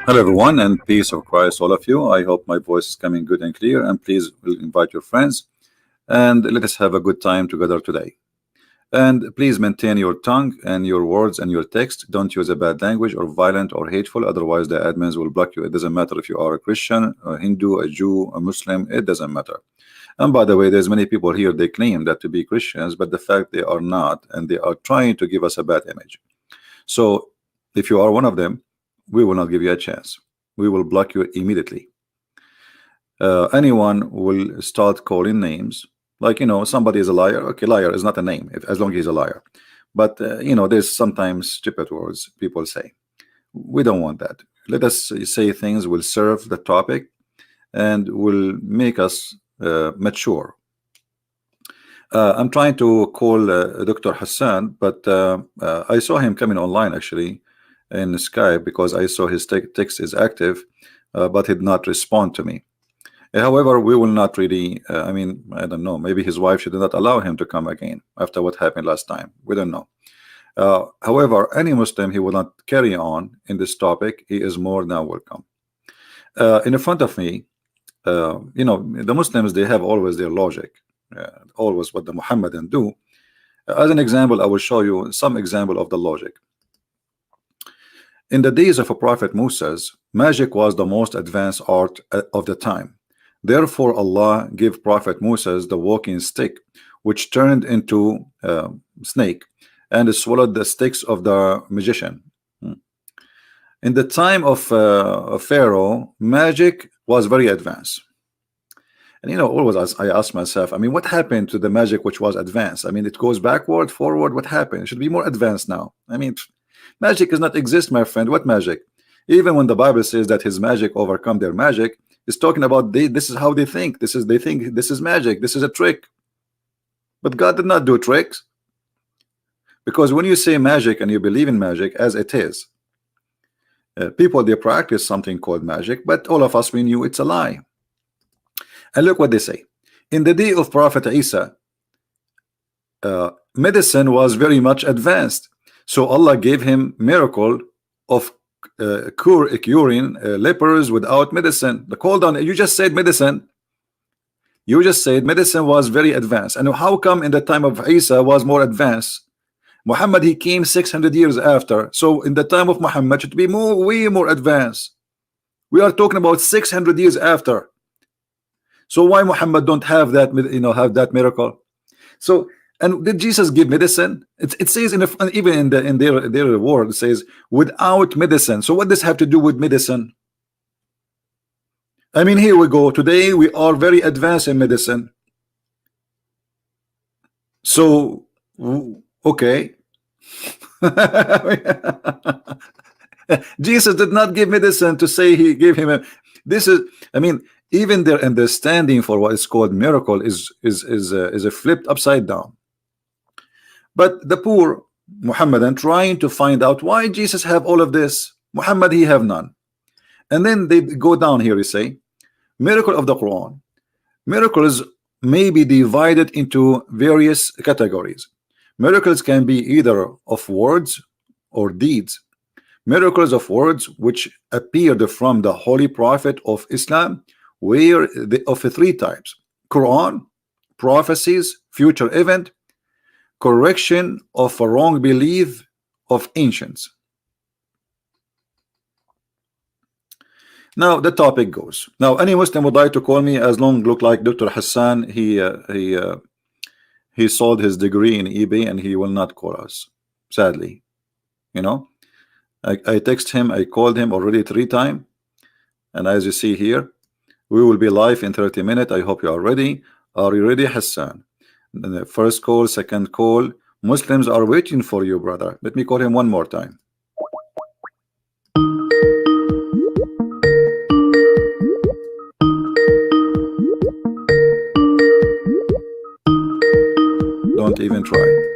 Hello, everyone, and peace of Christ, all of you. I hope my voice is coming good and clear. And please will invite your friends and let us have a good time together today. And please maintain your tongue and your words and your text. Don't use a bad language or violent or hateful. Otherwise, the admins will block you. It doesn't matter if you are a Christian, a Hindu, a Jew, a Muslim. It doesn't matter. And by the way, there's many people here. They claim that to be Christians, but the fact they are not, and they are trying to give us a bad image. So if you are one of them, we will not give you a chance. We will block you immediately. Anyone will start calling names, like, somebody is a liar. Okay, liar is not a name as long as he's a liar. But there's sometimes stupid words people say. We don't want that. Let us say things will serve the topic and will make us mature. I'm trying to call Dr. Hassan, but I saw him coming online actually in Skype because I saw his text is active, but he did not respond to me. However, we will not really, I don't know, maybe his wife should not allow him to come again after what happened last time. We don't know. However, any Muslim he will not carry on in this topic, he is more than welcome. In front of me, the Muslims, they have always their logic, always what the Muhammadan do. As an example, I will show you some example of the logic. In the days of a prophet Moses, magic was the most advanced art of the time. Therefore, Allah gave Prophet Moses the walking stick, which turned into a snake and swallowed the sticks of the magician. In the time of Pharaoh, magic was very advanced. And always I ask myself, what happened to the magic which was advanced? It goes backward, forward. What happened? It should be more advanced now. Magic does not exist, my friend. What magic? Even when the Bible says that his magic overcome their magic, it's talking about this is how they think. They think this is magic. This is a trick. But God did not do tricks. Because when you say magic and you believe in magic as it is, people, they practice something called magic, but all of us, we knew it's a lie. And look what they say. In the day of Prophet Isa, medicine was very much advanced. So Allah gave him miracle of curing lepers without medicine. Hold on, you just said medicine. You just said medicine was very advanced. And how come in the time of Isa was more advanced? Muhammad, he came 600 years after. So in the time of Muhammad, it should be way more advanced. We are talking about 600 years after. So why Muhammad don't have that, have that miracle? So, and did Jesus give medicine? It says even in their word, it says without medicine. So what does have to do with medicine? Here we go. Today we are very advanced in medicine. So okay. Jesus did not give medicine to say he gave him this is, even their understanding for what is called miracle is flipped upside down. But the poor Muhammadan trying to find out why Jesus have all of this, Muhammad he have none. And then they go down here, you say miracle of the Quran. Miracles may be divided into various categories. Miracles can be either of words or deeds. Miracles of words which appeared from the Holy Prophet of Islam were of three types: Quran, prophecies, future event, correction of a wrong belief of ancients. Now the topic goes. Now any Muslim would like to call me, as long look like Dr. Hassan. He sold his degree in eBay and he will not call us, sadly. I text him, I called him already 3 times, and as you see here, we will be live in 30 minutes. I hope you are ready. Are you ready, Hassan? The first call, second call. Muslims are waiting for you, brother. Let me call him one more time. Don't even try.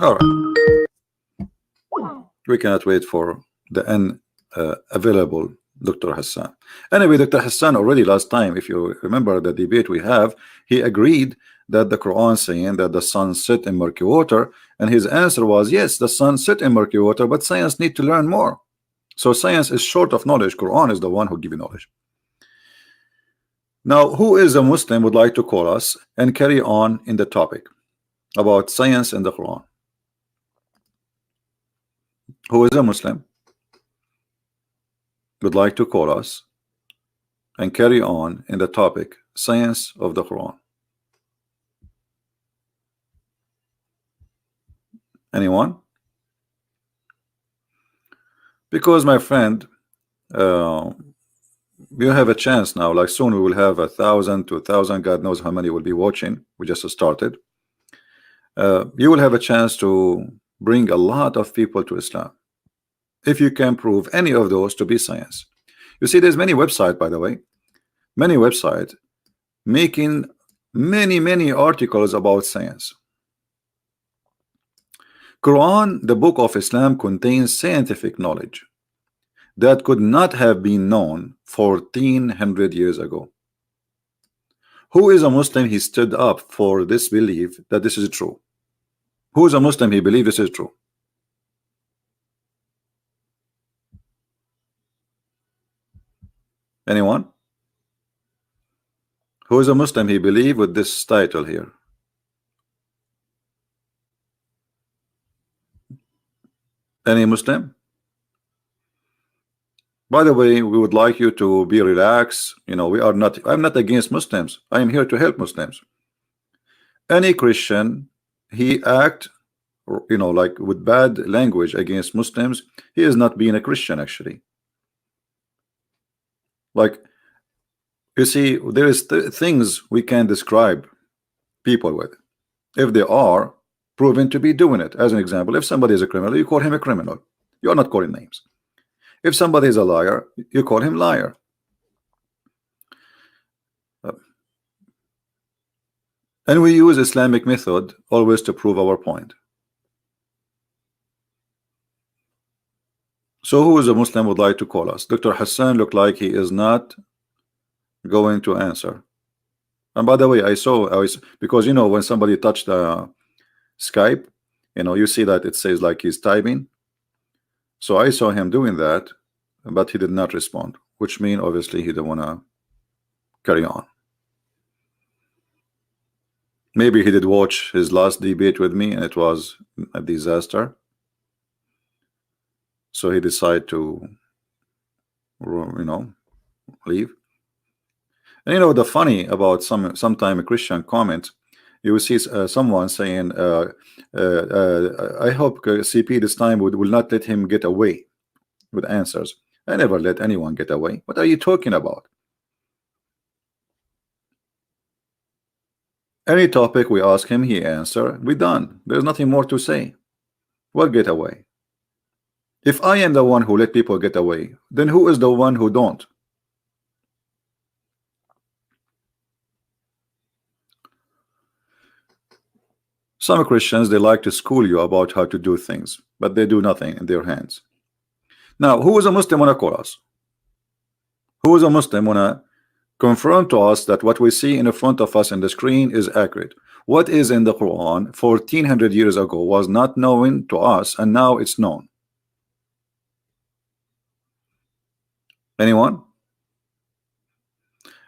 All right, we cannot wait for the available Dr. Hassan. Anyway, Dr. Hassan already last time, if you remember the debate we have, he agreed that the Quran saying that the sun set in murky water, and his answer was yes, the sun set in murky water, but science need to learn more. So science is short of knowledge. Quran is the one who give you knowledge. Now, who is a Muslim would like to call us and carry on in the topic about science and the Quran? Who is a Muslim would like to call us and carry on in the topic science of the Quran? Anyone? Because my friend, you have a chance now. Like soon we will have 1,000 to 1,000. God knows how many will be watching. We just started. You will have a chance to bring a lot of people to Islam if you can prove any of those to be science. You see, there's many websites, by the way, many websites making many articles about science. Quran, the book of Islam, contains scientific knowledge that could not have been known 1400 years ago. Who is a Muslim? He stood up for this belief that this is true. Who is a Muslim? He believes this is true. Anyone? Who is a Muslim? He believes with this title here. Any Muslim? By the way, we would like you to be relaxed. You know, we are not, I'm not against Muslims. I am here to help Muslims. Any Christian, he act, you know, like with bad language against Muslims, he is not being a Christian actually. Like, you see, there is things we can describe people with if they are proven to be doing it. As an example, if somebody is a criminal, you call him a criminal. You are not calling names. If somebody is a liar, you call him liar. And we use Islamic method always to prove our point. So who is a Muslim would like to call us? Dr. Hassan looked like he is not going to answer. And by the way, I saw because you know when somebody touched the Skype, you know, you see that it says like he's typing. So I saw him doing that, but he did not respond, which means obviously he didn't want to carry on. Maybe he did watch his last debate with me and it was a disaster. So he decided to, you know, leave. And you know the funny about sometime a Christian comment, you will see someone saying, "I hope CP this time will not let him get away with answers." I never let anyone get away. What are you talking about? Any topic we ask him, he answer. We done. There's nothing more to say. What get away? If I am the one who let people get away, then who is the one who don't? Some Christians, they like to school you about how to do things, but they do nothing in their hands. Now, who is a Muslim wanna call us? Who is a Muslim wanna confirm to us that what we see in front of us in the screen is accurate? What is in the Quran 1400 years ago was not known to us, and now it's known. Anyone?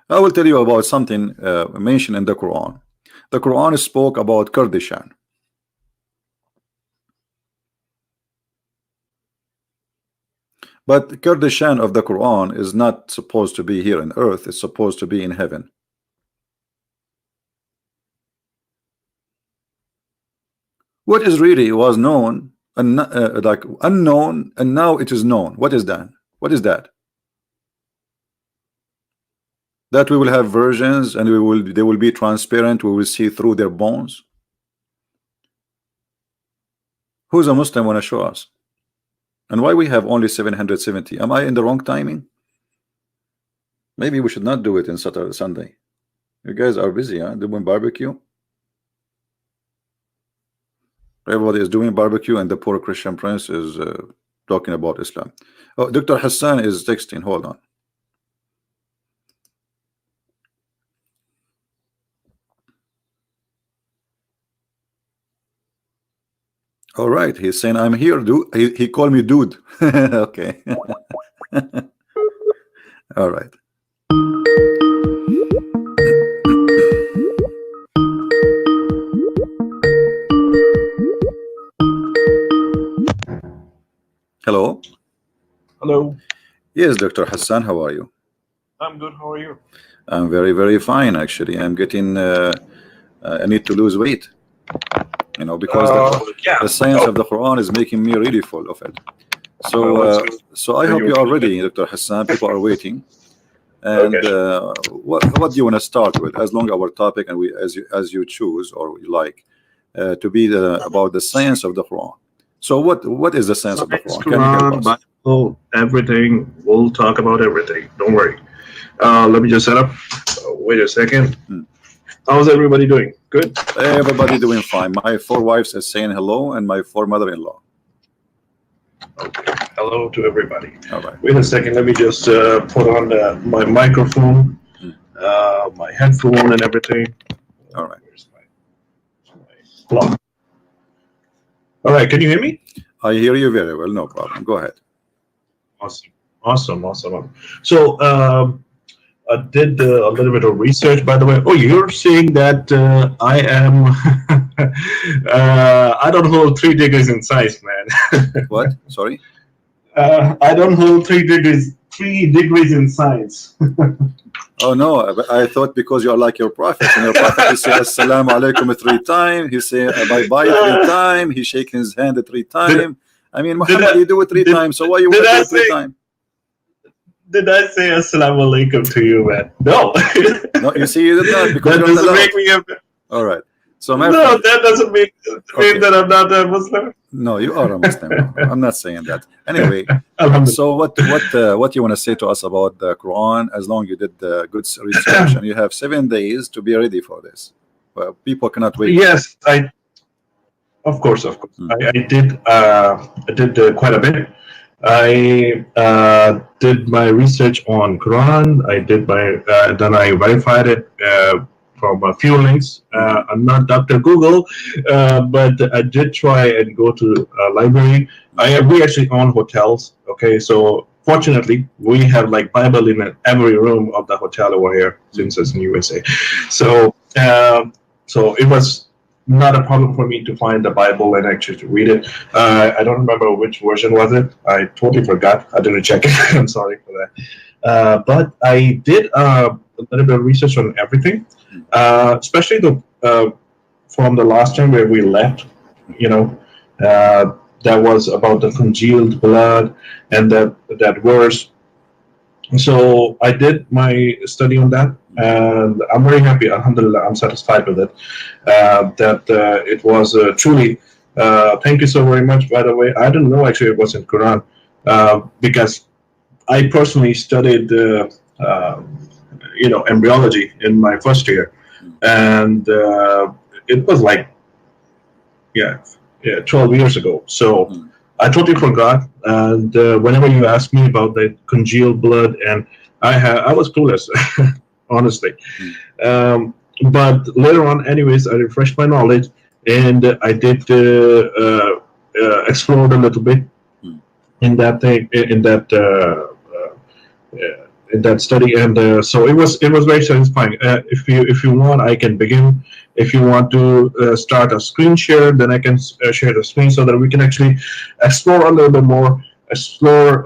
I will tell you about something mentioned in the Quran. The Quran spoke about Kurdistan. But Kurdistan of the Quran is not supposed to be here on earth. It's supposed to be in heaven. What is really was known and like unknown, and now it is known. What is that? What is that? That we will have versions and they will be transparent. We will see through their bones. Who's a Muslim want to show us? And why we have only 770? Am I in the wrong timing? Maybe we should not do it in Saturday, Sunday. You guys are busy, huh? Doing barbecue. Everybody is doing barbecue, and the poor Christian prince is talking about Islam. Oh, Dr. Hassan is texting. Hold on. All right, he's saying I'm here, dude. He called me dude. Okay. All right. Hello. Hello. Yes, Dr. Hassan, how are you? I'm good. How are you? I'm very, very fine, actually. I'm getting, I need to lose weight, because Yeah. the science of the Quran is making me really full of it. Well, So, that's good. so I hope You you are ready, Dr. Hassan. People are waiting. And okay? what do you want to start with? As long our topic, and as you choose or you like, to be about the science of the Quran. So, what is the science of the Science, Quran? Can you help Quran, us? Bible, everything. We'll talk about everything. Don't worry. Let me just set up. Wait a second. Hmm. How's everybody doing? Good. Everybody doing fine. My four wives are saying hello, and my four mother-in-law. Okay. Hello to everybody. All right. Wait a second. Let me just put on my microphone, Hmm. my headphone, and everything. All right. Where's my plug? All right. Can you hear me? I hear you very well. No problem. Go ahead. Awesome. Awesome. So, I did a little bit of research, by the way. Oh, you're saying that I am, I don't hold 3 degrees in science, man. What? Sorry. I don't hold 3 degrees in science. Oh no, I thought because you are like your prophet, and your prophet he say assalamu alaikum 3 times, he say bye bye 3 times, he shake his hand 3 times. I mean, Did Muhammad, I, he do it 3 times, so why you did want to do I it three say, times? did I say assalamu alaikum to you, man? No. No, you see, you did not, because That you're not doesn't allowed. make me a, All right. So my no, friend, that doesn't mean okay, that I'm not a Muslim. no, you are a Muslim. No, I'm not saying that. Anyway, Alhamdulillah. so what you want to say to us about the Quran? As long you did the good research, and you have 7 days to be ready for this. Well, people cannot wait. Yes, of course. Hmm. I did quite a bit. I did my research on Quran. Then I verified it from a few links. I'm not Dr. Google, but I did try and go to a library. We actually own hotels. Okay, so fortunately we have like Bible in every room of the hotel over here since it's in USA. So so it was not a problem for me to find the Bible and actually to read it. I don't remember which version was it. I totally forgot. I didn't check it. I'm sorry for that. But I did a little bit of research on everything, especially from the last time where we left. You know, that was about the congealed blood and that verse. So I did my study on that, and I'm very happy. Alhamdulillah, I'm satisfied with it. That it was truly. Thank you so very much. By the way, I didn't know actually it was in Quran because I personally studied, embryology in my first year, and it was like yeah, 12 years ago. So I totally forgot. And whenever you ask me about the congealed blood, and I was clueless, honestly. Um, but later on, anyways, I refreshed my knowledge, and I did explore a little bit in that thing, in that study, and so it was very satisfying. If you want, I can begin. If you want to start a screen share, then I can share the screen so that we can actually explore a little bit more, explore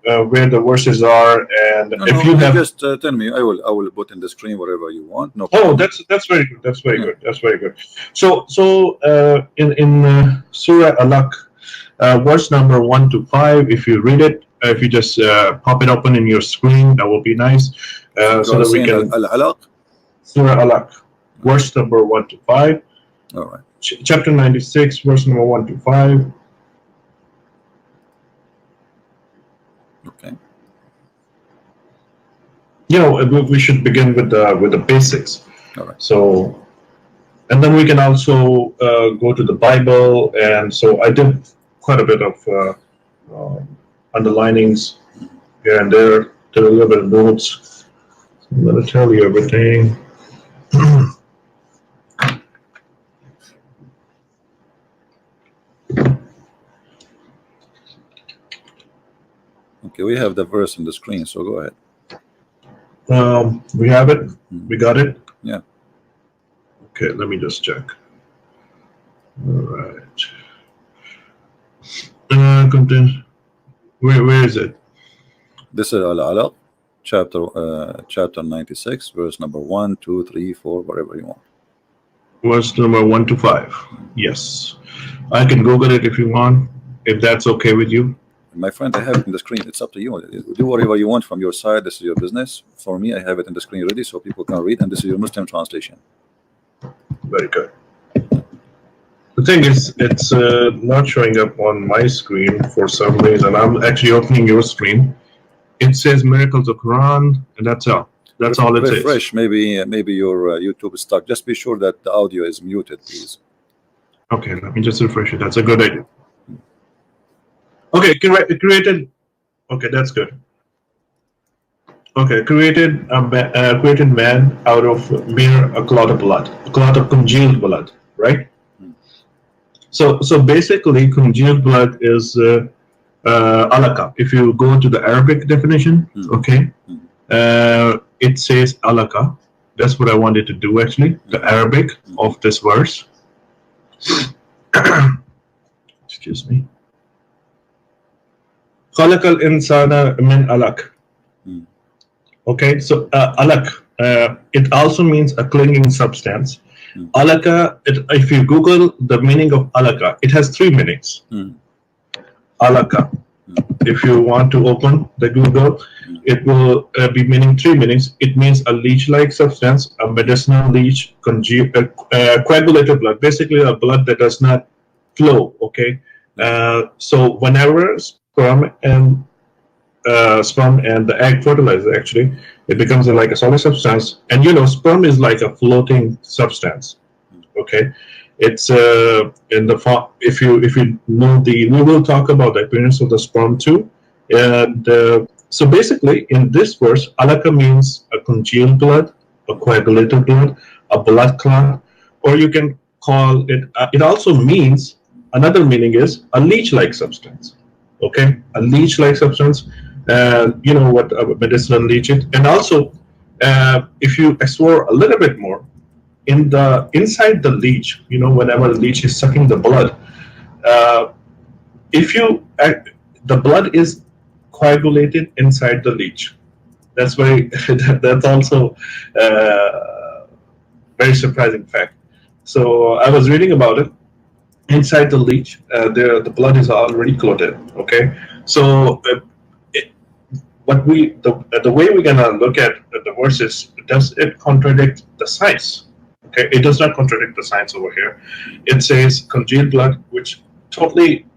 where the verses are, and No, if no, you you have. just tell me. I will put in the screen whatever you want. No Oh, problem. that's very good. That's very Yeah. good. That's very good. So in Surah Alaq, verse number 1 to 5. If you read it, if you just pop it open in your screen, that will be nice, You so are that we saying can. al-alaq. Surah Alaq, verse number 1 to 5. All right. Chapter 96, verse number 1 to 5. Okay. We should begin with the basics. All right. So And then we can also go to the Bible. And so I did quite a bit of underlinings here and there, did a little bit of notes. I'm going to tell you everything. Okay, we have the verse on the screen, so go ahead. We have it. We got it. Yeah. Okay, let me just check. All right. Content. Where is it? This is Al-Alaq, chapter 96, verse number 1, 2, 3, 4, whatever you want. Verse number 1 to 5. Yes, I can Google it if you want, if that's okay with you. My friend, I have it in the screen. It's up to you. Do whatever you want from your side. This is your business. For me, I have it in the screen ready so people can read, and this is your Muslim translation. Very good. The thing is, it's not showing up on my screen for some reason. I'm actually opening your screen. It says Miracles of Quran, and that's all. That's all it says. Refresh. Maybe your YouTube is stuck. Just be sure that the audio is muted, please. Okay, let me just refresh it. That's a good idea. Okay, created. Okay, that's good. Okay, created man out of a clot of blood, a clot of congealed blood, right? So basically, congealed blood is alaka. If you go to the Arabic definition, okay, it says alaka. That's what I wanted to do actually. The Arabic of this verse. Excuse me. خلق الإنسان من علق. Okay, so alaq, it also means a clinging substance. Alaka, if you Google the meaning of alaka, it has three meanings. Alaka. If you want to open the Google, it will be meaning three meanings. It means a leech-like substance, a medicinal leech, coagulated blood, basically a blood that does not flow. Okay, so whenever sperm and the egg fertilizer, actually, it becomes like a solid substance. And sperm is like a floating substance. Okay, it's in the form. If you know we will talk about the appearance of the sperm too. And so basically, in this verse, alaka means a congealed blood, a coagulated blood, a blood clot, or you can call it. It also means, another meaning is a leech-like substance. Okay, a leech-like substance. You know what a medicinal leech is. And also, if you explore a little bit more, inside the leech, whenever the leech is sucking the blood, the blood is coagulated inside the leech. That's that's also very surprising fact. So I was reading about it. Inside the leech, the blood is already clotted. Okay, so the way we're gonna look at the verses, does it contradict the science? Okay, it does not contradict the science over here. It says congealed blood, which totally.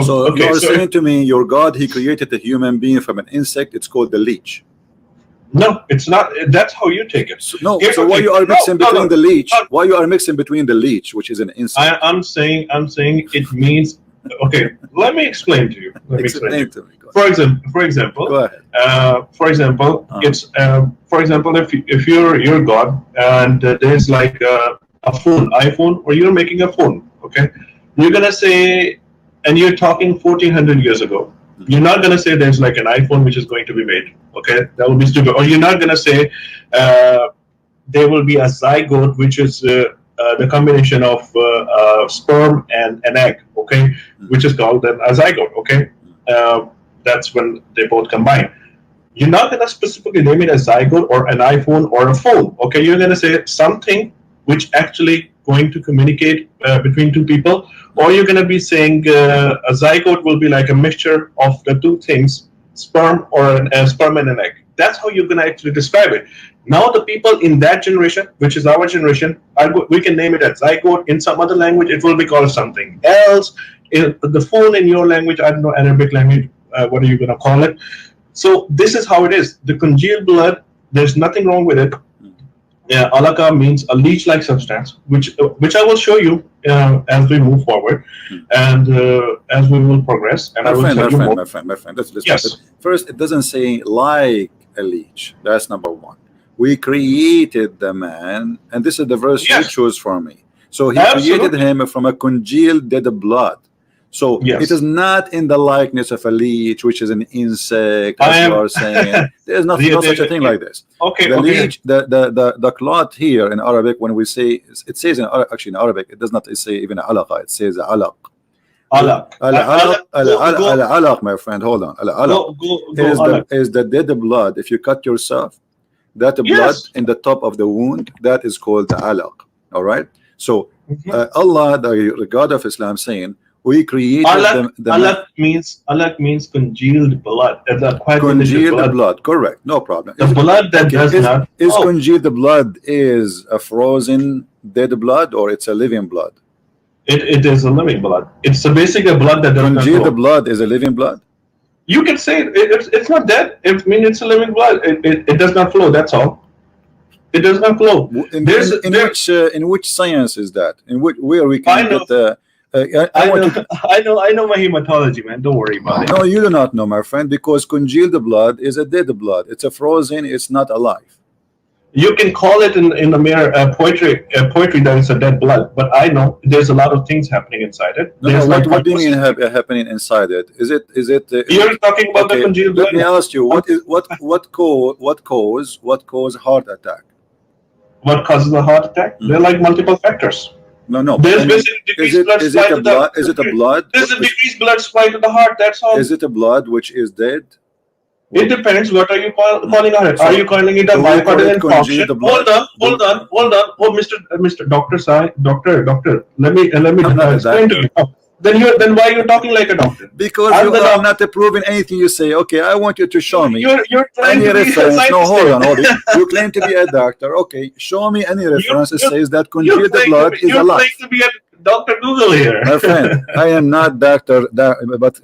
So you're saying to me, your God, He created a human being from an insect. It's called the leech. No, it's not. That's how you take it. So why you are mixing between the leech? Why you are mixing between the leech, which is an insect? I'm saying it means. Okay, let me explain to you. Explain to me. For example, go ahead. It's for example, if you're God and there's like a phone, iPhone, or you're making a phone, okay, you're gonna say, and you're talking 1400 years ago. You're not gonna say there's like an iPhone which is going to be made. Okay, that would be stupid. Or you're not gonna say there will be a zygote, which is the combination of sperm and an egg. Okay, which is called a zygote. Okay. That's when they both combine. You're not going to specifically name it a zygote or an iPhone or a phone. Okay, you're going to say something which actually going to communicate between two people, or you're going to be saying a zygote will be like a mixture of the two things, sperm sperm and an egg. That's how you're going to actually describe it. Now the people in that generation, which is our generation, we can name it a zygote. In some other language, it will be called something else. The phone in your language, I don't know, Arabic language, what are you going to call it? So this is how it is. The congealed blood, there's nothing wrong with it. Yeah, alaka means a leech-like substance, which I will show you as we move forward, and as we will progress, and I My will friend, tell my you friend, more. my friend, my friend. Let's stop it. Yes, First, it doesn't say like a leech. That's number one. We created the man, and this is the verse you yes, choose for me. So he created absolutely. him from a congealed dead blood. So it is Yes, not in the likeness of a leech, which is an insect, I as you am. are saying. There is the, no such a the, thing the, like this. okay, The okay. leech, the clot here in Arabic, when we say it says actually in Arabic, it does not say even alaqa, it says alaq. Alak. Al-alaq, Alak. Go, al-alaq, my friend, hold on. Al-alaq go. Alak. is the dead blood. If you cut yourself, that blood Yes. in the top of the wound, that is called the alaq. All right. So Mhm. Allah, the God of Islam, saying we created Alak. the man, Alak means congealed blood. It's a quite delicious congealed blood. blood. Correct. No problem. The blood that Okay? does not. Is Oh, congealed blood is a frozen dead blood or it's a living blood? it is a living blood. It's a basically a blood that does not Congealed flow. blood is a living blood. You can say it's not dead. It means it's a living blood. It does not flow. That's all. It does not flow. There's there. In which science is that? In which where we I can know. get the? I I want know. to. I know my hematology, man. Don't worry about it. No, you do not know, my friend, because congealed blood is a dead blood. It's a frozen. It's not alive. You can call it in the mere poetry that it's a dead blood, but I know there's a lot of things happening inside it. No, no. There's like What do you mean mitosis. happening inside it? Is it? You're talking about the Okay, congealed let me blood. ask you. Um, What cause heart attack? what causes a heart attack? There are like multiple factors. No, no. But I There's mean, basically decreased blood is supply it a to the. blood? Is it a blood? There's a decreased blood supply to the heart. That's all. Is it a blood which is dead? It depends. What are you calling it? Are So you calling it a do we call it myocardial infarction? congealed Hold blood? on, hold on, hold on. Oh, Mr. Doctor, Doctor. Let me I'm not a explain to doctor. you. Then why are you talking like a doctor? Because I'm you the are doctor. not approving anything you say. Okay, I want you to show me You're trying any to be a reference. No, scientist hold here. on, hold it. You claim to be a doctor. Okay, show me any you reference that you says that you're congealed playing to blood be is you're playing alive. to be a Doctor Google here. My friend, I am not doctor, but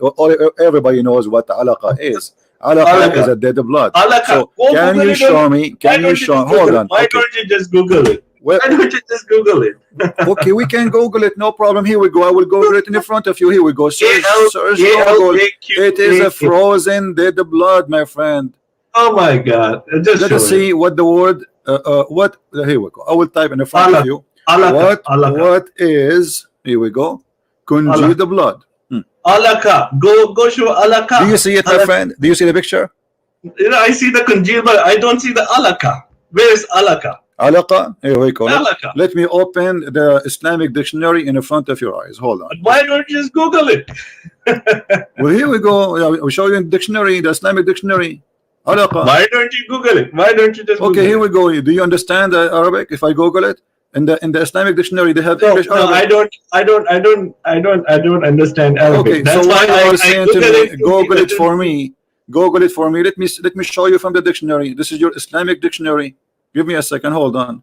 everybody knows what alaqa is. Alaqa is Alaka. a dead blood. Alaka. So Go can Google you it. show me? Why Can you don't you show? just Hold Google it? on. Why Okay. don't you just Google it? Well, Why don't you just Google it? okay, we can Google it. No problem. Here we go. I will Google it in front of you. Here we go. Search Google. It is a ALAQA. frozen dead blood, my friend. Oh my God! Just Let us show it. see what the word what here we go. I will type in the front of Alaka. you. Alaka. Alaka. What is here we go? Congealed Alaka. blood. Alaka. Go show Do you Alaka. see it, my Alaka. friend? Do you see the picture? I see the congealed, but I don't see the Alaka. Where is Alaka? Alaqa. Here we go. Alaka. Let me open the Islamic dictionary in front of your eyes. Hold on. Why don't you just Google it? Well, here we go. I'll show you in the dictionary, the Islamic dictionary. Alaqa. Why don't you Google it? Why don't you just Google Okay, here it? we go. Do you understand Arabic? If I Google it in the Islamic dictionary, they have No, English, no, Arabic. I don't understand Arabic. Okay, That's so why what you are I saying to Google me, it. Google it for me. Google it for me. Let me show you from the dictionary. This is your Islamic dictionary. Give me a second. Hold on.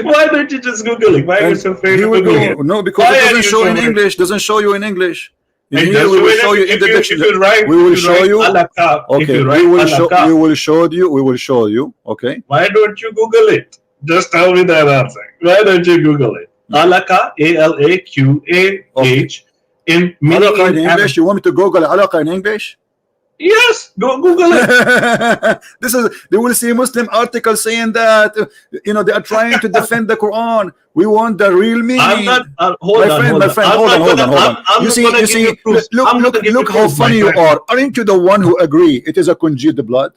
Why don't you just Google it? Why are you And so afraid here of we Googling go. it? No, because Why it are doesn't you show so in afraid? English. Doesn't show you in English. In It here does we show will it show you in the if dictionary. you write We will show you. Alaka. If Okay, you write Alaka, we will show you. We will show you. Okay. why don't you Google it? Just tell me that answer. Why don't you Google it? Alaka, Okay. ALAQAH, in meaning Alaqa in in English. You want me to Google alaqa in English? Yes, go Google it. This is they will see Muslim articles saying that they are trying to defend the Quran. We want the real I'm meaning. not. Hold on, hold My on. friend, I'm hold not on, hold gonna. on, hold on. I'm not gonna give you proofs. I'm gonna give you Look how proofs, my funny you friend. are. Aren't you the one who agree it is a congealed blood?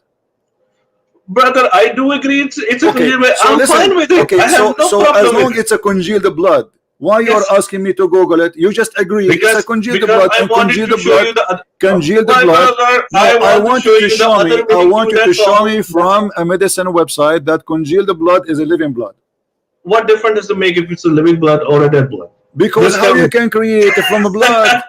Brother, I do agree. It's a Okay, congealed blood. so I'm listen. fine with it. Okay, I have no so as problem long with it. it's a congealed blood, why you Yes. are asking me to Google it? You just agree it's a congealed blood, I and wanted congealed to show blood, you the other. congealed My blood. brother, No, I want to show you the show other me. I meaning want too. you to That's show all. me from a medicine website that congealed blood is a living blood. What difference does it make if it's a living blood or a dead blood? Because Just how tell you me. can create from blood?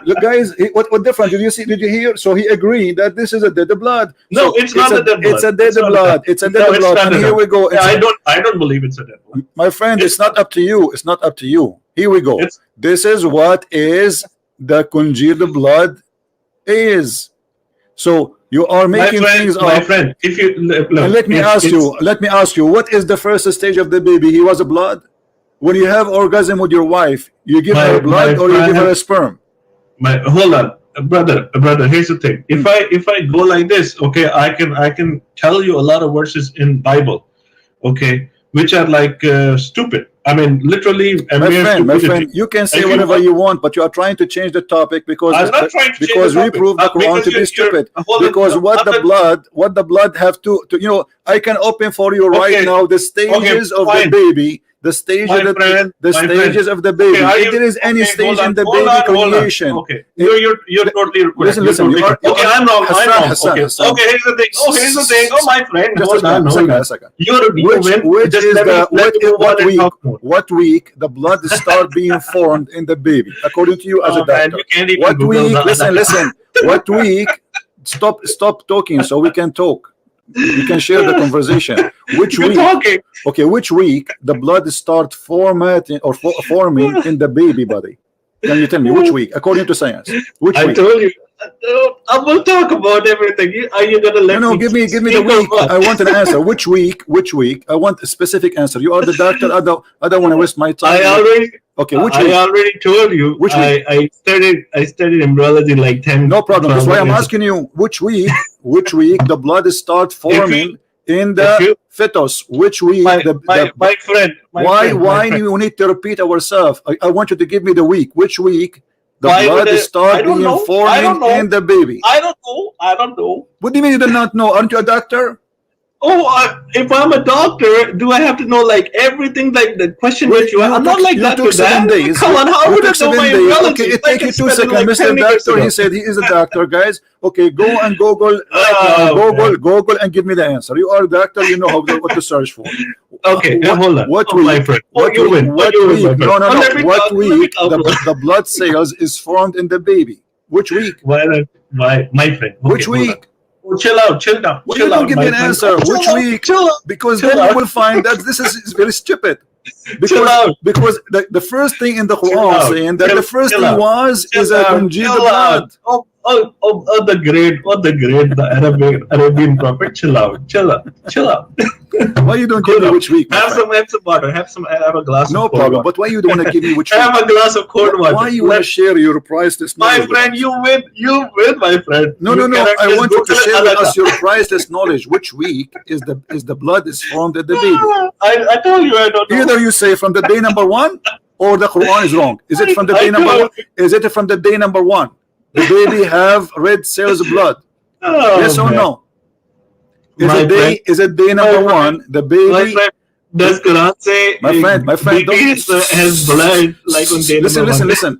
Look, guys, what difference did you see? Did you hear? So he agreed that this is a dead blood. No, So it's not a dead blood. it's a dead not blood. It's a dead No, it's blood. not And a here dead we go. Yeah, I don't believe it's a dead blood. My friend, it's not up to you. It's not up to you. Here we go. It's This is what is the congealed blood is. So You are My making friend, things my up. friend, if you look, And let me ask you, what is the first stage of the baby? He was a blood. When you have orgasm with your wife, you give her my blood or you give her friend, a sperm? my hold on, brother. Here's the thing. If I go like this, okay, I can tell you a lot of verses in Bible, okay, which are like stupid. I mean, literally a mere My stupidity. friend, you can say If you whatever want, you want, but you are trying to change the topic because I'm not trying to change the we topic prove the Quran because to be you're stupid. hold on. Because No, I'm not. what the blood have to I can open for you right Okay, now the okay, stages of the fine, baby, the stages my that friend, the my friend. stages of the Okay, baby. are If you there is any okay? stage in the baby Hold on. creation, Okay, it, you're totally correct. listen, You're listen. totally correct. You Okay, are I'm wrong. I'm Hassan, wrong. Hassan, Okay, Hassan. okay. Here's the thing. Oh, here's the thing. Oh, my friend, Just hold on, a hold second, a on. second. You win. Which Just is the let me move on and talk more. what week the blood start being formed in the baby according to you as a Oh man, doctor? you can't even What Google week? the. Listen. What week? Stop talking so we can talk. We can share the conversation. Which You're week? talking. Okay, which week the blood start formatting or forming in the baby body? Can you tell me which week according to science? Which I week? told you. I will talk about everything. Are you gonna let No, me give me the speak or week. what? I want an answer. Which week? Which week? I want a specific answer. You are the doctor. I don't want to waste my time. Okay, which week? I already told you. Which week? I studied embryology like 10. No problem. That's 12 why I'm years. asking you which week the blood start forming in If the you, fetus. Which week my friend, why you need to repeat ourselves? I want you to give me the week. Which week the Why would blood I start don't being know. I forming don't know. in the baby? I don't know. I don't know. What do you mean you do not know? Aren't you a doctor? Oh, if I'm a doctor, do I have to know like everything? Like the question Well, that you I'm not like you that took with 7 that. days. Come on, how You would I took know my 7 days. embryology? Okay, it I take can you 2 spend it seconds, like Mr. 10 years Doctor. ago. He said he is a doctor, guys. Okay, go and Google right now. Oh, man. Google and give me the answer. You are a doctor. You know what to search for. Okay, hold on. What Oh, my week? friend. What you week? win. What you win, week? my friend. No. Let me What talk. week Let me talk. the blood cells is formed in the baby? Which week? Why not? My friend. Okay, Which hold on. week? Oh, chill out, chill down, Well, you chill don't out, give me my an friend. answer. Oh, Which week? chill out, Because chill then you out, will find that this is very stupid. chill out, Because the first thing in the chill Quran out, saying that the first chill thing out, is a congealed chill out. blood. The Arabian prophet. Chill out. Why you don't give Cool me down. which week, my Have friend? some water. Have a glass No of cold problem. water. But why you don't want to give me which week? Have a glass of cold water. Why you want to share your priceless My knowledge with friend, us? you win, my friend. No. You cannot I just want you to Google it share with another. us your priceless knowledge. Which week is the blood is formed at the baby? I told you I don't know. Either you say from the day number 1 or the Quran is wrong. Is it from the day number 1? Is it from the day number 1? The baby have red cells of blood. Oh, Yes or man. no? Is it day My number friend. 1? The My baby. friend, does Quran say My friend, baby don't has blood like on day number one? listen.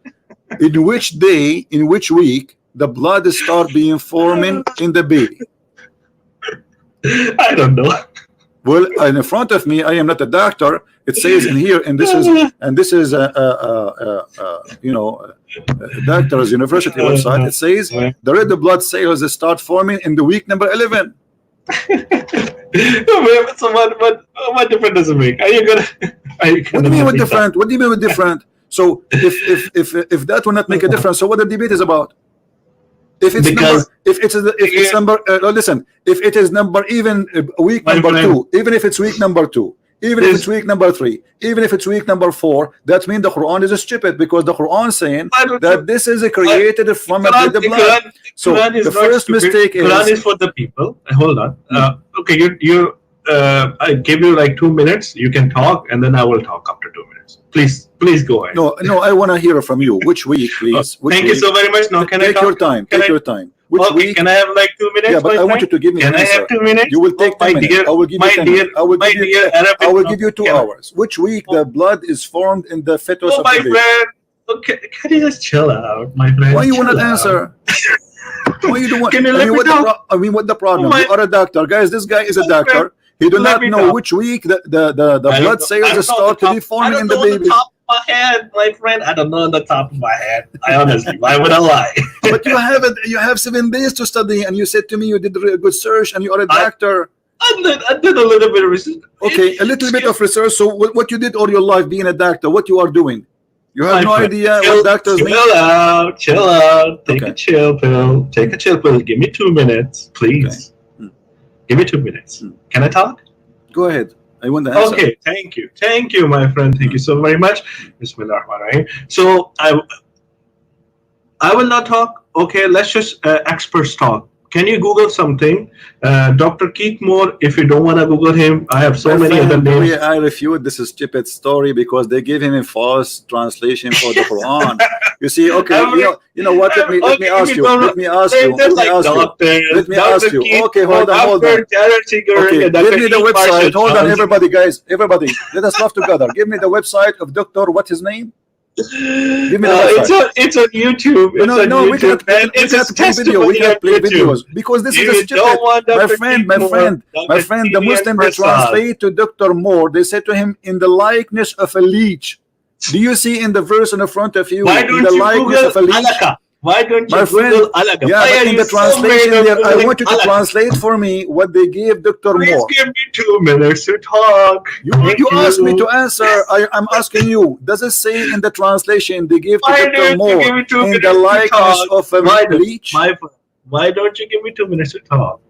In which day, in which week, the blood start being forming in the baby? I don't know. Well, in front of me, I am not a doctor. It says in here, and this is doctor's university website. It says the red blood cells start forming in the week number 11. So what difference does it make? Are you gonna? What do you mean with different? What do you mean with different? So if that will not make a difference, so what the debate is about? If it's number, listen, if it is number even week number 2, even if it's week number 2, even if it's week number 3, even if it's week number 4, that means the Quran is stupid, because the Quran saying that this is created from the blood. So the first mistake is Quran is for the people. Hold on. Okay, I give you like 2 minutes. You can talk, and then I will talk after 2 minutes. Please go ahead. No, I want to hear from you. Which week, please? Thank you so very much. Now, can I talk? Your time. Take your time. Which week? Can I have like 2 minutes? Yeah, but I want you to give me an answer. Can I have 2 minutes? You will take 10 minutes. I will give you 10 minutes. I will give you 2 hours. Which week the blood is formed in the fetus of the baby? Friend. Okay, can you just chill out, my friend? Why you want to answer? Why you don't want? Can you let me talk? What the problem? You are a doctor, guys. This guy is a doctor. He do not know which week the blood cells start to be forming in the baby. My head, my friend, I don't know on the top of my head. I honestly, why would I lie? But you have 7 days to study, and you said to me you did a good search, and you are a doctor. I did a little bit of research. Okay, a little bit of research. So what you did all your life being a doctor, what you are doing? You have My no friend, idea chill, what doctors mean? chill out, chill out. Take Okay. a chill pill. Take a chill pill. Give me 2 minutes, Okay. please. Give me 2 minutes. Can I talk? Go ahead. I want the answer. Okay, thank you, my friend. Thank you so very much. Bismillahirrahmanirrahim. So I will not talk. Okay, let's just experts talk. Can you Google something? Dr. Keith Moore, if you don't want to Google him, I have so My many other friend, names. I refute this stupid story because they give him a false translation for the Quran. You see, okay, you know what? Let me ask you. Let me ask you. Let me ask you. Let me ask you. Okay, hold on, hold on. Okay, give me the website. Hold on, everybody, guys, everybody. Let us laugh together. Give me the website of Doctor. What's his name? Give me the website. It's on YouTube. It's on no, YouTube. We cannot play video. We cannot play videos because this is a stupid. My friend, the Muslim they translate to Dr. Moore. They say to him in the likeness of a leech. Do you see in the verse in the front of you? Why don't in the you likeness Google of a leech? alaka? Why don't you My friend, Google alaka? yeah, but in the translation there, I want you to translate for me what they gave Dr. Please Moore. give me 2 minutes to talk. You asked me to answer. I'm asking you. Does it say in the translation they gave to Why Dr. don't you Moore give me 2 in minutes the to likeness talk? of a leech? Why don't you give me 2 minutes to talk?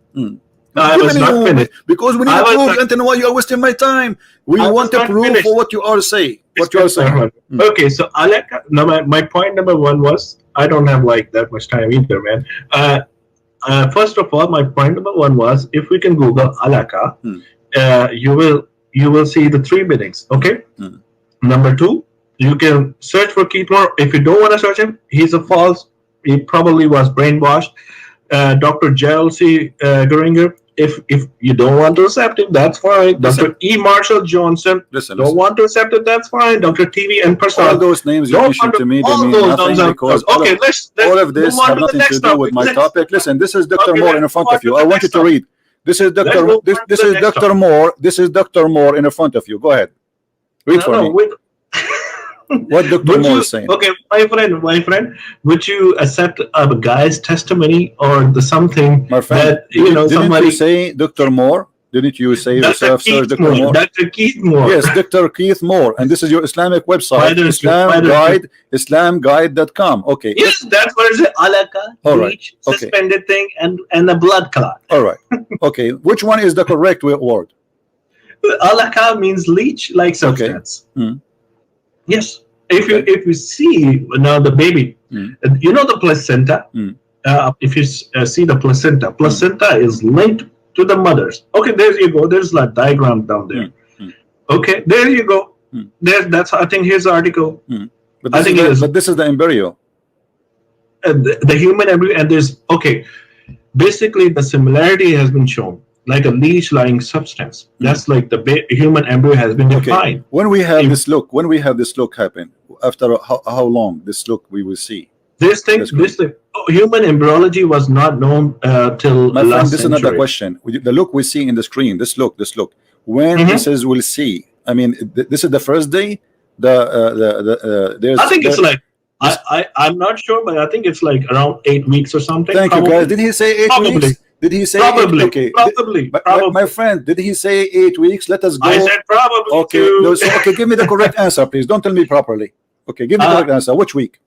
I was not finished because we need to prove. Until why you are wasting my time? We want to prove for what you are saying. What you are saying. Okay, so alaka. Now my point number one was I don't have like that much time either, man. First of all, my point number one was if we can Google alaka, you will see the 3 meanings. Okay. Number two, you can search for Keith Moore. If you don't want to search him, he's a false. He probably was brainwashed. Dr. Gerald C. Geringer. If you don't want to accept it, that's fine. Dr. E. Marshall Johnson, don't want to accept it, that's fine. Dr. TV and Prasad. All those names you mentioned to me, they mean nothing because all of this have nothing to do with my topic. Listen, this is Dr. Moore in front of you. I want you to read. This is Dr. This is Dr. Moore. This is Dr. Moore in front of you. Go ahead. Read for me. What Dr. Moore is saying. Okay, my friend, would you accept a guy's testimony or the something my friend, that didn't you say Dr. Moore? Didn't you say yourself, sir, Dr. Moore? Dr. Keith Moore. Yes, Dr. Keith Moore, and this is your Islamic website, Islamguide.com. Okay. Yes, that's what it is. Alaka, bleach, suspended thing, and a blood clot. All right. Okay. Which one is the correct word? Alaka means leech like substance. Okay. Yes. If you see now the baby, the placenta. If you see the placenta is linked to the mothers. Okay, there you go. There's a diagram down there. Okay, there you go. That's I think here's the article. But this is the embryo. The human embryo, and there's basically the similarity has been shown. Like a leech-like substance. That's like the human embryo has been defined. When we have this look happen, after how long this look we will see? This human embryology was not known till my friend. Last this century. is another question. The look we see in the screen. This look. When this is we'll see. I mean, this is the first day. There's. I think it's like. I'm not sure, but I think it's like around 8 weeks or something. Thank you, guys. Did he say 8 weeks? Did he say probably? 8? Okay. Probably. My friend, did he say 8 weeks? Let us go. I said probably. Okay. Okay. Give me the correct answer, please. Don't tell me properly. Okay. Give me the correct answer. Which week?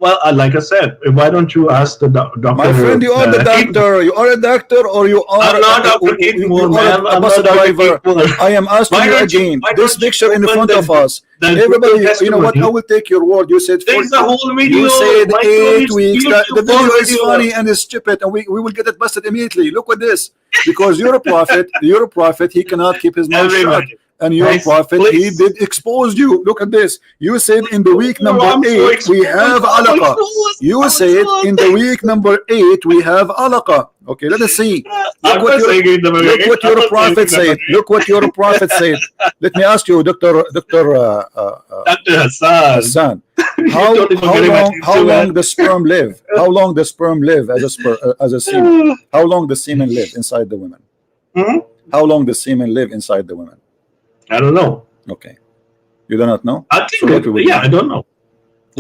Well, like I said, why don't you ask the doctor? My friend, you are the doctor. You are a doctor, or you are I'm not Dr. Keith Moore, man. a bus driver. I am asking you again. This picture in front of us. Everybody, you know what? I will take your word. You said there's a whole video. You said 8 weeks. The video is funny and it's stupid, and we will get it busted immediately. Look at this, because you're a prophet. He cannot keep his mouth shut. And your prophet, he did expose you. Look at this. You said in the week number 8 we have alaqa. You said in the week number 8 we have alaqa. Okay, let us see. Look what your prophet said. Look what your prophet said. Let me ask you, Dr. Hassan. How long the sperm live? How long the sperm live as a semen? How long the semen live inside the women? How long the semen live inside the women? I don't know. Okay, you do not know. I think I don't know.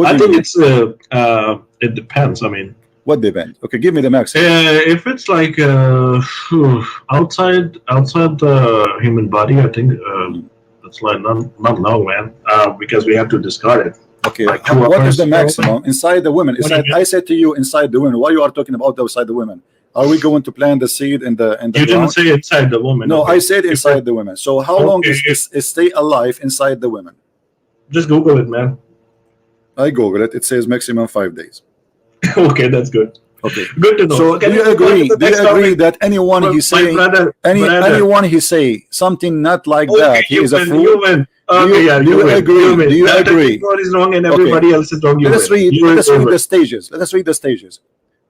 I think it's it depends. I mean, what depends? Okay, give me the max. If it's like outside the human body, I think it's like not now, man. Because we have to discard it. Okay, like 2 what is hours. the maximum inside the women? Inside, I said to you, inside the women. Why you are talking about outside the women? Are we going to plant the seed in the You didn't ground? say inside the woman. No, okay. I said inside the women. So how long is stay alive inside the women? Just Google it, man. I Google it. It says maximum 5 days. Okay, that's good. Okay, Good to know. so Can do you move on agree? to the Do you next agree topic? that anyone he say brother, anyone he say something not like okay, that, he is a fool? You win. Okay, yeah, do you win. agree? You win. Do you That agree? God is wrong and Okay. everybody else is wrong. You Let us win. read. You Let us win. read the stages. Let us read the stages.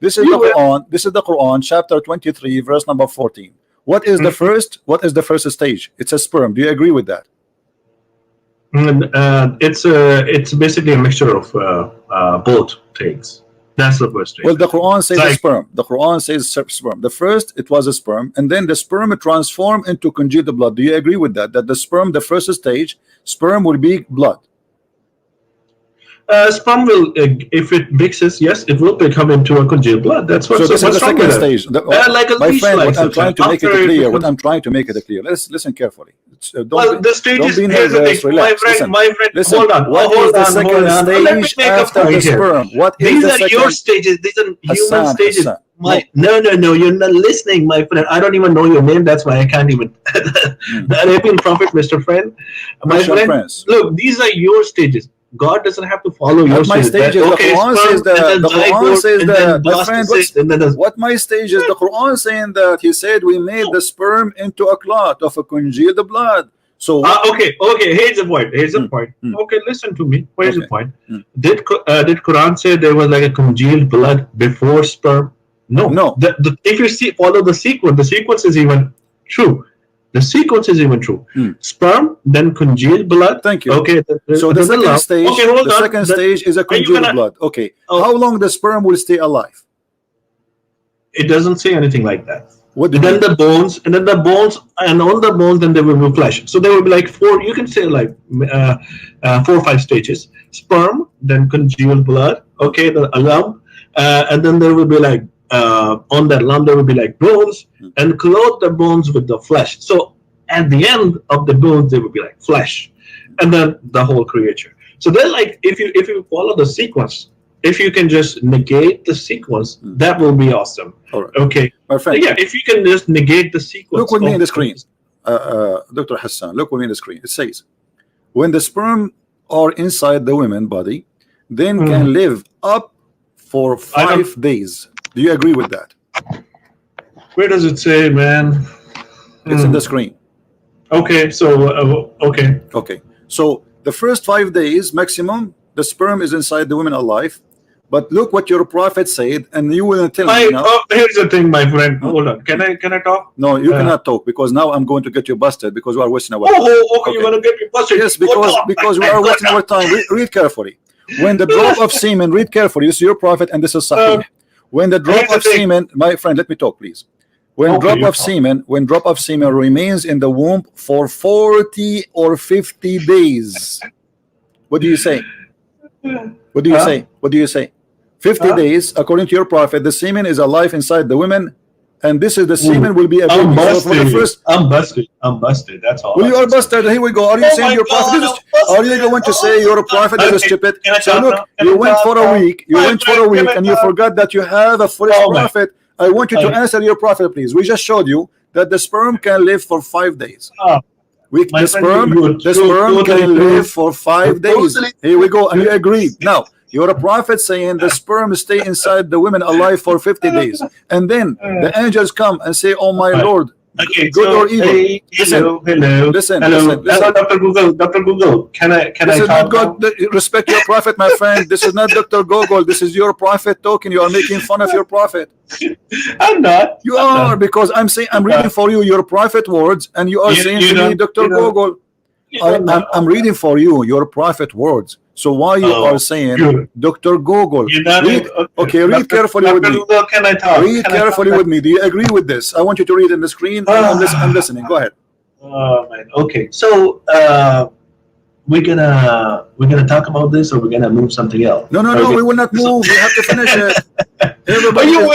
This is You the win. Quran. This is the Quran, chapter 23, verse number 14. What is the first? What is the first stage? It's a sperm. Do you agree with that? It's basically a mixture of both things. That's the first stage. Well, the Quran says a Like- sperm. The Quran says sperm. The first, it was a sperm, and then the sperm transformed into congealed blood. Do you agree with that? That the sperm, the first stage, sperm will be blood. Sperm will, if it mixes, yes, it will become into a congealed blood. That's what. So this is the what's wrong second with it? stage. Like a My leash friend, what like I'm trying to make it after it clear, what becomes- I'm trying to make it clear. Let's listen carefully. Don't Well, be, the stages. don't be Here's the nervous. thing, Relax. Listen. my friend. Listen. Hold on. What is hold the on, second hold on. Let me stage make a after the point here. sperm? What is These the are second? your stages. These are human Hassan, stages. Hassan. No. You're not listening, my friend. I don't even know your name. That's why I can't even. The Arabian Prophet, Mr. Friend. My Christian friend. Prince. Look, these are your stages. God doesn't have to follow your What my stages? The Quran says that. The Quran says that. My friend, what my stages? The Quran saying that he said we made the sperm into a clot of a congealed blood. So okay. Here's the point. Okay, listen to me. Here's the point. Did Quran say there was like a congealed blood before sperm? No. If you follow the sequence is even true. The sequence is even true. Sperm, then congealed blood. Thank you. Okay. So the second stage. Okay, hold the on. second stage is a congealed blood. Okay. How long the sperm will stay alive? It doesn't say anything like that. What do And you then mean? the bones, and on the bones, then there will be flesh. So there will be like four. You can say like 4 or 5 stages: sperm, then congealed blood. Okay, the lump, and then there will be like on that lump there will be like bones, and clothe the bones with the flesh. So at the end of the bones there will be like flesh, and then the whole creature. So then, like if you follow the sequence. If you can just negate the sequence, that will be awesome. All right. Okay. My friend. Yeah, if you can just negate the sequence. Look with me in the screen. Dr. Hassan, look with me in the screen. It says, when the sperm are inside the women body, then can live up for 5 days. Do you agree with that? Where does it say, man? It's in the screen. Okay, so okay. Okay. So the first 5 days maximum, the sperm is inside the woman alive. But look what your prophet said, and you will tell me now. Here's the thing, my friend. Hold on. Can I talk? No, you cannot talk, because now I'm going to get you busted because we are wasting our time. Okay. You're gonna get me busted. Yes, because we are wasting our time. Read carefully. When the drop of semen, read carefully. This is your prophet, and this is Sahih. When the drop of semen, my friend, let me talk, please. When drop of semen remains in the womb for 40 or 50 days. What do you say? What do you say? What do you say? 50 days, according to your prophet, the semen is alive inside the women, and this is the semen will be a baby. I'm busted. That's all. Well, you are busted. Here we go. Are you saying your prophet is? Are you going to say your prophet is stupid? So look, you went for a week. You went for a week, and you forgot that you have a foolish prophet. I want you to answer your prophet, please. We just showed you that the sperm can live for 5 days. The sperm can live for 5 days. Here we go, and you agreed. Now, you're a prophet saying the sperm stay inside the women alive for 50 days. And then the angels come and say, oh my Lord, good or evil. Listen, Dr. Google, can I this is not God. Respect your prophet, my friend. This is not Dr. Google. This is your prophet talking. You are making fun of your prophet. I'm not. You are, because I'm saying, I'm reading for you your prophet words, and you are saying to me, Dr. Google. I'm reading for you your prophet words. So why you are saying Dr. Google? Read carefully with me. Can I talk? Read carefully with me. Do you agree with this? I want you to read in the screen. I'm listening. Go ahead. Oh man. Okay. So we're gonna talk about this, or we're gonna move something else? No. We will not move. We have to finish it. Everybody is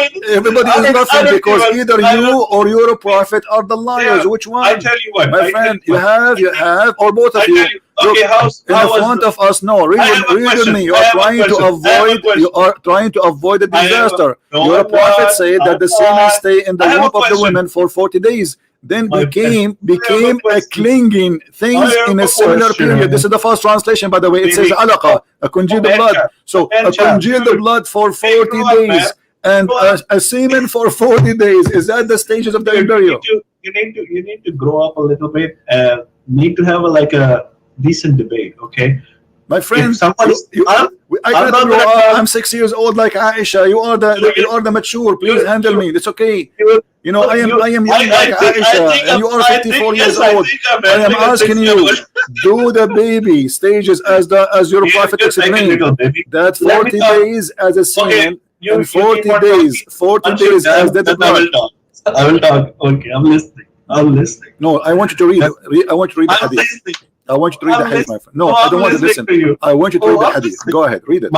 laughing because either you or your prophet are the liars. Which one? I tell you what, my friend, you have, or both of you. Look, Okay, in the front of us, no. Read, I have a read with question. me. You I are have a trying to question. I have a avoid. You question. are trying to avoid the I have a, disaster. no, Your I'm prophet not. said that I'm the semen not. stay in the I have a womb of the question, women for 40 days, then my friend. I have a became a question. clinging I things have in a a similar period. This question, is the first translation, by the way. It says baby. alaqa, a congealed Man blood. child. So Man a child. congealed Dude, blood for hey, 40 grow up, man. days and Grow up. a semen for 40 days. Is that the stages of the Dude, embryo? you need to grow up a little bit and need to have like a decent debate, okay? My If friend, somebody's, I I'm cannot not grow gonna up. talk. I'm 6 years old like Aisha. You are the mature. Please handle me. It's okay. You, You know, I am young like I Aisha, think and you are I think 54 years yes, I old. think I'm I am handling a asking 6 year you, old. do the baby stages as your Here's prophet your second explained. little baby. That Let me 40 talk. days as a Okay, semen and you keep 40 on days, talking. 40 Once you're days as done, the then I blood. will talk. I will talk. Okay, I'm listening. I'm listening. No, I want you to read. Yes, I want you to read the I'm hadith. listening. I want you to read the I'm hadith, my listening. friend. No, Oh, I I'm don't want to listening listen. to you. I want you to read Oh, the I'm hadith. listening. Go ahead, read it.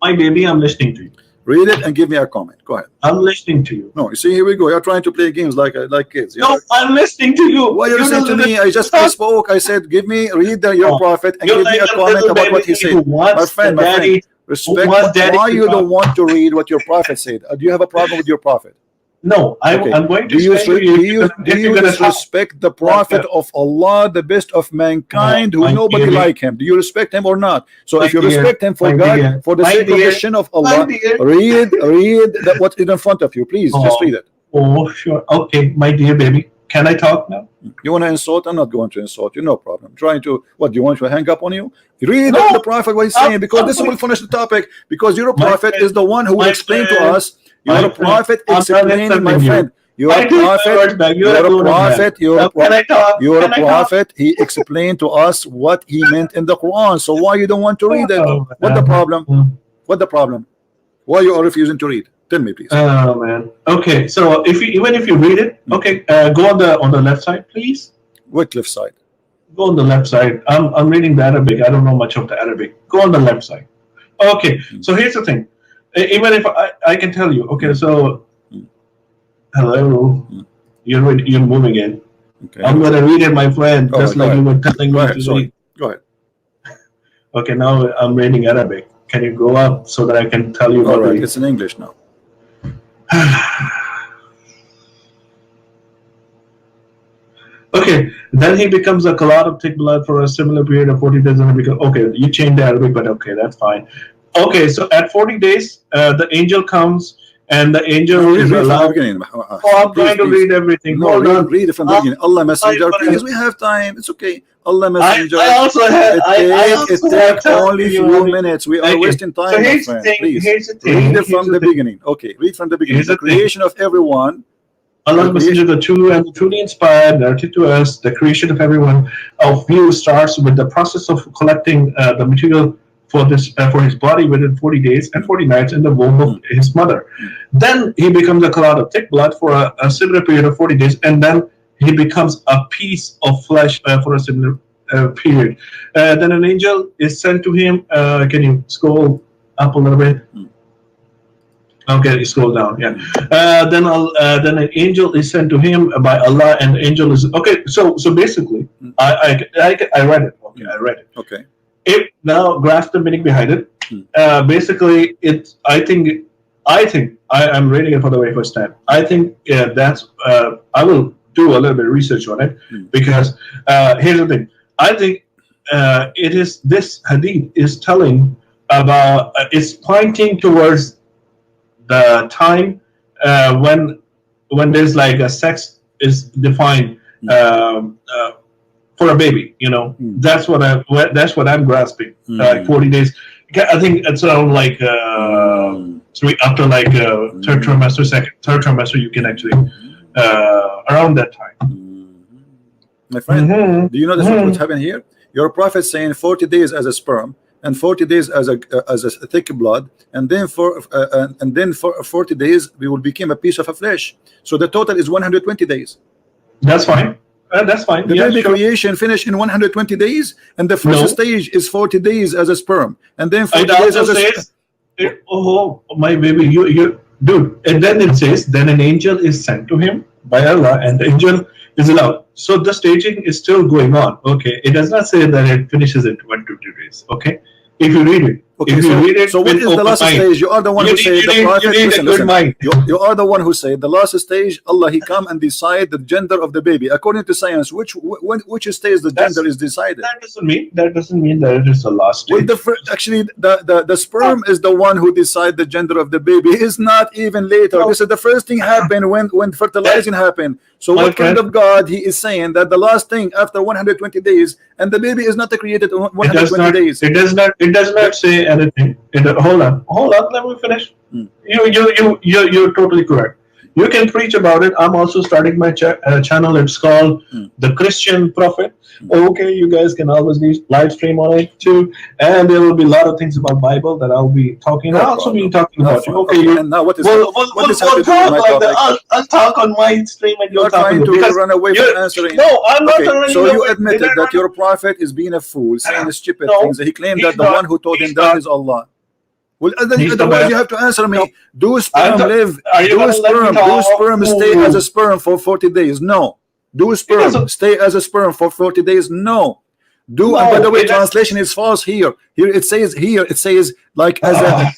My baby, I'm listening to you. Read it and give me a comment. Go ahead. I'm listening to you. No, you see, here we go. You're trying to play games like kids. You know? No, I'm listening to you. Why you You listen don't to me? listen. I spoke. I said, read your Oh, prophet and you're give me like a a comment little about what he baby who said. wants the My friend, daddy, who respect. wants daddy Why to you don't talk. want to read what your prophet said? Do you have a problem with your prophet? No, Okay. I'm going to Do you explain to you do if you're you gonna talk disrespect the like prophet that. of Allah, the best of Oh, mankind, who my nobody dear, like him? Do you respect him or not? So if you dear, respect him for my God, dear, for the my sake of the dear, shin of my Allah, dear. read that what's in front of you. Please, just read Oh, it. oh, sure. Okay, my dear baby, can I talk now? You want to insult? I'm not going to insult you. No problem. Trying to what? Do you want to hang up on you? Read No, the prophet what he's saying, because I'm this will going. finish the topic. Because your My prophet friend, is the one who will my explain to friend, us. Your prophet I'm not explaining, my insulting you. friend. I take my words back. You're a grown up man. Now, can I talk? You're a Can I talk? prophet. He explained to us what he meant in the Quran. So why you don't want to read it? Oh, What the problem? man. What the problem? Why you are refusing to read? Tell me, please. Oh man. Okay, so if you even if you read it, okay, go on the left side, please. Wycliffe side. Go on the left side. I'm reading the Arabic. I don't know much of the Arabic. Go on the left side. Okay, so here's the thing. Even if I can tell you, okay, so hello, you're moving in. Okay. I'm gonna read it, my friend, All just right, like go you ahead. were telling Go me ahead. to Sorry. read. Go ahead. Okay, now I'm reading Arabic. Can you go up so that I can tell you All what right. to It's in English now. Okay, then he becomes a clot of thick blood for a similar period of 40 days. And he becomes, okay, you changed the Arabic, but okay, that's fine. Okay, so at 40 days, the angel comes, and the angel No, is read from the allowed. beginning. Oh, I'm Please, trying to please. read everything. No, Hold on. read it from the beginning. Allah Messenger, I, please. We have time. It's okay. Allah Messenger. I also have It take time only for you. few minutes. We are Okay. wasting So time, my here's the friend. thing. Please Here's the thing. read it Here's from the the thing. beginning. Okay, read from the beginning. Here's The the thing. creation of everyone. Allah's The messenger, creation. the true and the truly inspired, narrated to us the creation of everyone of you starts with the process of collecting the material for his body within 40 days and 40 nights in the womb of his mother. Then he becomes a clot of thick blood for a similar period of 40 days, and then he becomes a piece of flesh for a similar period. Then an angel is sent to him. Can you scroll up a little bit? Okay, you scroll down. Yeah. Then an angel is sent to him by Allah, and the angel is okay. So basically, I read it. Okay, I read it. Okay. It now grasp the meaning behind it. Basically, it's. I'm reading it for the very first time. I think that's. I will do a little bit of research on it because here's the thing. I think it is this hadith is telling about. It's pointing towards the time when there's like a sex is defined for a baby, that's what I'm grasping. Like 40 days. I think it's around like after like third trimester, you can actually around that time. My friend, do you know what's happening here? Your prophet saying 40 days as a sperm and 40 days as a thick blood, and then for 40 days we will become a piece of a flesh. So the total is 120 days. That's fine. That's fine. The Yeah, baby sure. creation finished in 120 days, and the first stage is 40 days as a sperm, and then 40 days as a. Oh, my baby, you dude. And then it says, then an angel is sent to him by Allah, and the angel is allowed. So the staging is still going on. Okay, it does not say that it finishes in 120 days. Okay, if you read it, Okay, if you read it so what with is the open last mind, stage? You are the one who said the prophet. you need Listen, a good listen. mind. You are the one who said the last stage. Allah, He come and decide the gender of the baby according to science. Which stage the gender is decided? That doesn't mean that it is the last Well, stage. actually, the sperm is the one who decide the gender of the baby. It's not even later. No. This is the first thing happened when fertilizing happened. So what Okay. kind of God He is saying that the last thing after 120 days and the baby is not created in It does 120 not. days? It does not say anything. Hold on. Let me finish. You're totally correct. You can preach about it. I'm also starting my channel. It's called The Christian Prophet. Okay, you guys can always live stream on it too, and there will be a lot of things about Bible that I'll be talking. No I'll also be problem. talking about you. Okay, And now what is we'll have to do with talk my like that. topic? I'll talk on my stream and You you'll are talk on trying it, because to run away from answering. no, I'm not Okay, running so you away. admitted that your prophet is being a fool, saying stupid No, things. He claimed he's that the not. one who told him He's that not. is Allah. Well, He's the otherwise best. you have to answer me. No. Do sperm live? Are you gonna let me talk? Do sperm stay as a sperm for 40 days? No. Do sperm doesn't- stay as a sperm for 40 days? No. And by the way, translation is false here. Here it says like as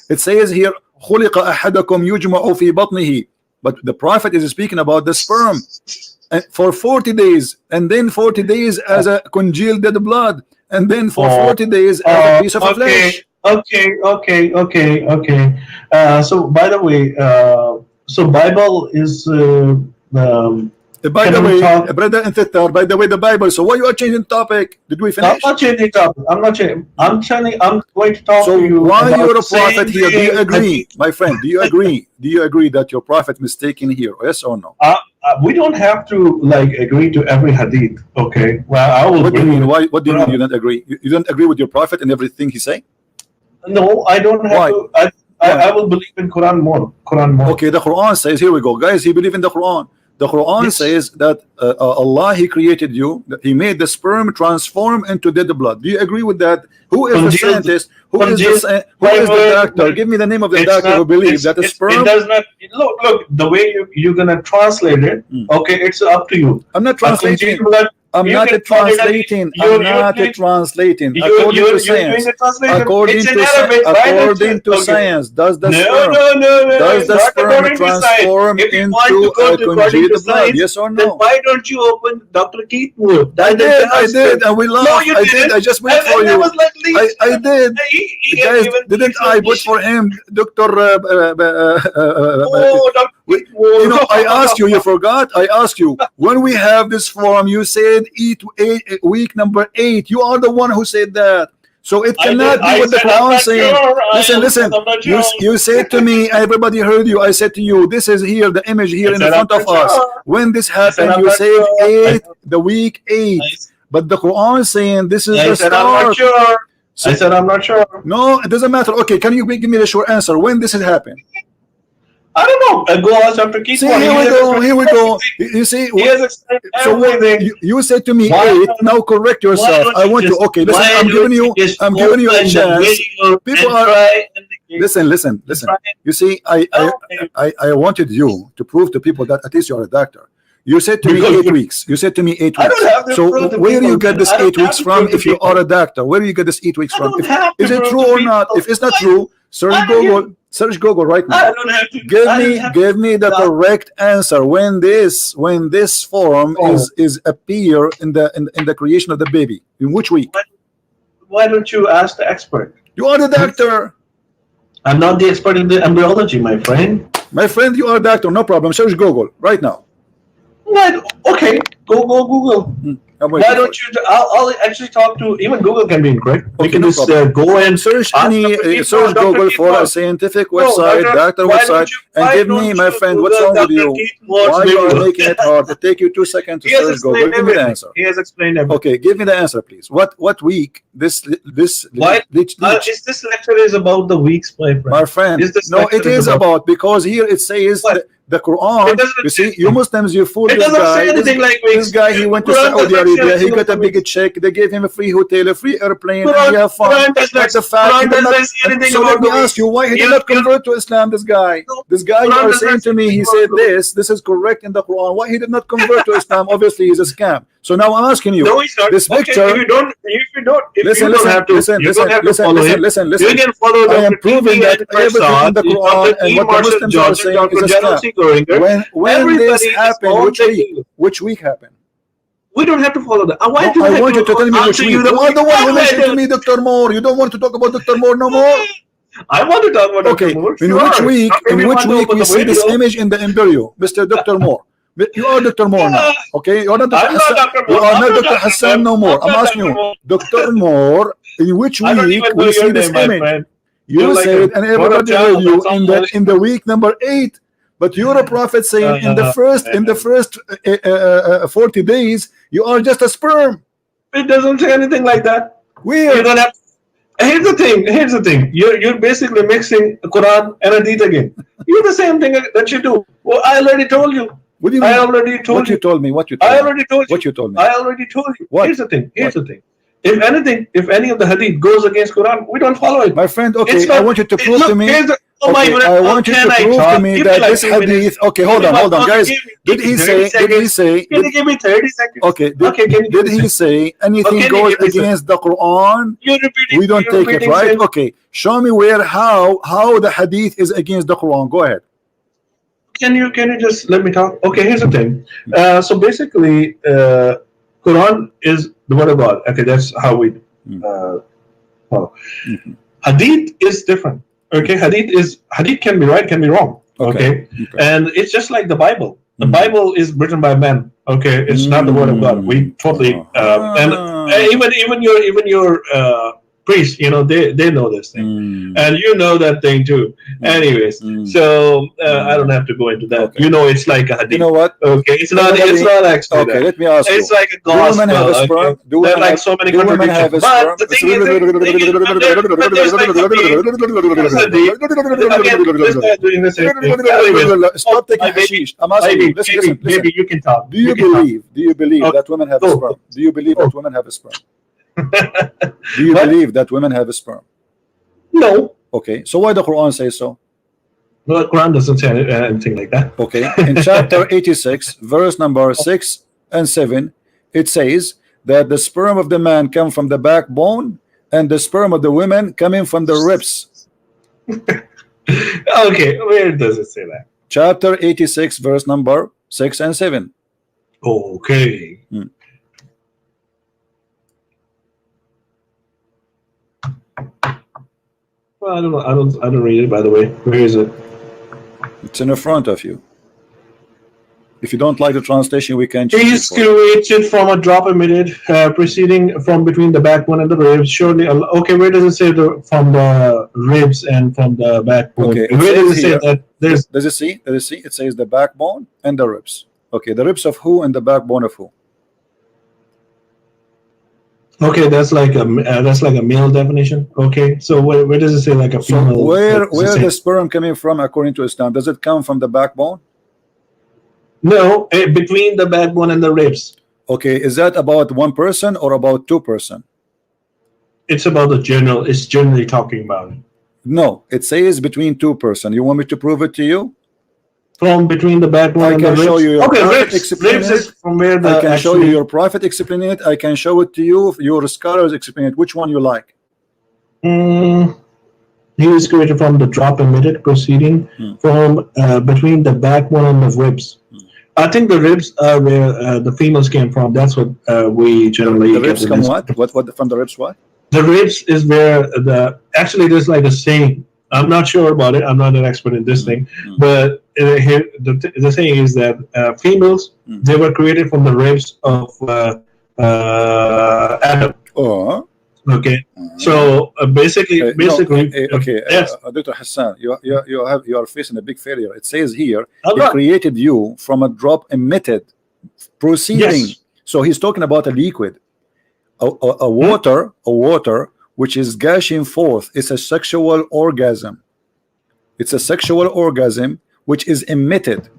it says here خُلِقَ أَحَدَكُمْ يُجْمَعُ فِي بَطْنِهِ. But the prophet is speaking about the sperm for 40 days, and then 40 days as a congealed dead blood, and then for 40 days as a piece of flesh. Okay. So by the way, so Bible is By the way, brother and sister, by the way, the Bible. So why you are changing topic? Did we finish? I'm not changing topic. I'm not changing. I'm going to talk So to you. why about you're a the same prophet here? Do you thing agree, my friend? Do you agree? Do you agree that your prophet mistaken here? Yes or no? we don't have to like agree to every hadith. Okay. Well, I will. What do you mean? Why? What do you mean you don't agree? You don't agree with your prophet and everything he say? No, I don't have Why? to. I will believe in Quran more. Okay, the Quran says, here we go, guys. He believe in the Quran. The Quran says that Allah, He created you. He made the sperm transform into dead blood. Do you agree with that? Who is the scientist? Who is the doctor? Give me the name of the doctor who believes that the sperm. It does not. Look. The way you're gonna translate it. Okay, it's up to you. I'm not translating. I'm not translating. According to science. According to science, does the sperm transform into a congealed blood? Yes or no? Why don't you open Dr. Keith Wood? I did, and we laughed. I did. I just went for you. I did. Guys, didn't I vote for him, Doctor? You know, I asked you. You forgot. I asked you when we have this forum. You said eat week number 8. You are the one who said that. So it cannot be what the Quran saying. Listen. You said to me, everybody heard you. I said to you, this is here, the image here in the front of us. When this happened, you said 8, the week 8. But the Quran saying this is the start. I said I'm not sure. No, it doesn't matter. Okay, can you give me the short answer? When this has happened? I don't know. Go ask Dr. Keith. See, here we go. You see, so you said to me 8. Now correct yourself. I want you. Okay, listen. I'm giving you a chance. People are. Listen. You see, I wanted you to prove to people that at least you are a doctor. You said to me 8 weeks. You said to me 8 weeks. So where do you get this 8 weeks from? If you are a doctor, where do you get this 8 weeks from? Is it true or not? If it's not true, search Google. Search Google right now. Give me the correct answer. When this form is appear in the creation of the baby. In which week? Why don't you ask the expert? You are the doctor. I'm not the expert in the embryology, my friend. My friend, you are a doctor. No problem. Search Google right now. Okay, go Google. Why don't you? I'll actually talk to. Even Google can be incorrect. We can just go and search Google for a scientific website, doctor website, and give me, my friend, what's wrong with you? Why you are making it hard? It take you 2 seconds to search Google. Give me the answer. He has explained everything. Okay, give me the answer, please. What week this? This lecture is about the weeks, my friend. My friend, no, it is about, because here it says The It Quran, doesn't. you see, you Muslims, you fool It this doesn't guy. say anything like This guy, he went to Quran Saudi doesn't say Arabia, he anything got a like big check, they gave him a free hotel, a free airplane, and Quran, he have fun. Quran does not. But the fact he Quran did does not. not say anything So about let me the way. ask you, why he did You, not you, convert to Islam? This guy, no, this guy, you Quran are does saying not say to me, anything he about said the way. this is correct in the Quran. Why he did not convert to Islam? Obviously, he's a scam. So now I'm asking you, No, it's not. this Okay, picture. if you don't, Listen, you don't have to, you don't have to follow him. You can follow I am Dr. proving TV that and everything in Prasad, the Quran Dr. and E. what the Marshall Muslims are Johnson, saying is Dr. a Gerald scam. C. Goringer. When this Everybody is happened, all which week? taking. Which week happened? We don't have to follow that. Why No, do I I have want you to tell me which answer week. you the You way are the one who you mentioned to do? me Dr. Moore. You don't want to talk about Dr. Moore no more? I want to talk about Okay. Dr. Moore. In Sure. which week? Now, In maybe which want to week open we the see this video. image in the Imperio, Mr. Dr. Moore? You are Dr. Moore now. Okay, you are not Dr. I'm not Hassan. Dr. You Moore. are I'm not not Dr. Dr. Hassan no Moore. more. I'm I'm not asking Dr. you, Moore. Dr. Moore. In which I don't week even know we see your this name, my image? friend. You You're like said, a and grown-up everybody heard child. you That's all in the week number 8. But you're a prophet saying in the first 40 days you are just a sperm. It doesn't say anything like that. You Weird. don't have. Here's the thing. Here's the thing. You're basically mixing Quran and Hadith again. You're the same thing that you do. Well, I already told you. What do you mean? I already told What you you. told me? What you told I me? already told you. What you told me? I already told you. What? Here's the thing. Here's What? the thing. If anything, if any of the Hadith goes against Quran, we don't follow it. My friend, okay, It's not, I want you to prove look, to me. here's the, oh Okay, my, I want you to prove to me that this hadith. Okay, hold on, guys. Did he say? Can you give me 30 seconds? Okay, did he say anything Okay, goes give me against the Quran? You're repeating. We don't you're take it, repeating right? same- Okay, show me where how the hadith is against the Quran. Go ahead. Can you just let me talk? Okay, here's the thing. So basically, Quran is the word of God. Okay, that's how we follow. Hadith is different. Okay, Hadith can be right, can be wrong. Okay, and it's just like the Bible. The Bible is written by men. Okay, it's not the word of God. We totally and even your priests, they know this thing, and you know that thing too. Anyways, so I don't have to go into that. Okay. It's like a hadith. You know what? Okay, it's not actually. Okay, that. let me ask you. It's like a Do gospel. women have a sperm? Okay? Do There are women like have, so many do women have contradictions. a sperm? But the thing is, but there's like doing the same thing. Stop taking hashish. I'm asking you. Listen. Maybe you can talk. Do you believe that women have a sperm? Do you believe that women have a sperm? Do you believe that women have a sperm? No. Okay, so why the Quran says so? No, the Quran doesn't say anything like that. Okay, in chapter 86, verse number 6 and 7, it says that the sperm of the man come from the backbone, and the sperm of the women coming from the ribs. Okay, where does it say that? Chapter 86, verse number 6 and 7. Okay. Well, I don't read it, by the way. Where is it? It's in the front of you. If you don't like the translation, we can change it He's for you. created from a drop emitted, proceeding from between the backbone and the ribs. Surely, okay. Where does it say from the ribs and from the backbone? Okay, Where does it say here. that? There's Does it see? It says the backbone and the ribs. Okay, the ribs of who and the backbone of who? okay. That's like a male definition. Okay, so where does it say like a So female? where does it say? the sperm coming from according to Islam? Does it come from the backbone? No, between the backbone and the ribs. Okay, is that about one person or about two person? It's about the general. It's generally talking about it. No, it says between two person. You want me to prove it to you? From between the backbone I and the can ribs. show you your Okay, prophet ribs explaining is it. from where the I can show you actually- your prophet explaining it. I can show it to you. Your scholars explain it. Which one you like? He was created from the drop emitted proceeding from between the backbone and the ribs. I think the ribs are where the females came from. That's what we generally The get ribs in come this. what from the ribs what? The ribs is where actually there's like a saying. I'm not sure about it. I'm not an expert in this thing, but here the saying is that females they were created from the ribs of Adam. Oh. Okay, so basically, okay. Yes. Dr. Hassan, you are facing a big failure. It says here I'm he not- created you from a drop emitted proceeding. Yes. So he's talking about a liquid, a water which is gushing forth. It's a sexual orgasm. It's a sexual orgasm which is emitted,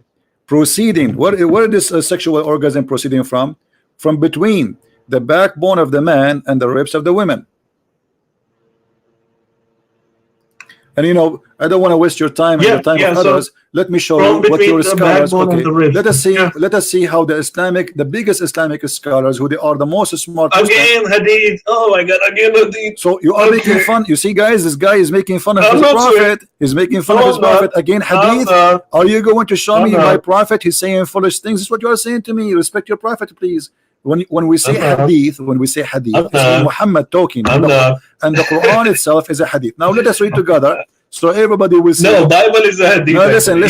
proceeding. Where is this sexual orgasm proceeding from? From between the backbone of the man and the ribs of the women. And you know, I don't want to waste your time and the time of others. Let me show you what your scholars. Okay, let us see. Let us see how the biggest Islamic scholars, who they are the most smart. Again, hadith. Oh my God, again hadith. So you are making fun. You see, guys, this guy is making fun of his prophet. He's making fun of his prophet. Again, hadith. Are you going to show me my prophet? He's saying foolish things. This is what you are saying to me. Respect your prophet, please. When we say hadith, it's Muhammad talking, and the Quran itself is a hadith. Now let us read together, so everybody will see. No, Bible is a hadith. No, listen. No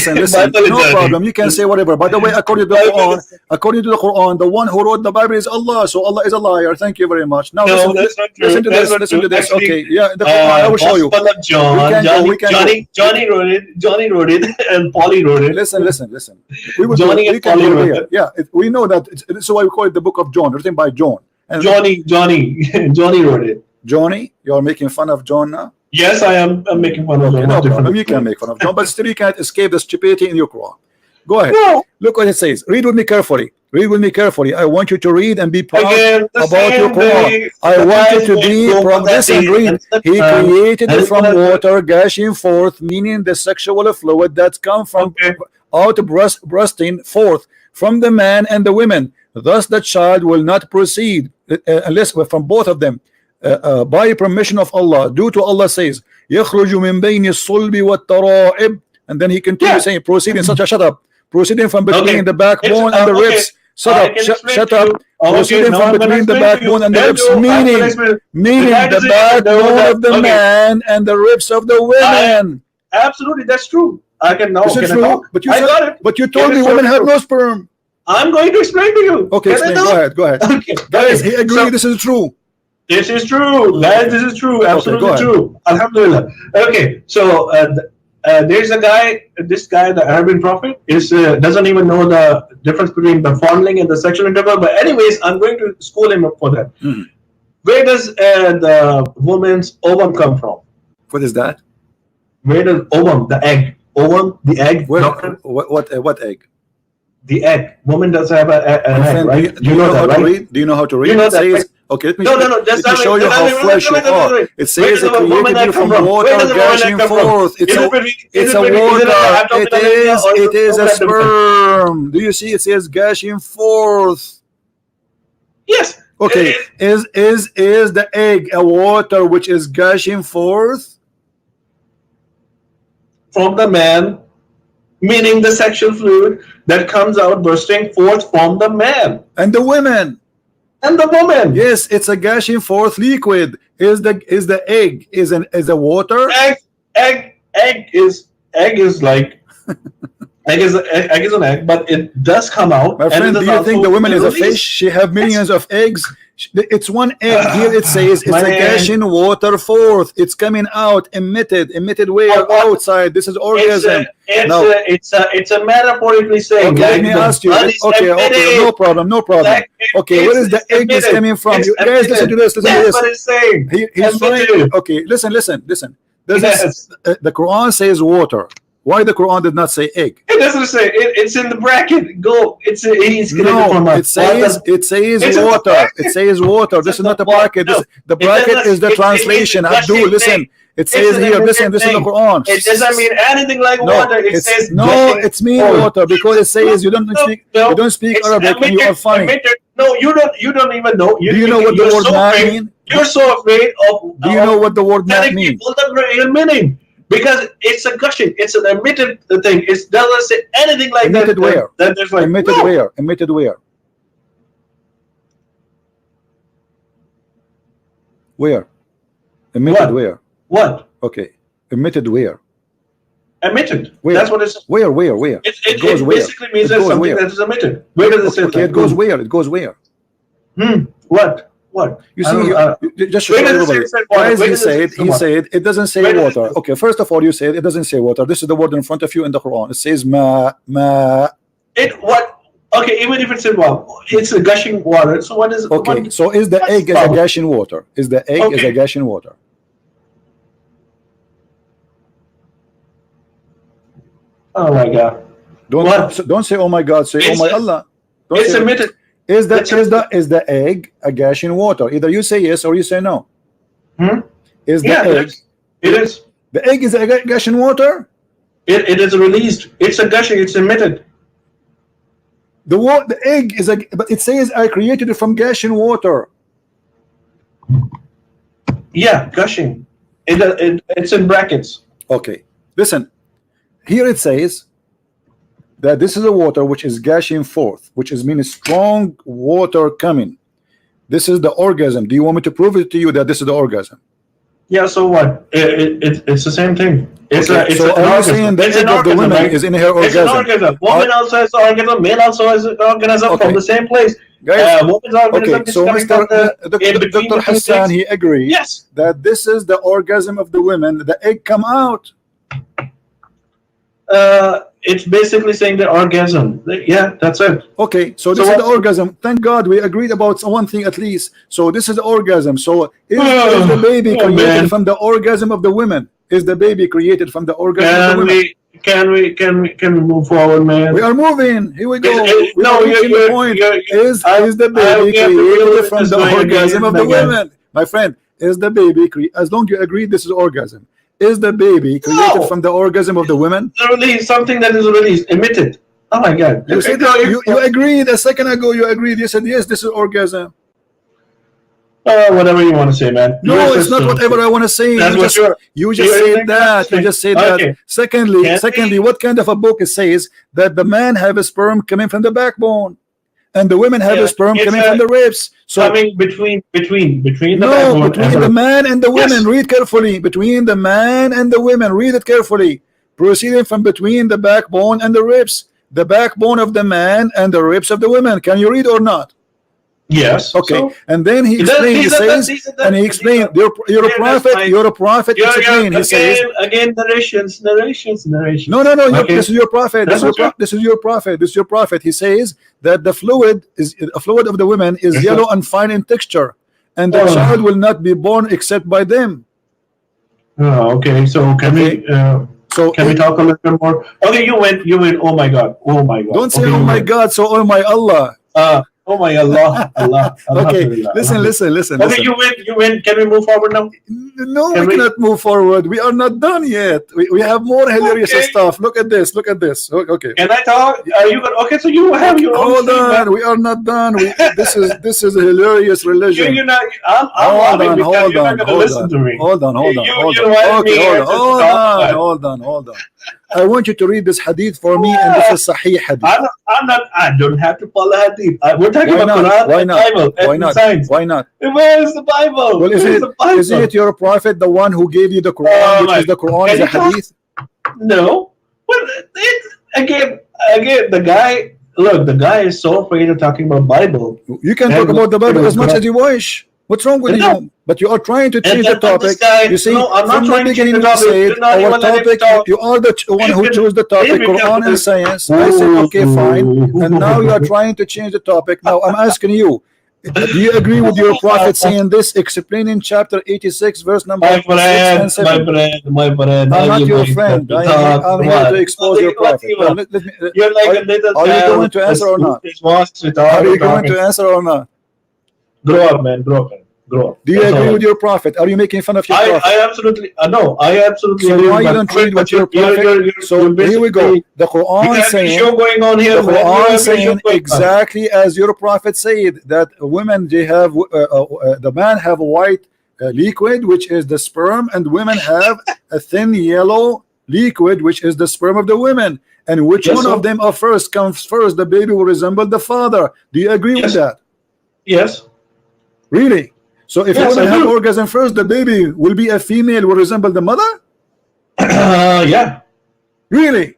problem. You can say whatever. By the way, according to the Quran, the one who wrote the Bible is Allah. So Allah is a liar. Thank you very much. Now no, that's not true. Listen to this. Okay, yeah, the Quran, I will show you. Johnny wrote it, and Polly wrote it. Listen. We can go here. Yeah, we know that. It's why we call it the Book of John, written by John. And Johnny wrote it. Johnny, you are making fun of John now? Yes, I am. I'm making fun of him. No problem. You can make fun of John, but still you can't escape the stupidity in your Quran. Go ahead. No. Look what it says. Read with me carefully. I want you to read and be proud about your Quran. I want you to be proud. Listen, read. He created it from water gushing forth, meaning the sexual fluid that comes from out bursting forth from the man and the women. Thus the child will not proceed unless from both of them. By permission of Allah, due to Allah says, يخرج من بين الصلب والترائب, and then he continues saying, proceeding, shut up, proceeding from between the backbone and the ribs. Shut up. Proceeding from between the backbone and the ribs, meaning the backbone of the man and the ribs of the women. Absolutely, that's true. I can now. This is true, but you told me women have no sperm. I'm going to explain to you. Okay, explain. Go ahead. Okay. Guys, he agreed. This is true. This is true, guys. This is true. Absolutely true. Alhamdulillah. Okay, so there's a guy. This guy, the Arabian prophet, doesn't even know the difference between the fondling and the sexual intercourse. But anyways, I'm going to school him up for that. Where does the woman's ovum come from? What is that? Where does ovum, the egg, the egg? What egg? The egg. Woman does have an egg, right? Do you know how to read? Do you know how to read? You know that, right? Okay, let me show you how fresh you are. It says it created you from water gushing forth. It's a water. It is a sperm. Do you see? It says gushing forth. Yes. Okay. Is the egg a water which is gushing forth from the man, meaning the sexual fluid that comes out bursting forth from the man and the women? And the woman. Yes, it's a gushing forth liquid. Is the egg is a water? Egg is like egg is an egg, but it does come out. My friend, do you think the woman is a fish? She have millions of eggs. It's one egg. Here it says it's a gushing water forth. It's coming out, emitted where? Outside. This is orgasm. It's a metaphorically saying. Okay, let me ask you. Okay, no problem. Okay, where is the egg is coming from? You guys, listen to this. That's what it's saying. He's saying. Okay, listen. The Quran says water. Why the Quran did not say egg? It doesn't say. It's in the bracket. Go. It says water. It says water. This is not a bracket. The bracket is the translation. Abdul, listen. It says here. Listen. This is the Quran. It doesn't mean anything like water. It says it's mean water because it says you don't speak Arabic and you are funny. No, you don't even know. Do you know what the word ma mean? You're so afraid of. Do you know what the word ma means? The meaning. Because it's a gushing, it's an emitted thing. It doesn't say anything like emitted that. Where? There's like, emitted where? Emitted where? Where? Emitted where? What? Okay. Emitted where? Emitted. Where? That's what it's. Where? It goes where? Basically means that something that is emitted. Where does it say? Okay, it goes where? It goes where? What? You see, just show everybody. Guys, he said it doesn't say water. Okay, first of all, you said it doesn't say water. This is the word in front of you in the Quran. It says ma. What? Okay, even if it's in water, it's a gushing water. So what is? Okay, so is the egg is a gushing water? Is the egg is a gushing water? Oh my God. Don't say oh my God. Say oh my Allah. Don't It's say, emitted. is the egg a gash in water? Either you say yes or you say no. Is the Yeah, egg? it is. The egg is a gash in water. It is released. It's a gushing. It's emitted. The egg is a, but it says I created it from gash in water. Yeah, gushing. It's in brackets. Okay, listen. Here it says that this is a water which is gushing forth, which is meaning strong water coming. This is the orgasm. Do you want me to prove it to you that this is the orgasm? Yeah. So what? It's the same thing. It's Okay, it's so an are you orgasm. saying the It's egg an of the orgasm, woman right? is in her It's an orgasm? orgasm. Woman also has orgasm. Man also has an orgasm Okay. from the same place. Guys, Woman's organism okay, is so coming Mr. from in between Dr. the two Hassan, things. he agreed Yes. that this is the orgasm of the women. The egg come out. It's basically saying the orgasm. Yeah, that's it. Okay, so this is the orgasm. Thank God we agreed about one thing at least. So this is the orgasm. So is the baby created from the orgasm of the women? Is the baby created from the orgasm of the women? Can we move forward, man? We are moving. Here we go. We No, are reaching the point. Is the baby created from the orgasm of the women? My friend, is the baby as long you agree this is orgasm? Is the baby created from the orgasm of the women? Release something that is released, emitted. Oh my God! You said you agreed a second ago. You agreed. You said yes, this is orgasm. Whatever you want to say, man. No, it's not whatever I want to say. You just said that. You just said that. Secondly, what kind of a book it says that the man have a sperm coming from the backbone, and the women have a sperm coming from the ribs? So coming between the no, backbone between the man and the women. Read carefully. Between the man and the women. Read it carefully. Proceeding from between the backbone and the ribs. The backbone of the man and the ribs of the women. Can you read or not? Yes. Okay. So, and then he explained. He says, and he explained, "You're a prophet. You're a prophet." Explain. He says, again, narrations. No. Okay. This is your prophet. This is your prophet. This is your prophet. He says that the fluid of the women is yellow and fine in texture, and the child will not be born except by them. Oh, okay. So can we? Can we talk a little bit more? Okay, you went. Oh my God. Oh my God. Don't say oh my God. So oh my Allah. Oh my Allah. Okay, listen. Okay, you win. Can we move forward now? No, we cannot move forward. We are not done yet. We have more hilarious stuff. Look at this. Okay. Can I talk? Are you good? Okay, so you have your own. Hold on. We are not done. This is a hilarious religion. You're not. Hold on. Hold on. I want you to read this hadith for me, and this is Sahih hadith. I don't have to follow hadith. We're talking about Quran and Bible. Why not? Where is the Bible? Well, isn't it your prophet the one who gave you the Quran, which is the Quran is a hadith? No. Well, again, the guy. Look, the guy is so afraid of talking about Bible. You can talk about the Bible as much as you wish. What's wrong with you? But you are trying to change the topic. You see, no, I'm not from the trying to change beginning the you topic. said our topic. You are the one who chose the topic, Quran and science. I said okay, fine. And now you are trying to change the topic. Now I'm asking you. Do you agree with your prophet saying this, explaining chapter 86, verse number 6 and 7? My friend. I'm not your friend. I'm here to expose your prophet. Now, You're like a little are you going to answer or not? Are you going to answer or not? Grow up, man. Grow up. Do you agree with your prophet? Are you making fun of your prophet? I absolutely no. I absolutely. So why you don't read what your prophet? So here we go. The Quran saying. Going on here. The Quran saying exactly as your prophet said that women they have the man have a white liquid which is the sperm, and women have a thin yellow liquid which is the sperm of the women. And which one of them comes first? The baby will resemble the father. Do you agree with that? Yes. Really? So if women have orgasm first, the baby will be a female, will resemble the mother? Yeah. Really?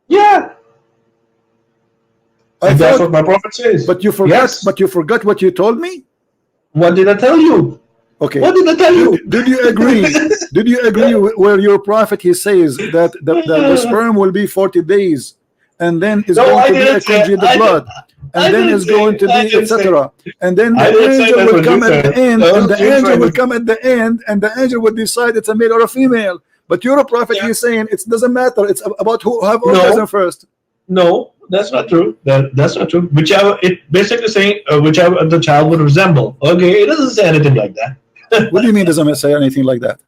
Yeah. That's what my prophet says. But you forgot. Yes. But you forgot what you told me. What did I tell you? Okay. What did I tell you? Did you agree? Did you agree where your prophet he says that the sperm will be 40 days, and then is going to be a congealed blood? And then it's going to be etc. And then the angel will come at the end, and the angel will come at the end, and the angel will decide it's a male or a female. But your prophet, Yeah. he's saying it doesn't matter. It's about who have No. orgasm first. No, that's not true. That's not true. Whichever, it basically saying whichever the child would resemble. Okay, it doesn't say anything like that. What do you mean doesn't say anything like that?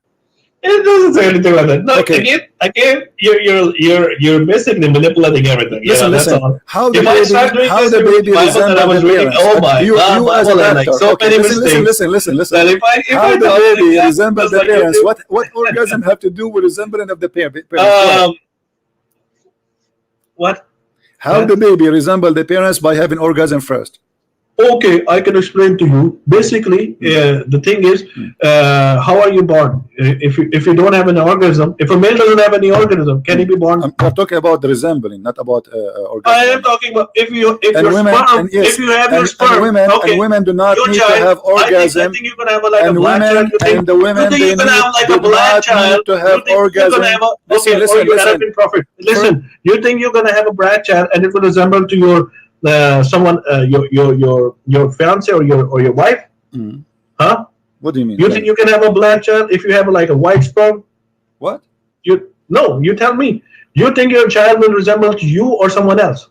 It doesn't say anything like that. No, Okay. again, you're basically manipulating everything. Listen, That's listen. all. How the If I start baby, doing how this the with baby the Bible that I resemble was the reading, parents? oh my you God, as a Bible, like, doctor. so Okay, many listen, mistakes. listen. That if How I the talk baby like that, resemble just the like parents? you What orgasm have to do with resembling of the parents? do. What? How the baby resemble the parents by having orgasm first? Okay, I can explain to you. Basically, the thing is, how are you born? If you don't have an organism, if a male doesn't have any organism, can he be born? I'm talking about the resembling, not about orgasm. I am talking about if And your women, sperm, and yes, if you have your and sperm, okay, women do not your need child, to have I orgasm. think you're gonna have like a And black women, child. and the women, you they you're gonna have like do a black not child. need to have You think you're orgasm. gonna have a Listen, okay, or listen, you listen. have been prophet. Listen, you think you're gonna have a black child and it will resemble to your someone your fiance or your wife? Mm. Huh? What do you mean? You think you can have a black child if you have like a white sperm? What? You tell me. You think your child will resemble to you or someone else?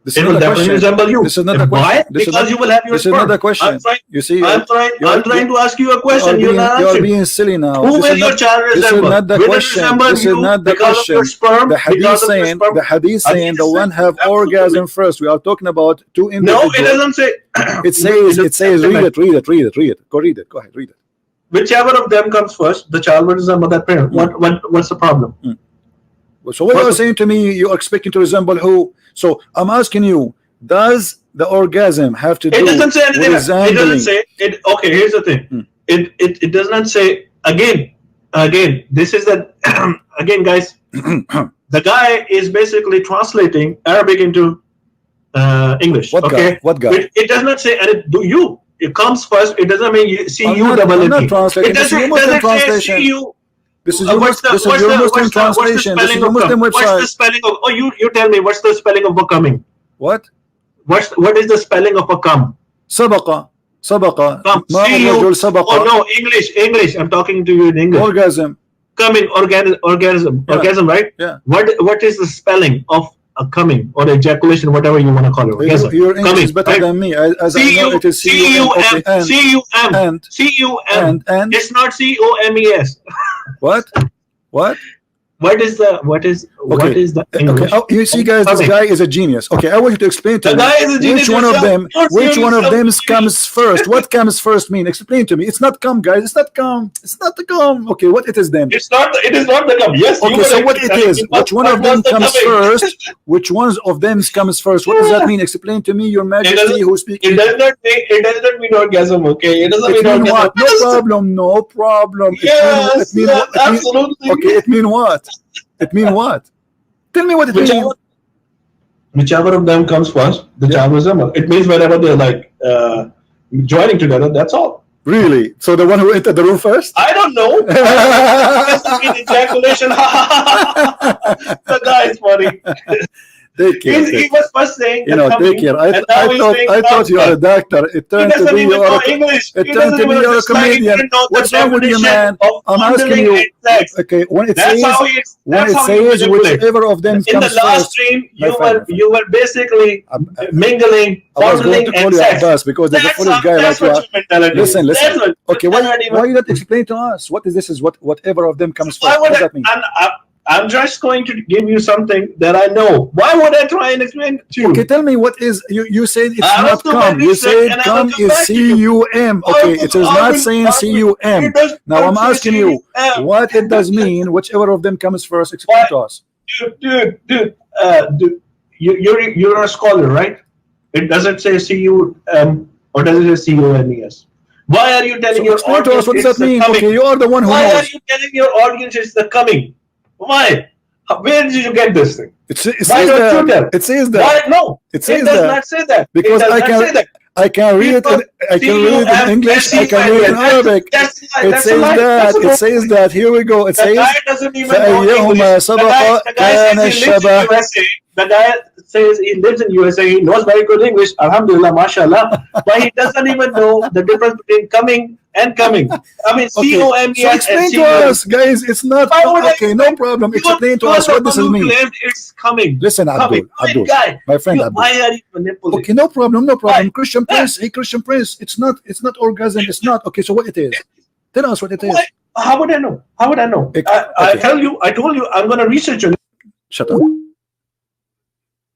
This It is will not a definitely question. resemble you. This is not a Why? question. This is Because not, you will have your this is sperm. not a question. You see, I'm trying to ask you a question. you You're not are answering. being silly now. Who This will is your not, child this is resemble? not the Will it question. resemble This is you not the because of your question. sperm? The hadith Because of your saying, sperm? the hadith saying the one have Absolutely. orgasm first. We are talking about two No, individuals. it doesn't say. It says read it. Go read it. Go ahead, read it. Whichever of them comes first, the child will resemble that parent. What's the problem? So what you're saying to me, you're expecting to resemble who? So I'm asking you, does the orgasm have to do It doesn't say anything. with resembling? It doesn't say it. Okay, here's the thing. It does not say again. This is the again, guys. The guy is basically translating Arabic into English. What okay, guy? What guy? It does not say, and it comes first. It doesn't mean you see I'm you not, double I'm not it. translating. It This is your doesn't Muslim say translation. see you. This is your Muslim translation. This is your Muslim What's the website. spelling of? Oh, you tell me. What's the spelling of becoming? What? What is the spelling of become? سبق Come. ما See you. الرجل سبق. Oh no, English. I'm talking to you in English. Orgasm. Coming, orgasm, right? Yeah. What is the spelling of a coming or ejaculation, whatever you want to call it? Orgasm. Your English coming, is better right? than me. As I know, it is C-U-M. C-U-M. And It's not C-O-M-E-S. what? What is the English? Okay. Oh, you see, guys, this guy is a genius. Okay, I want you to explain to me which one of them comes first. What comes first mean? Explain to me. It's not come, guys. It's not come. It's not the come. Okay, what it is then? It is not the come. Yes. Okay, so what it is? Which one of them comes first? Which one of them comes first? What does that mean? Explain to me, Your Majesty, who speaks. It does not mean orgasm. Okay, it doesn't mean orgasm. What? No problem. Yes, absolutely. Okay, it mean what? It mean what? Tell me what it means. Whichever of them comes first, the child resemble. It means whenever they're like joining together, that's all. Really? So the one who entered the room first? I don't know. Ejaculation. The guy is funny. He was first saying, take care. I thought you are a doctor. It turned to be you are a comedian. What's wrong with you, man? I'm asking you. Okay, when it says whichever of them comes first. In the last stream, you were basically mingling, fondling, and sex. Because there's a foolish guy like you. Listen. Okay, why you not explain to us? What is this? Is whatever of them comes first? What does that mean? I'm just going to give you something that I know. Why would I try and explain it to you? Okay, tell me what is you said it's not come. You said come is C-U-M. Okay, it is not saying C-U-M. Now I'm asking you what it does mean. Whichever of them comes first, explain to us. Dude, you're a scholar, right? It doesn't say C-U-M or does it say C-O-M-E-S? Why are you telling your audience to us, what does that mean? Okay, you are the one who knows. Why are you telling your audience it's the coming? Why? Where did you get this thing? It says that. It says that. Why? No, it says does not say that. Because I can read it. I can read it in English. I can read it in Arabic. It says that. It says that. Here we go. It says فأيهما سبق كان الشبه The guy says he lives in USA, he knows very good English, alhamdulillah, mashallah, but he doesn't even know the difference between coming and coming. I mean, Okay, so COMES and explain to COME. us, guys. It's not Why would I okay. No explain? problem. You're, Explain to you're us the what this one is who mean. claimed it's coming. Listen, Coming. Abdul, Wait, Abdul, guy. my friend Abdul. Why are you manipulating? Okay, no problem, no problem. Why? Christian Prince, hey, Christian Prince. It's not orgasm. It's not okay. So what it is? Tell us what it Why? is. How would I know? How would I know? Okay. I tell you, I told you, I'm going to research on it. Shut up.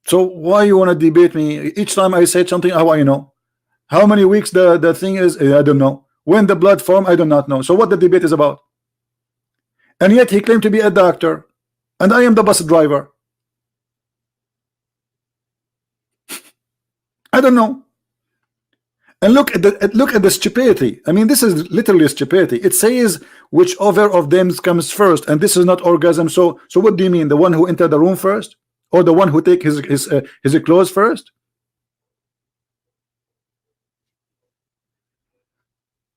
So why you want to debate me each time I said something? How I know? How many weeks the thing is? I don't know. When the blood form, I do not know. So what the debate is about? And yet he claimed to be a doctor, and I am the bus driver. I don't know. And look at the stupidity. I mean, this is literally stupidity. It says whichever of them comes first, and this is not orgasm. So what do you mean? The one who entered the room first, or the one who take his clothes first?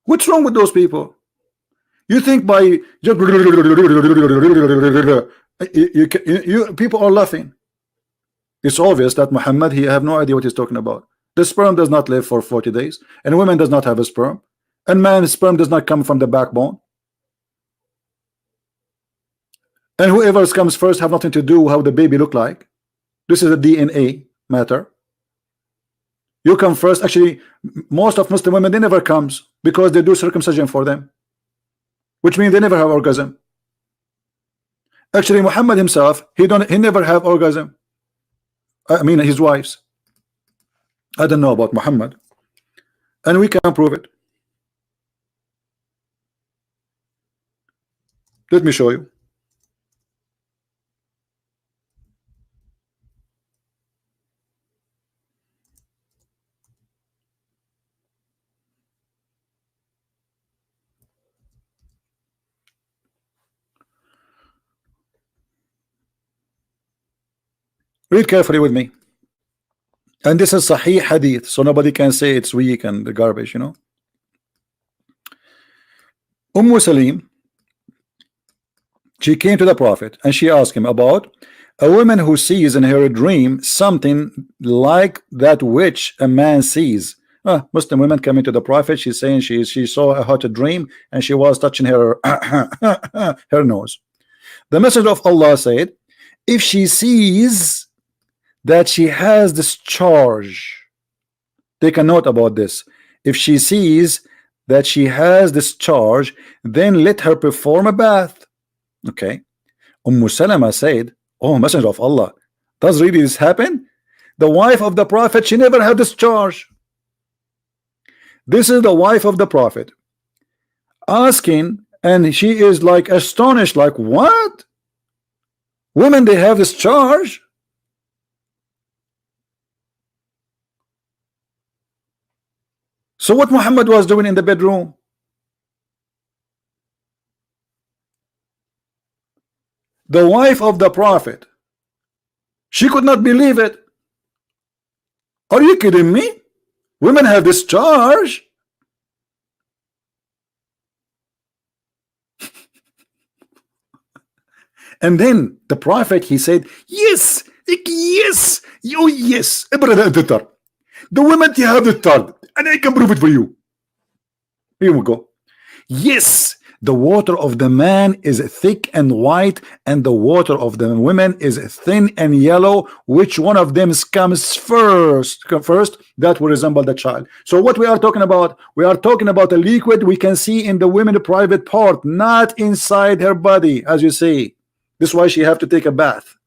What's wrong with those people? You think by just you people are laughing. It's obvious that Muhammad, he have no idea what he's talking about. The sperm does not live for 40 days, and women does not have a sperm, and man's sperm does not come from the backbone. And whoever comes first have nothing to do how the baby look like. This is a DNA matter. You come first. Actually, most of Muslim women, they never comes because they do circumcision for them, which means they never have orgasm. Actually, Muhammad himself, he never have orgasm. I mean, his wives. I don't know about Muhammad, and we can prove it. Let me show you. Read carefully with me. And this is Sahih Hadith, so nobody can say it's weak and the garbage, you know. Salim, she came to the Prophet and she asked him about a woman who sees in her dream something like that which a man sees. Muslim women coming to the Prophet, she's saying she saw a hot dream and she was touching her her nose. The Messenger of Allah said, if she sees that she has this charge, take a note about this. If she sees that she has this charge, then let her perform a bath. Okay. Salama said, oh Messenger of Allah, does really this happen? The wife of the Prophet, she never had this charge. This is the wife of the Prophet asking, and she is like astonished, like, what? Women, they have this charge? So what Muhammad was doing in the bedroom? The wife of the Prophet, she could not believe it. Are you kidding me? Women have this charge? And then the Prophet, he said, yes, yes, oh yes, the women, they have the third, and I can prove it for you. Here we go. Yes, the water of the man is thick and white, and the water of the women is thin and yellow. Which one of them comes first? That will resemble the child. So what we are talking about? We are talking about a liquid we can see in the women's private part, not inside her body, as you see. This is why she have to take a bath.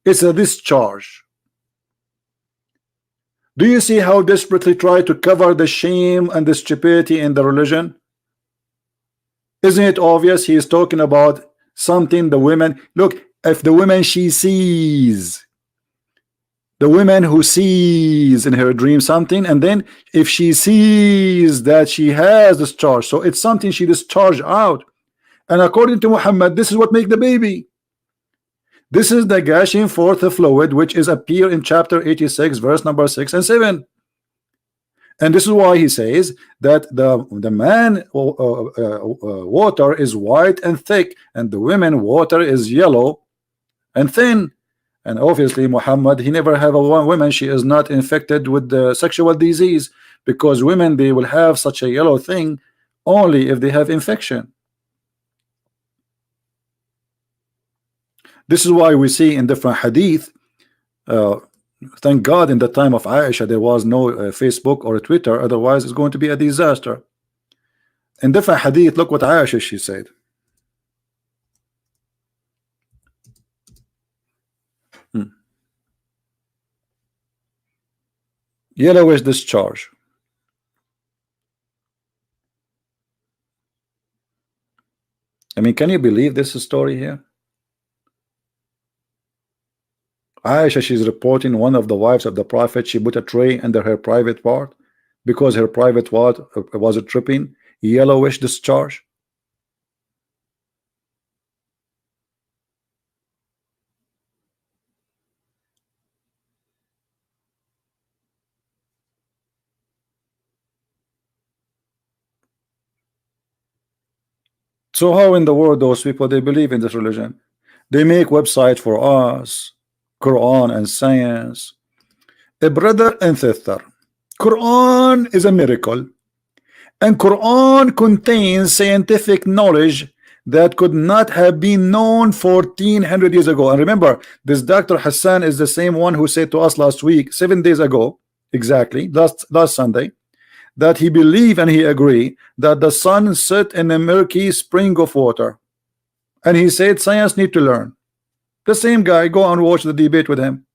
It's a discharge. Do you see how desperately try to cover the shame and the stupidity in the religion? Isn't it obvious? He is talking about something the women, look, if the woman she sees, the woman who sees in her dream something, and then if she sees that she has discharge, so it's something she discharged out. And according to Muhammad, this is what make the baby. This is the gushing forth fluid which is appear in chapter 86 verse number 6 and 7. And this is why he says that the man water is white and thick, and the women water is yellow and thin. And obviously Muhammad, he never have a woman, she is not infected with the sexual disease, because women, they will have such a yellow thing only if they have infection. This is why we see in different hadith, uh, thank God in the time of Aisha there was no Facebook or Twitter, otherwise it's going to be a disaster. In different hadith, look what Aisha she said. Yellowish discharge. I mean, can you believe this story here? Aisha, she's reporting one of the wives of the Prophet, she put a tray under her private part because her private part was tripping, yellowish discharge. So how in the world those people, they believe in this religion? They make website for us, Quran and science. A brother and sister, Quran is a miracle, and Quran contains scientific knowledge that could not have been known 1400 years ago. And remember, this Dr. Hassan is the same one who said to us last week, 7 days ago, exactly, last Sunday, that he believed and he agreed that the sun set in a murky spring of water. And he said science need to learn. The same guy, go and watch the debate with him.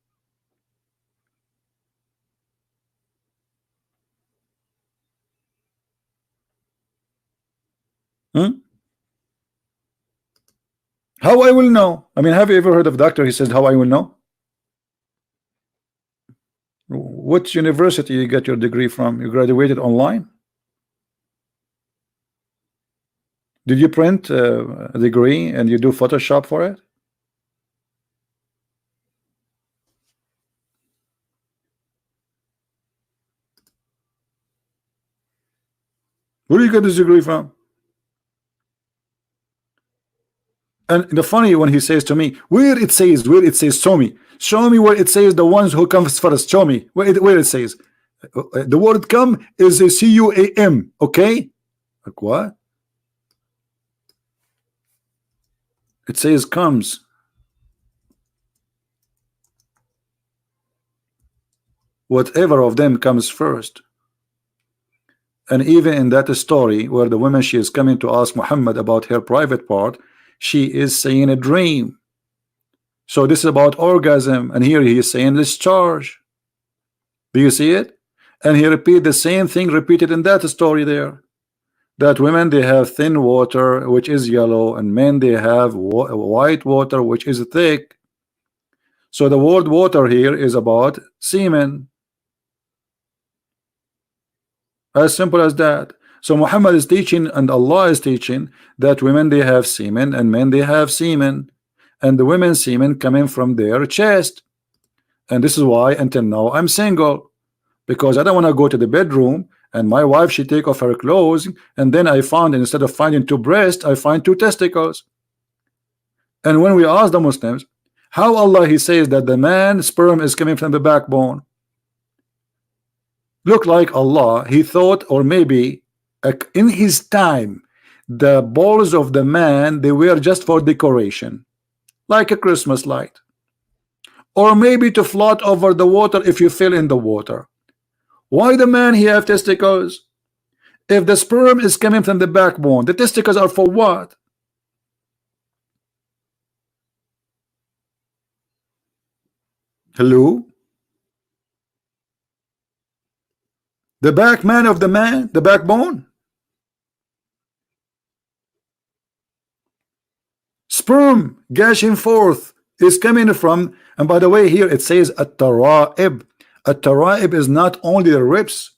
How I will know? I mean, have you ever heard of doctor? He says, how I will know? What university you get your degree from? You graduated online? Did you print a degree and you do Photoshop for it? Where do you get this degree from? And the funny when he says to me, where it says, show me where it says the ones who comes first, show me where it says. The word come is a C-U-A-M, okay? Like what? It says comes. Whatever of them comes first. And even in that story where the woman, she is coming to ask Muhammad about her private part, she is saying a dream. So this is about orgasm, and here he is saying discharge. Do you see it? And he repeat the same thing repeated in that story there, that women, they have thin water which is yellow, and men, they have white water which is thick. So the word water here is about semen. As simple as that. So Muhammad is teaching and Allah is teaching that women, they have semen and men, they have semen, and the women's semen coming from their chest. And this is why until now I'm single, because I don't want to go to the bedroom and my wife, she take off her clothes, and then I found, instead of finding 2 breasts, I find 2 testicles. And when we ask the Muslims how Allah, he says that the man sperm is coming from the backbone, look like Allah, he thought, or maybe in his time, the balls of the man, they were just for decoration, like a Christmas light, or maybe to float over the water if you fell in the water. Why the man, he have testicles? If the sperm is coming from the backbone, the testicles are for what? Hello? The back man of the man, the backbone. Sperm gushing forth is coming from, and by the way, here it says at-tara'ib. At-tara'ib is not only the ribs.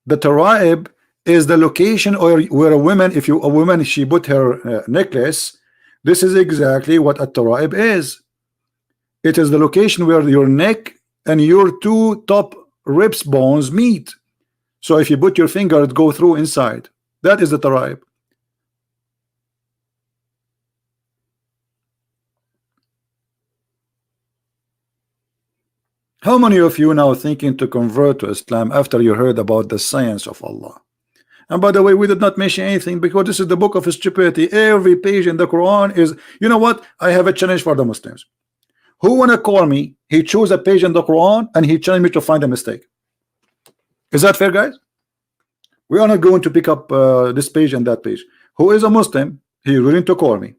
The tara'ib is the location or where a woman, if you a woman, she put her necklace. This is exactly what at-tara'ib is. It is the location where your neck and your 2 top ribs bones meet. So if you put your finger, it go through inside. That is the tara'ib. How many of you now thinking to convert to Islam after you heard about the science of Allah? And by the way, we did not mention anything because this is the book of stupidity. Every page in the Quran is, you know what? I have a challenge for the Muslims. Who wanna call me? He chose a page in the Quran and he challenged me to find a mistake. Is that fair, guys? We are not going to pick up this page and that page. Who is a Muslim? He willing to call me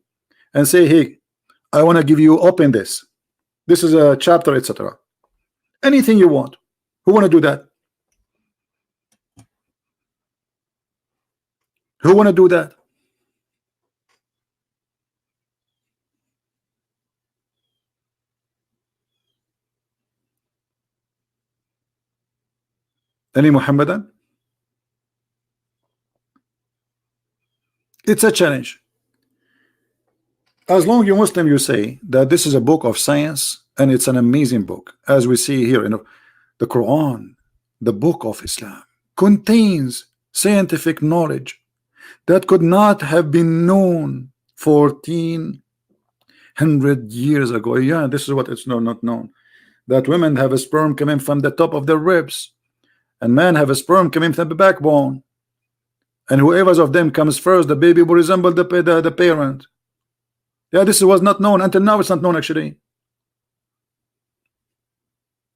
and say, hey, I want to give you open this. This is a chapter, etc. Anything you want. Who want to do that? Who want to do that? Any Muhammadan? It's a challenge. As long as you Muslim, you say that this is a book of science and it's an amazing book, as we see here in the Quran, the book of Islam contains scientific knowledge that could not have been known 1400 years ago. Yeah, this is what it's not known, that women have a sperm coming from the top of their ribs and men have a sperm coming from the backbone, and whoever of them comes first, the baby will resemble the parent. Yeah, this was not known until now. It's not known, actually.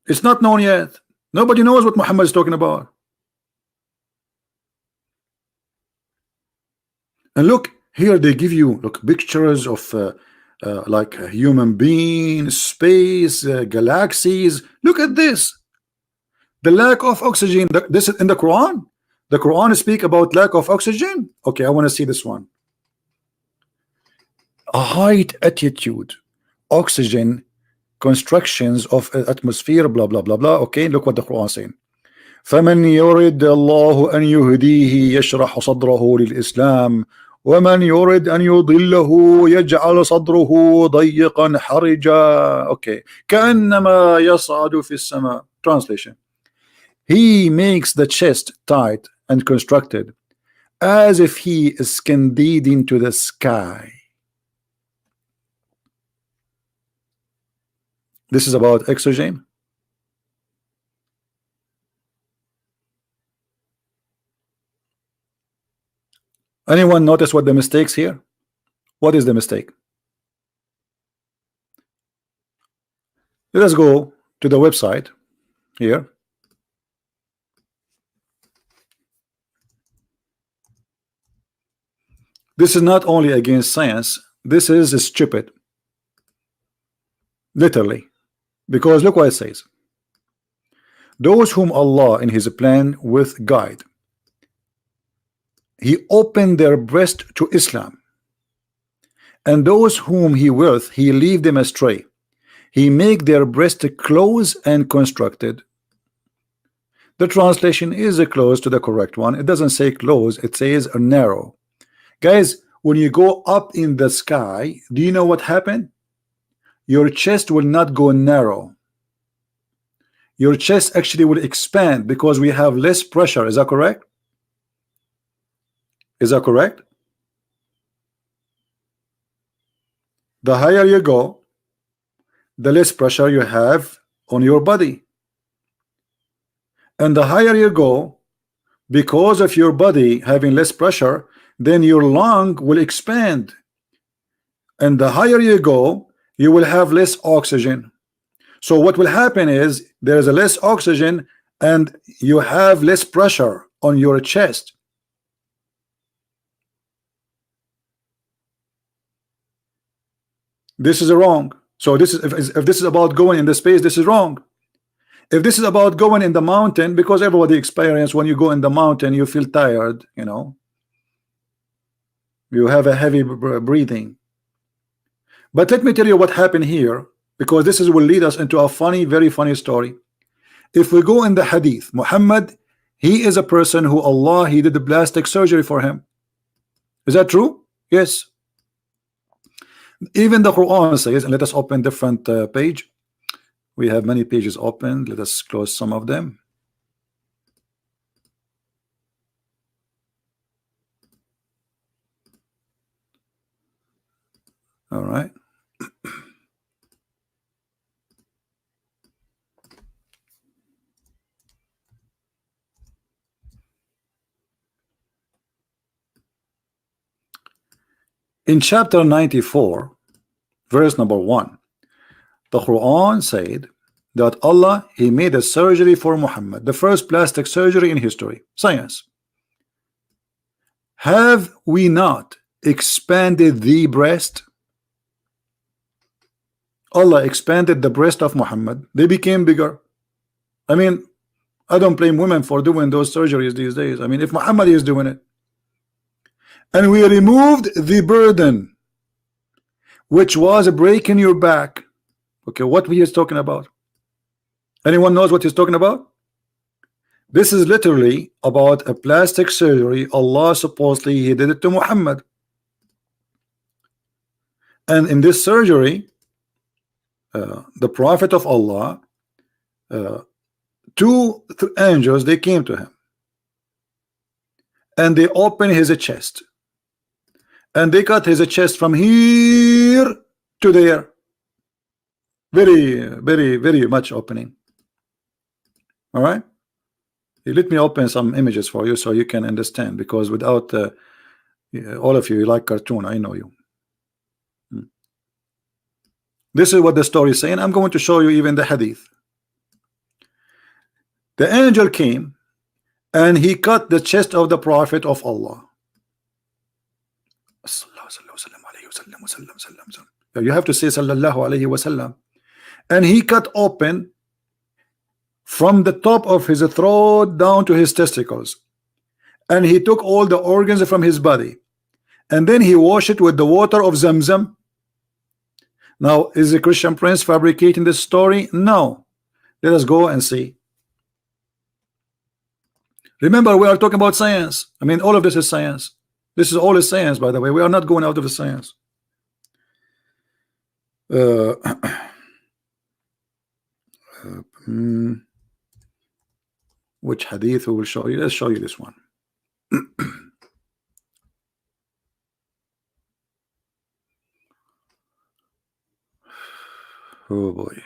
It's not known yet. Nobody knows what Muhammad is talking about. And look here, they give you look pictures of like a human being, space, galaxies. Look at this. The lack of oxygen. This is in the Quran. The Quran speak about lack of oxygen. Okay, I want to see this one. A height, attitude, oxygen, constructions of atmosphere, blah blah blah blah. Okay, look what the Quran is saying. فمن يرد الله أن يهديه يشرح صدره للإسلام ومن يرد أن يضله يجعل صدره ضيقا حرجا. Okay, كأنما يصعد في السماء. Translation: He makes the chest tight and constructed as if he is indeed into the sky. This is about oxygen. Anyone notice what the mistakes here? What is the mistake? Let us go to the website here. This is not only against science, this is stupid. Literally. Because look what it says. Those whom Allah in his plan with guide, he opened their breast to Islam, and those whom he willeth, he leave them astray. He make their breast close and constructed. The translation is close to the correct one. It doesn't say close, it says narrow. Guys, when you go up in the sky, do you know what happened? Your chest will not go narrow. Your chest actually will expand because we have less pressure. Is that correct? Is that correct? The higher you go, the less pressure you have on your body. And the higher you go, because of your body having less pressure, then your lung will expand. And the higher you go, you will have less oxygen. So what will happen is there is a less oxygen and you have less pressure on your chest. This is wrong. So this is if this is about going in the space, this is wrong. If this is about going in the mountain, because everybody experience when you go in the mountain, you feel tired, you know, you have a heavy breathing. But let me tell you what happened here, because this will lead us into a funny, very funny story. If we go in the hadith, Muhammad, he is a person who Allah, he did the plastic surgery for him. Is that true? Yes. Even the Quran says, and let us open different page. We have many pages open. Let us close some of them. All right. In chapter 94, verse number 1, the Quran said that Allah, He made a surgery for Muhammad, the first plastic surgery in history, science. Have we not expanded the breast? Allah expanded the breast of Muhammad. They became bigger. I mean, I don't blame women for doing those surgeries these days. I mean, if Muhammad is doing it. And we removed the burden, which was breaking your back. Okay, what he is talking about? Anyone knows what he's talking about? This is literally about a plastic surgery. Allah supposedly He did it to Muhammad. And in this surgery, the Prophet of Allah, two angels, they came to him. And they opened his chest. And they cut his chest from here to there. Very, very, very much opening. All right. Let me open some images for you so you can understand, because without all of you like cartoon, I know you. This is what the story is saying. I'm going to show you even the hadith. The angel came and he cut the chest of the Prophet of Allah. You have to say sallallahu alayhi wasallam. And he cut open from the top of his throat down to his testicles, and he took all the organs from his body, and then he washed it with the water of Zamzam. Now, is the Christian Prince fabricating this story? No. Let us go and see. Remember, we are talking about science. I mean, all of this is science. This is all is science, by the way. We are not going out of the science. Which hadith we will show you? Let's show you this one. Oh boy.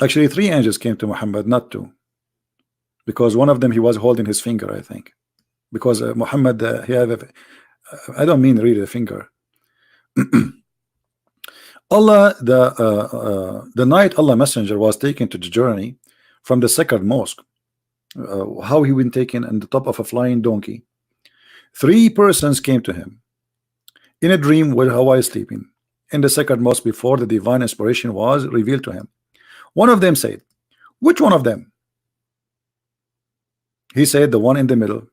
Actually, three angels came to Muhammad, not two, because one of them he was holding his finger, I think, because Muhammad he had I don't mean really the finger. Allah, the night Allah Messenger was taken to the journey from the sacred mosque, how he been taken on the top of a flying donkey. Three persons came to him in a dream while Hawaii sleeping in the sacred mosque before the divine inspiration was revealed to him. One of them said, which one of them? He said, the one in the middle.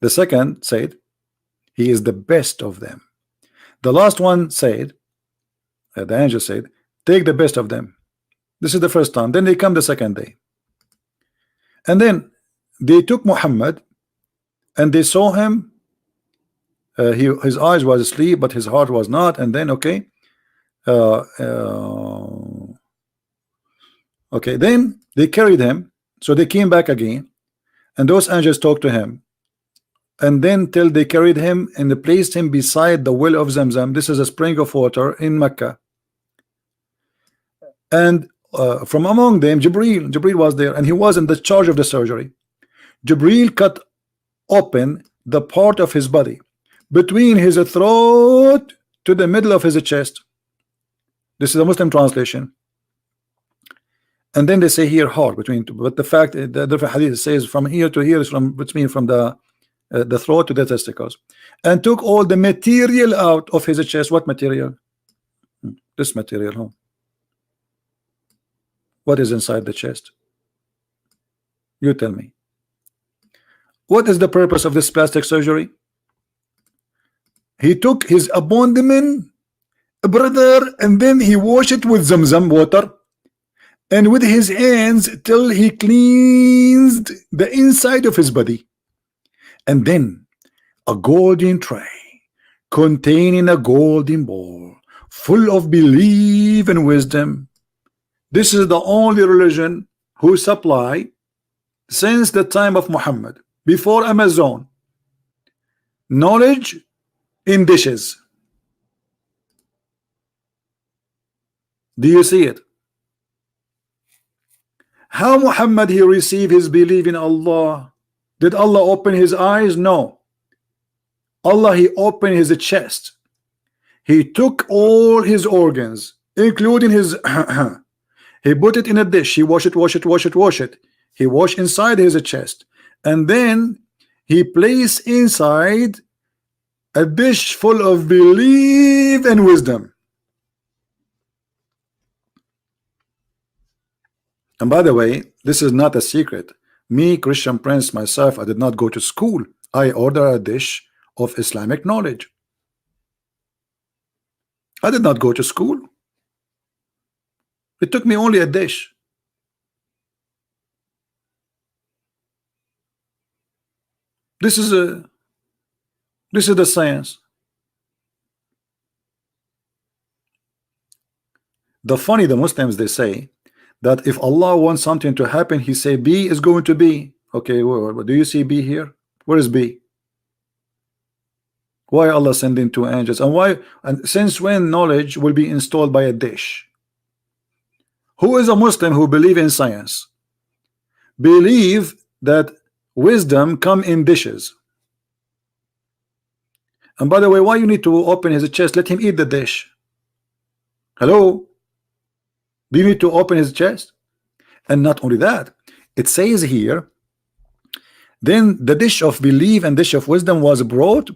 The second said, he is the best of them. The last one said, the angel said, take the best of them. This is the first time. Then they come the second day, and then they took Muhammad and they saw him. His eyes was asleep, but his heart was not. And then okay, then they carried him. So they came back again, and those angels talked to him, and then till they carried him and they placed him beside the well of Zamzam. This is a spring of water in Mecca. And from among them, Jibril was there, and he was in the charge of the surgery. Jibril cut open the part of his body between his throat to the middle of his chest. This is a Muslim translation. And then they say here heart between, but the fact the different hadith says from here to here is from between from the throat to the testicles, and took all the material out of his chest. What material? This material, huh? What is inside the chest? You tell me. What is the purpose of this plastic surgery? He took his abdomen, brother, and then he washed it with Zamzam water, and with his hands till he cleansed the inside of his body. And then a golden tray containing a golden bowl full of belief and wisdom. This is the only religion who supply since the time of Muhammad, before Amazon, knowledge in dishes. Do you see it? How Muhammad he received his belief in Allah? Did Allah open his eyes? No. Allah, he opened his chest. He took all his organs, including his he put it in a dish. He wash it, wash it, wash it, wash it. He washed inside his chest. And then he placed inside a dish full of belief and wisdom. And by the way, this is not a secret. Me, Christian Prince, myself, I did not go to school. I ordered a dish of Islamic knowledge. I did not go to school. It took me only a dish. This is the science. The Muslims, they say that if Allah wants something to happen, he say B is going to be. Okay, well, do you see B here? Where is B? Why Allah sending two angels? And why, and since when knowledge will be installed by a dish? Who is a Muslim who believe in science? Believe that wisdom come in dishes. And by the way, why you need to open his chest? Let him eat the dish. Hello? Do you need to open his chest? And not only that, it says here, then the dish of belief and dish of wisdom was brought,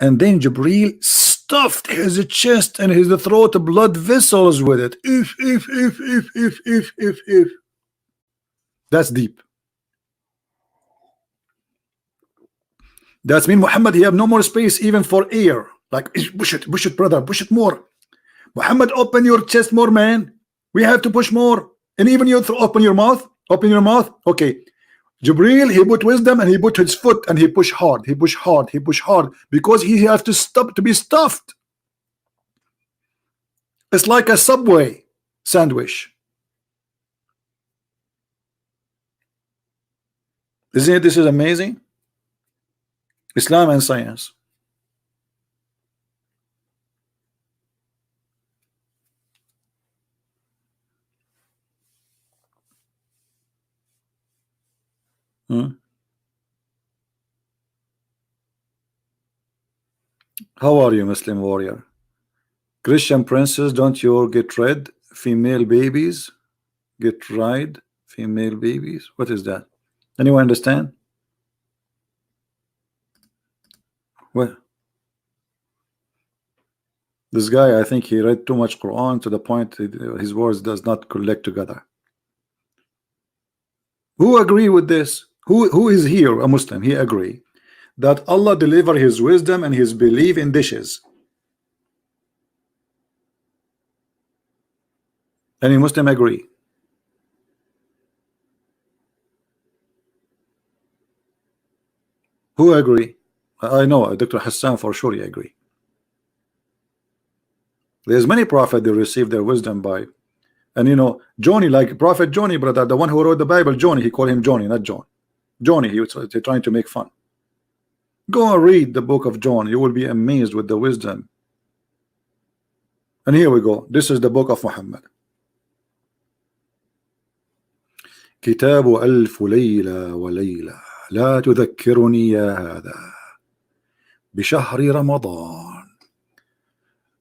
and then Jibreel stuffed his chest and his throat blood vessels with it. If. That's deep. That's mean Muhammad, he have no more space even for air. Like, push it, brother, push it more. Muhammad, open your chest more, man. We have to push more. And even you open your mouth. Open your mouth. Okay. Jibreel, he put wisdom and he put his foot and he push hard. He push hard. He push hard because he have to stop to be stuffed. It's like a Subway sandwich. Isn't it? This is amazing. Islam and science. How are you, Muslim warrior? Christian princes, don't you get red? Female babies get red? Female babies? What is that? Anyone understand? Well, this guy, I think he read too much Quran to the point his words does not collect together. Who agree with this? Who is here a Muslim? He agree that Allah deliver his wisdom and his belief in dishes. Any Muslim agree? Who agree? I know Dr. Hassan for sure he agree. There's many prophets they received their wisdom by, and you know, Johnny, like Prophet Johnny, brother, the one who wrote the Bible, Johnny, he called him Johnny, not John. Johnny, he was trying to make fun. Go and read the book of John. You will be amazed with the wisdom. And here we go. This is the book of Muhammad. كتاب ألف ليلة وليلة لا تذكرني يا هذا بشهر رمضان.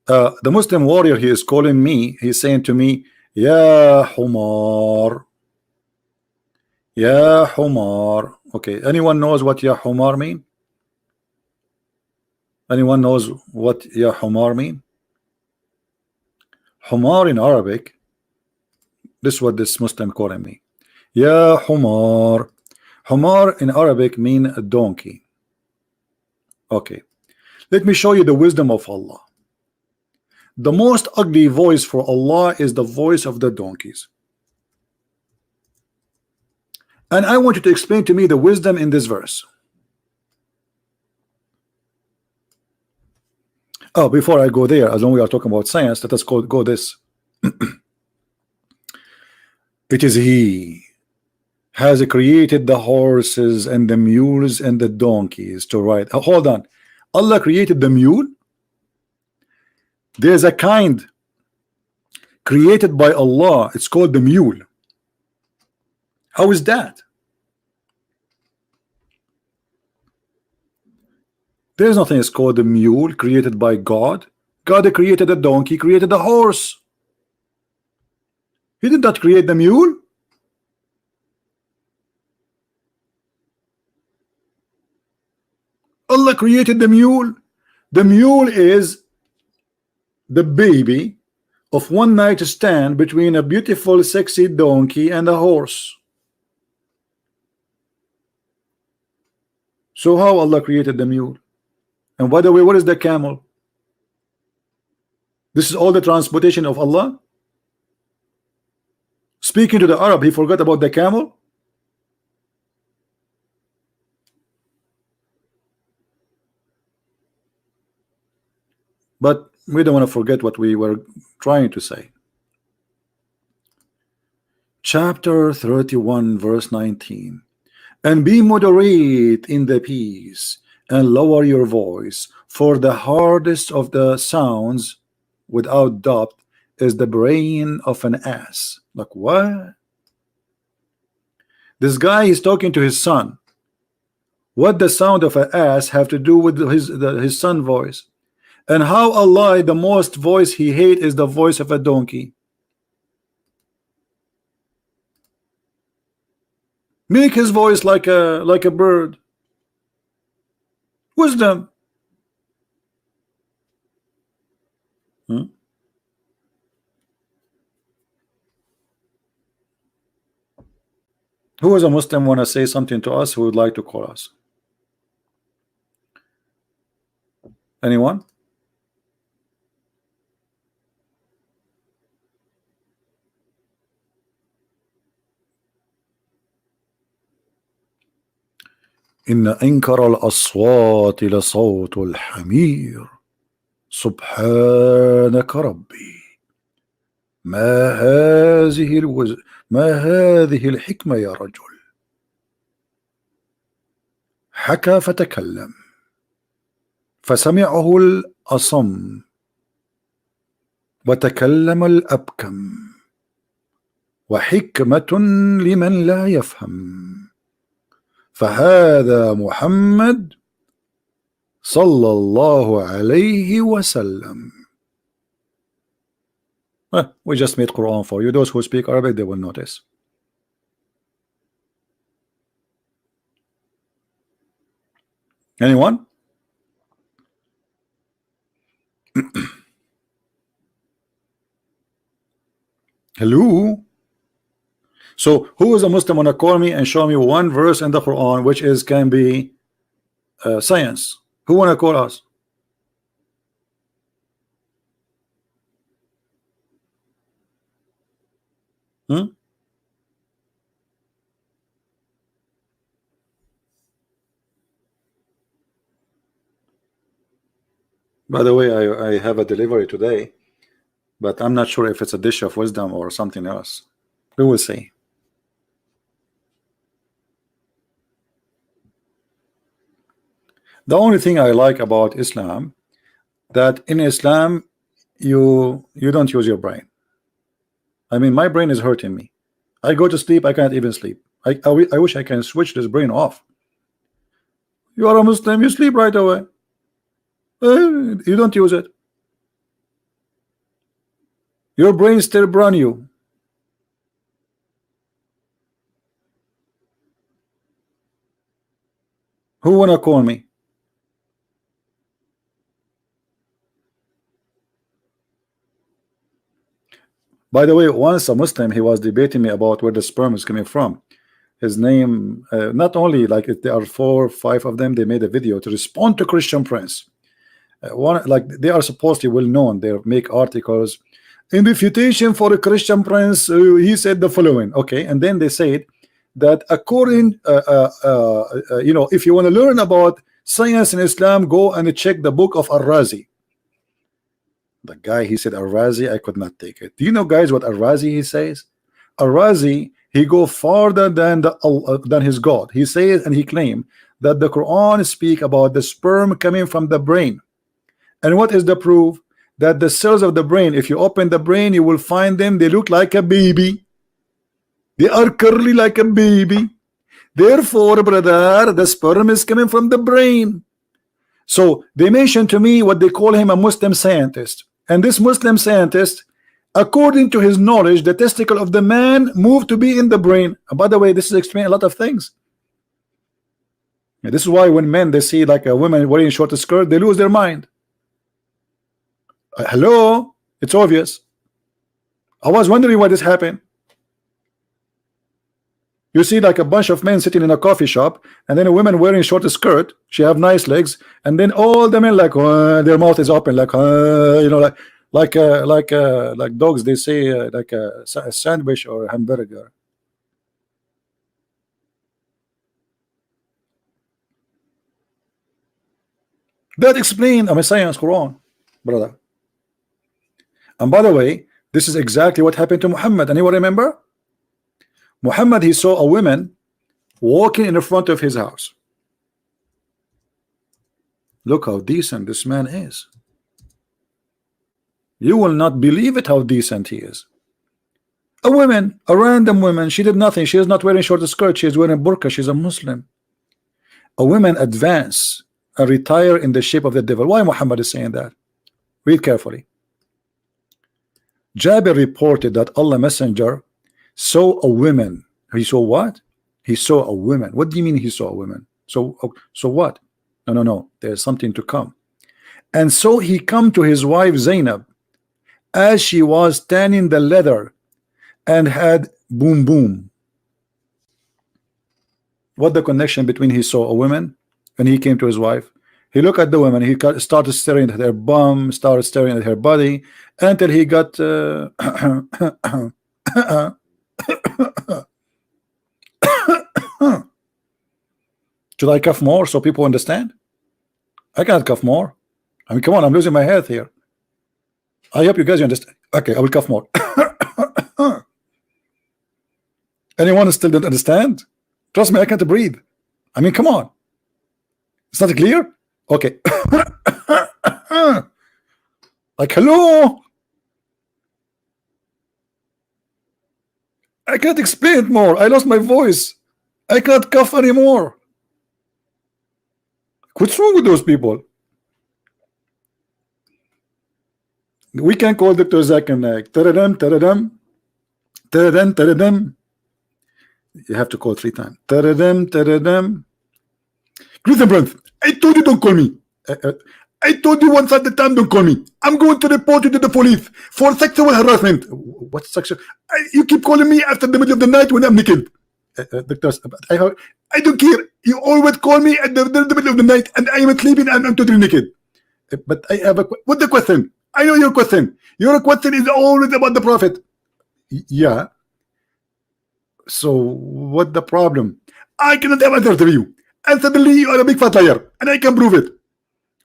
The Muslim warrior, he is calling me, he's saying to me, Ya Humar, Ya Humar. Okay, anyone knows what Ya Humar mean? Anyone knows what Ya Humar mean? Humar in Arabic, this is what this Muslim calling me. Ya Humar. Humar in Arabic mean a donkey. Okay, let me show you the wisdom of Allah. The most ugly voice for Allah is the voice of the donkeys. And I want you to explain to me the wisdom in this verse. Oh, before I go there, as long as we are talking about science, let us go this. It is He has created the horses and the mules and the donkeys to ride. Hold on. Allah created the mule? There's a kind created by Allah. It's called the mule. How is that? There's nothing is called a mule created by God. God created a donkey, created a horse. He did not create the mule. Allah created the mule. The mule is the baby of one night stand between a beautiful sexy donkey and a horse. So how Allah created the mule? And by the way, what is the camel? This is all the transportation of Allah. Speaking to the Arab, he forgot about the camel. But we don't want to forget what we were trying to say. Chapter 31 verse 19. And be moderate in the peace and lower your voice, for the hardest of the sounds without doubt is the brain of an ass. Like what? This guy is talking to his son. What the sound of an ass have to do with his son voice? And how Allah, the most voice he hate is the voice of a donkey. Make his voice like a bird. Wisdom. Who is a Muslim want to say something to us who would like to call us? Anyone? إن أنكر الأصوات لصوت الحمير سبحانك ربي ما هذه الحكمة يا رجل حكى فتكلم فسمعه الأصم وتكلم الأبكم وحكمة لمن لا يفهم فهذا محمد صلى الله عليه وسلم. We just made Quran for you. Those who speak Arabic, they will notice. Anyone? Hello? So who is a Muslim wanna call me and show me one verse in the Quran which is can be science? Who wanna call us? By the way, I have a delivery today, but I'm not sure if it's a dish of wisdom or something else. We will see. The only thing I like about Islam, that in Islam you don't use your brain. I mean, my brain is hurting me. I go to sleep, I can't even sleep. I wish I can switch this brain off. You are a Muslim, you sleep right away. You don't use it. Your brain still brand new. Who wanna call me? By the way, once a Muslim, he was debating me about where the sperm is coming from. His name, not only like there are 4 or 5 of them, they made a video to respond to Christian Prince. One, like they are supposedly well known, they make articles in refutation for a Christian Prince. He said the following, okay, and then they said that according, you know, if you want to learn about science in Islam, go and check the book of Al-Razi. The guy, he said Al-Razi, I could not take it. Do you know, guys, what Al-Razi he says? Al-Razi, he go farther than than his God. He says and he claimed that the Quran speak about the sperm coming from the brain. And what is the proof? That the cells of the brain, if you open the brain, you will find them, they look like a baby. They are curly like a baby. Therefore, brother, the sperm is coming from the brain. So they mentioned to me what they call him a Muslim scientist, and this Muslim scientist, according to his knowledge, the testicle of the man moved to be in the brain. And by the way, this is explaining a lot of things. And this is why when men they see like a woman wearing short skirt, they lose their mind. Hello, it's obvious. I was wondering why this happened. You see like a bunch of men sitting in a coffee shop, and then a woman wearing short skirt, she have nice legs, and then all the men like their mouth is open, like you know, like dogs, they say like a sandwich or a hamburger. That explained I'm a science Quran, brother. And by the way, this is exactly what happened to Muhammad. Anyone remember? Muhammad, he saw a woman walking in the front of his house. Look how decent this man is. You will not believe it how decent he is. A woman, a random woman, she did nothing. She is not wearing short skirt. She is wearing burqa. She's a Muslim. A woman advance and retire in the shape of the devil. Why Muhammad is saying that? Read carefully. Jabir reported that Allah Messenger saw a woman. He saw what? He saw a woman. What do you mean he saw a woman? So what? No. There's something to come. And so he come to his wife Zainab as she was tanning the leather and had boom boom. What the connection between he saw a woman and he came to his wife? He looked at the woman. He started staring at her bum, started staring at her body until he got Should I cough more so people understand? I can't cough more. I mean, come on, I'm losing my health here. I hope you guys understand. Okay, I will cough more. Anyone still don't understand? Trust me, I can't breathe. I mean, come on. It's not clear? Okay. Like, hello? I can't explain it more. I lost my voice. I can't cough anymore. What's wrong with those people? We can call Dr. Zakir Naik. Taradam, taradam. Taradam, taradam. You have to call 3 times. Taradam, taradam. Griffin, I told you don't call me. I told you once at the time don't call me. I'm going to report you to the police for sexual harassment. What sexual? You keep calling me after the middle of the night when I'm naked. Doctors, I don't care. You always call me at the middle of the night and I am sleeping and I'm totally naked. But I have what's the question? I know your question. Your question is always about the Prophet. Yeah. So what the problem? I cannot have answer to you. And suddenly you are a big fat liar and I can prove it.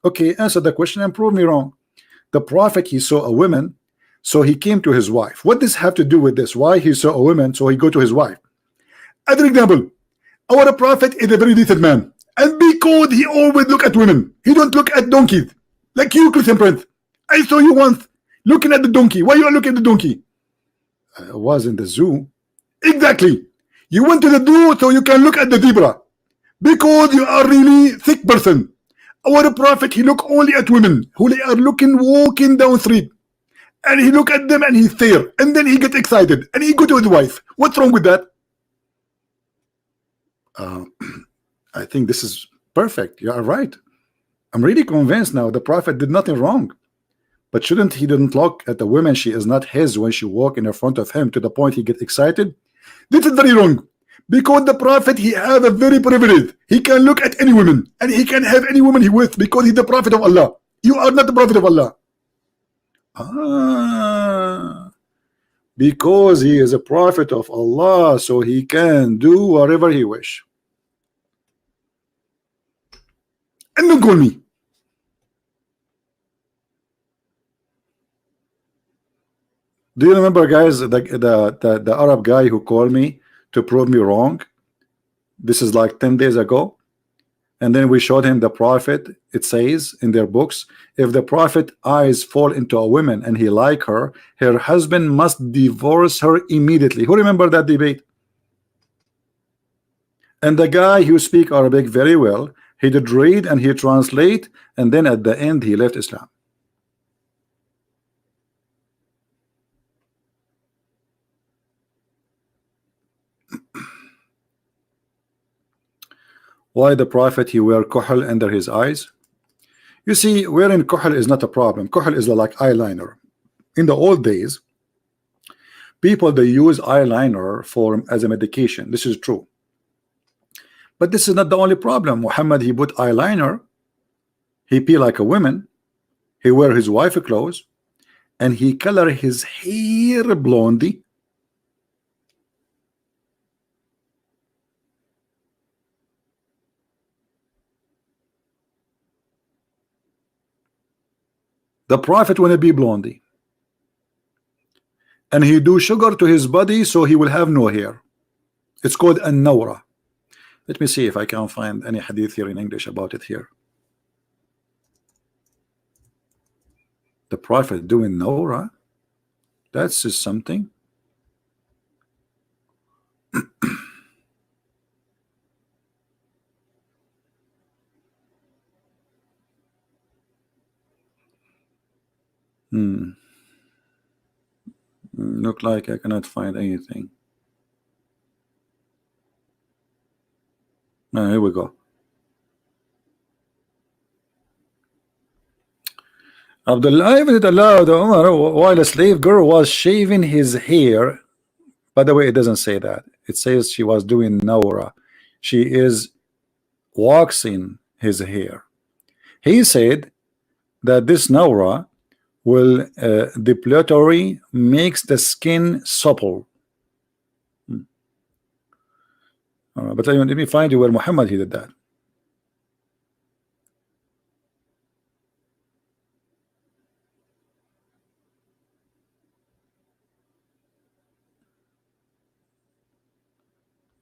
Okay, answer the question and prove me wrong. The Prophet, he saw a woman, so he came to his wife. What does have to do with this? Why he saw a woman, so he go to his wife? Other example, our Prophet is a very decent man, and because he always look at women, he don't look at donkeys. Like you, Christian Prince. I saw you once looking at the donkey. Why you are looking at the donkey? I was in the zoo. Exactly. You went to the zoo so you can look at the zebra. Because you are really thick person. Our Prophet, he look only at women who they are looking walking down street, and he look at them and he stare, and then he get excited and he go to his wife. What's wrong with that? I think this is perfect. You are right. I'm really convinced now the Prophet did nothing wrong. But shouldn't he didn't look at the woman? She is not his when she walk in front of him to the point he get excited. This is very wrong. Because the Prophet, he have a very privilege. He can look at any woman and he can have any woman he with because he's the Prophet of Allah. You are not the Prophet of Allah. Because he is a Prophet of Allah, so he can do whatever he wish. And don't call me. Do you remember, guys, the Arab guy who called me to prove me wrong? This is like 10 days ago. And then we showed him the Prophet. It says in their books, if the Prophet eyes fall into a woman and he like her, her husband must divorce her immediately. Who remember that debate? And the guy who speak Arabic very well, He did read and he translate, and then at the end he left Islam. Why the Prophet he wear kuhl under his eyes? You see, wearing kuhl is not a problem. Kuhl is like eyeliner. In the old days, people they use eyeliner for as a medication. This is true. But this is not the only problem. Muhammad he put eyeliner, he pee like a woman, he wear his wife clothes, and he color his hair blondie. The Prophet wanna be blondie, and he do sugar to his body so he will have no hair. It's called an-nawra. Let me see if I can find any hadith here in English about it here. The Prophet doing nawra, that's just something. Look like I cannot find anything. Here we go. Abdullah ibn it allowed Umar while a slave girl was shaving his hair. By the way, it doesn't say that. It says she was doing nawra. She is waxing his hair. He said that this nawra will depilatory makes the skin supple. But let me find you where Muhammad he did that.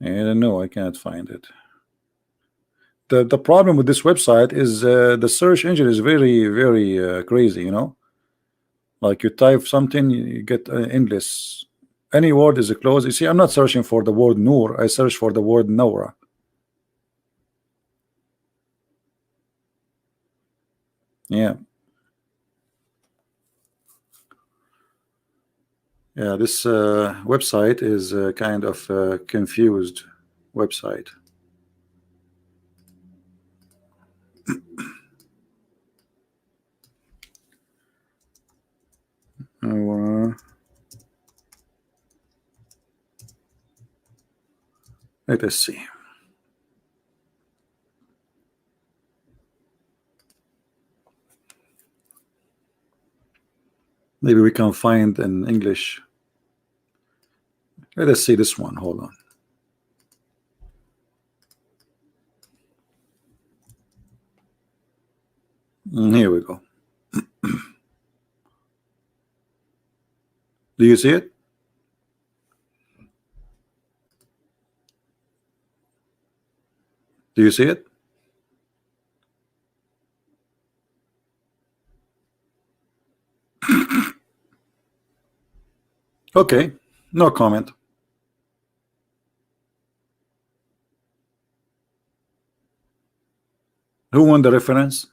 I don't know. I can't find it. The problem with this website is the search engine is very crazy. You know, like you type something, you get endless. Any word is closed. You see, I'm not searching for the word Noor. I search for the word Nawra. Yeah. Yeah, this website is kind of confused website. Let us see. Maybe we can find in English. Let us see this one. Hold on. Here we go. Do you see it? Do you see it? Okay, no comment. Who won the reference?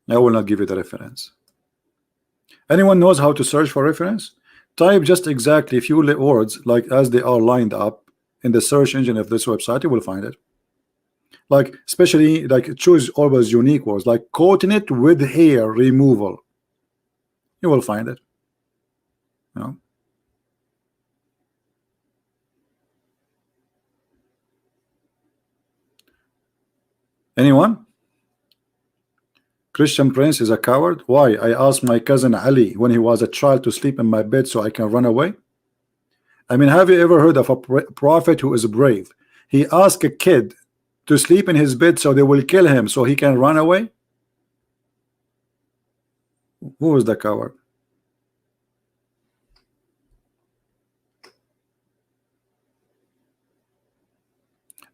I will not give you the reference. Anyone knows how to search for reference? Type just exactly a few words like as they are lined up in the search engine of this website. You will find it. Like especially like choose always unique words like coating with hair removal. You will find it. You know? Anyone? Christian Prince is a coward. Why? I asked my cousin Ali when he was a child to sleep in my bed so I can run away. I mean, have you ever heard of a prophet who is brave? He asked a kid to sleep in his bed so they will kill him so he can run away. Who is the coward?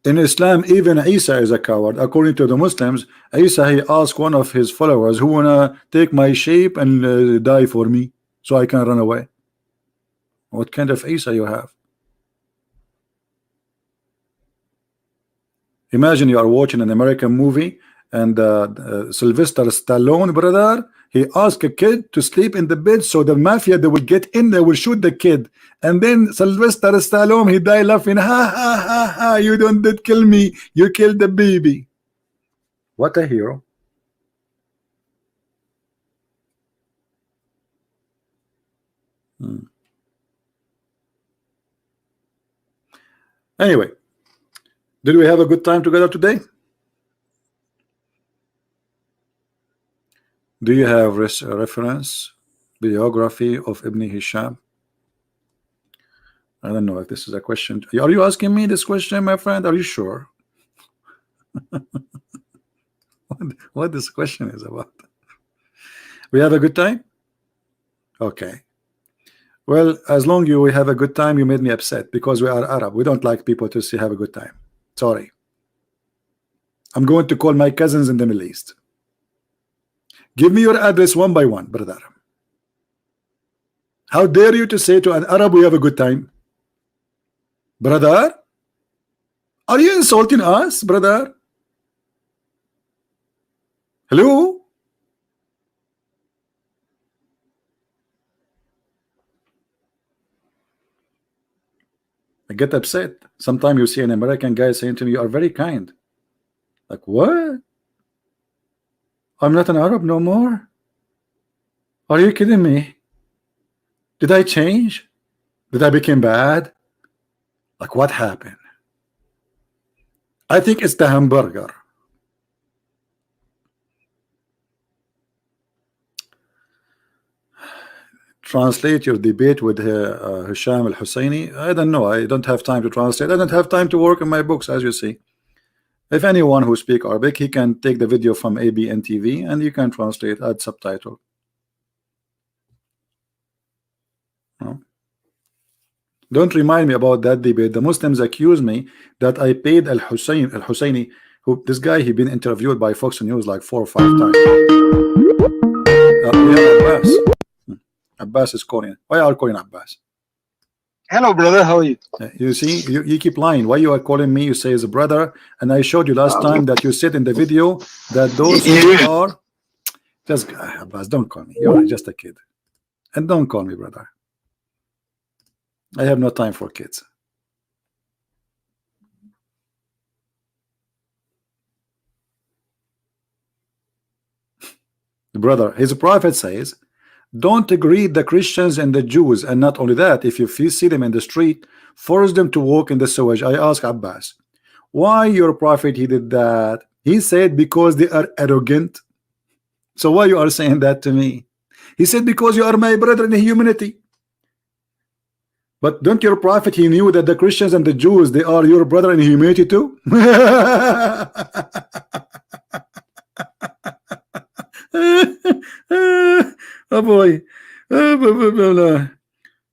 In Islam, even Isa is a coward. According to the Muslims, Isa he asked one of his followers, who wanna take my shape and die for me so I can run away. What kind of Isa you have? Imagine you are watching an American movie and Sylvester Stallone, brother, he asked a kid to sleep in the bed so the mafia, they will get in, they will shoot the kid, and then Sylvester Stallone, he die laughing, ha ha ha ha, you don't did kill me, you killed the baby. What a hero. Anyway, did we have a good time together today? Do you have reference biography of Ibn Hisham? I don't know if this is a question. Are you asking me this question, my friend? Are you sure? what this question is about? We have a good time? Okay. Well, as long as we have a good time, you made me upset because we are Arab. We don't like people to say have a good time. Sorry. I'm going to call my cousins in the Middle East. Give me your address one by one, brother. How dare you to say to an Arab we have a good time? Brother? Are you insulting us, brother? Hello? I get upset. Sometimes you see an American guy saying to me, you are very kind. Like, what? I'm not an Arab no more? Are you kidding me? Did I change? Did I become bad? Like, what happened? I think it's the hamburger. Translate your debate with Hisham al-Husseini. I don't know. I don't have time to translate. I don't have time to work on my books, as you see. If anyone who speak Arabic, he can take the video from ABN TV and you can translate, add subtitle. No? Don't remind me about that debate. The Muslims accuse me that I paid al-Husseini, who this guy, he been interviewed by Fox News like 4 or 5 times. We have Abbas. Abbas is calling. Why are you calling Abbas? Hello, brother. How are you? You see, you keep lying. Why you are calling me? You say as a brother, and I showed you last time that you said in the video that those who are just Abbas. Don't call me. You're just a kid, and don't call me brother. I have no time for kids. Brother, his prophet says, don't greet the Christians and the Jews, and not only that, if you see them in the street, force them to walk in the sewage. I ask Abbas, why your prophet he did that? He said because they are arrogant. So why you are saying that to me? He said because you are my brother in humanity. But don't your prophet, he knew that the Christians and the Jews, they are your brother in humanity too? Oh boy.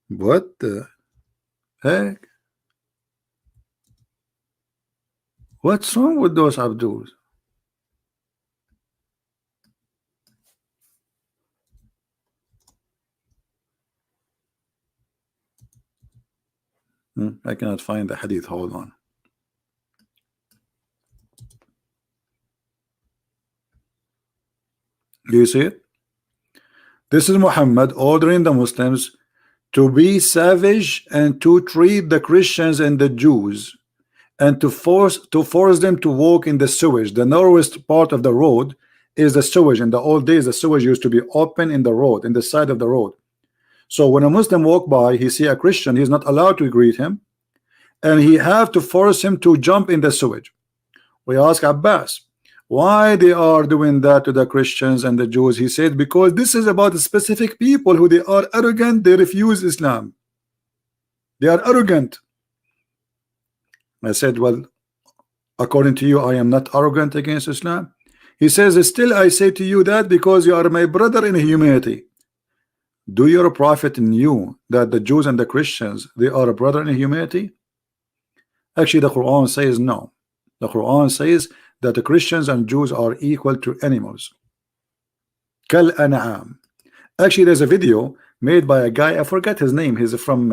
What the heck? What's wrong with those Abduls? I cannot find the hadith. Hold on. Do you see it? This is Muhammad ordering the Muslims to be savage and to treat the Christians and the Jews and to force them to walk in the sewage. The narrowest part of the road is the sewage. In the old days, the sewage used to be open in the road, in the side of the road. So when a Muslim walk by, he see a Christian, he's not allowed to greet him, and he have to force him to jump in the sewage. We ask Abbas, why they are doing that to the Christians and the Jews? He said because this is about specific people who they are arrogant, they refuse Islam, they are arrogant. I said, well, according to you, I am not arrogant against Islam. He says, still I say to you that because you are my brother in humanity. Do your prophet knew that the Jews and the Christians, they are a brother in humanity? Actually, the Quran says no. The Quran says that the Christians and Jews are equal to animals. Kal an'am. Actually, there's a video made by a guy, I forgot his name, he's from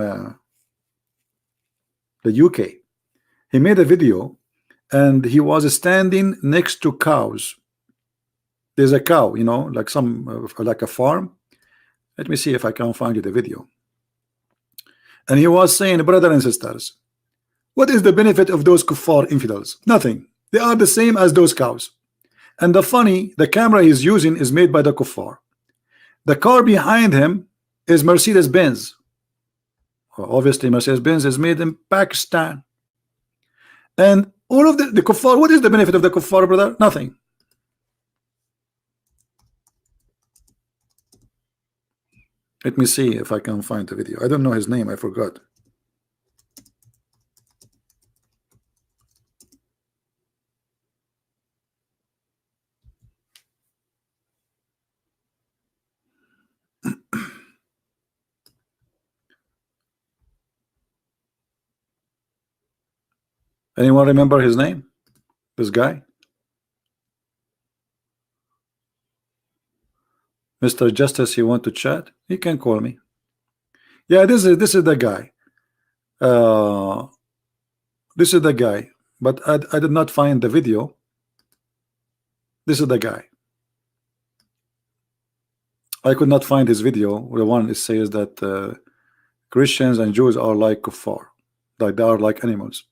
the UK. He made a video and he was standing next to cows. There's a cow, you know, like some like a farm. Let me see if I can find you the video. And he was saying, brothers and sisters, what is the benefit of those kuffar infidels? Nothing. They are the same as those cows. And the camera he's using is made by the kuffar. The car behind him is Mercedes-Benz. Well, obviously, Mercedes-Benz is made in Pakistan. And all of the kuffar, what is the benefit of the kuffar, brother? Nothing. Let me see if I can find the video. I don't know his name, I forgot. Anyone remember his name? This guy? Mr. Justice, you want to chat? He can call me. Yeah, this is the guy. This is the guy, but I did not find the video. This is the guy. I could not find his video. The one it says that Christians and Jews are like kuffar, like they are like animals,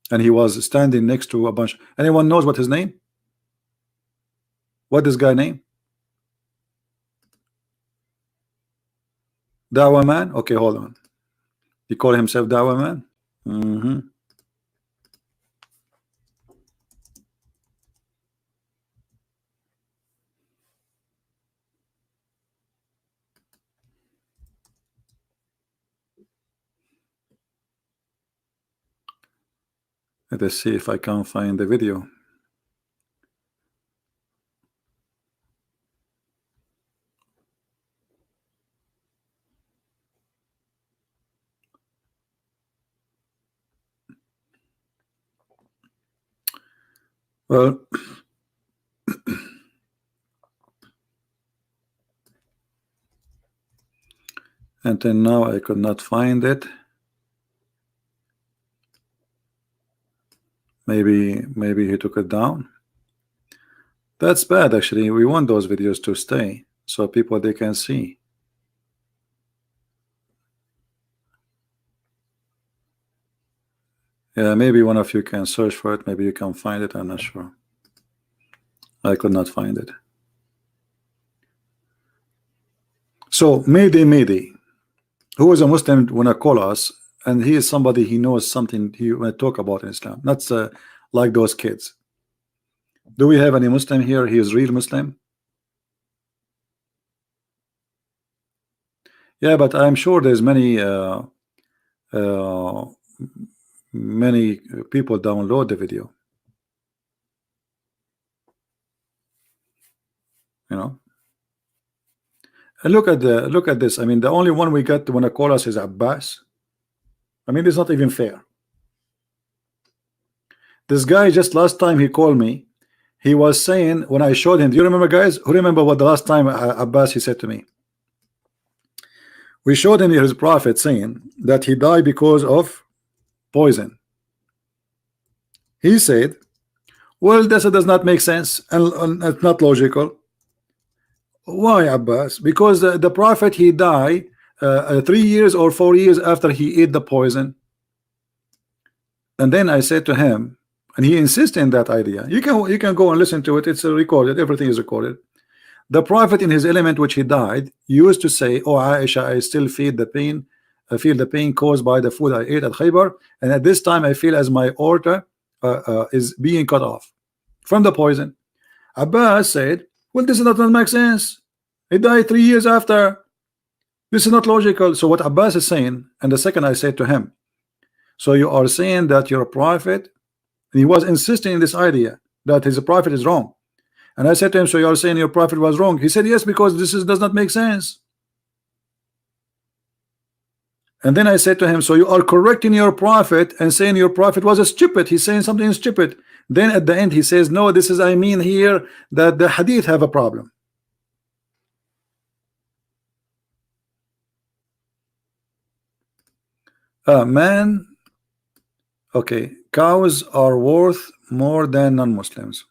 and he was standing next to a bunch. Anyone knows what his name? What this guy name? Dawah man. Okay, hold on. He called himself Dawah man. Let us see if I can find the video. Well, until now I could not find it. Maybe he took it down. That's bad, actually. We want those videos to stay so people they can see. Yeah, maybe one of you can search for it. Maybe you can find it. I'm not sure. I could not find it. So Mayday, who is a Muslim wanna call us, and he is somebody he knows something he wanna talk about in Islam. Not like those kids. Do we have any Muslim here? He is real Muslim. Yeah, but I'm sure there's many people download the video. You know. And look at this. I mean, the only one we got to wanna call us is Abbas. I mean, it's not even fair. This guy just last time he called me, he was saying when I showed him. Do you remember, guys? Who remember what the last time Abbas he said to me? We showed him his prophet saying that he died because of poison. He said, well, this does not make sense and it's not logical. Why, Abbas? Because the prophet he died 3 years or 4 years after he ate the poison. And then I said to him, and he insisted in that idea. You can go and listen to it. It's recorded. Everything is recorded. The prophet in his element which he died used to say, oh Aisha, I still feel the pain. I feel the pain caused by the food I ate at Khaybar, and at this time I feel as my aorta is being cut off from the poison. Abbas said, well, this does not make sense. He died 3 years after. This is not logical. So what Abbas is saying, and the second I said to him, so you are saying that you're a prophet, and he was insisting in this idea that his prophet is wrong. And I said to him, so you are saying your prophet was wrong? He said, yes, because does not make sense. And then I said to him, so you are correcting your prophet and saying your prophet was a stupid. He's saying something stupid. Then at the end he says, no, this is, I mean here that the hadith have a problem. Man, Okay, cows are worth more than non-Muslims.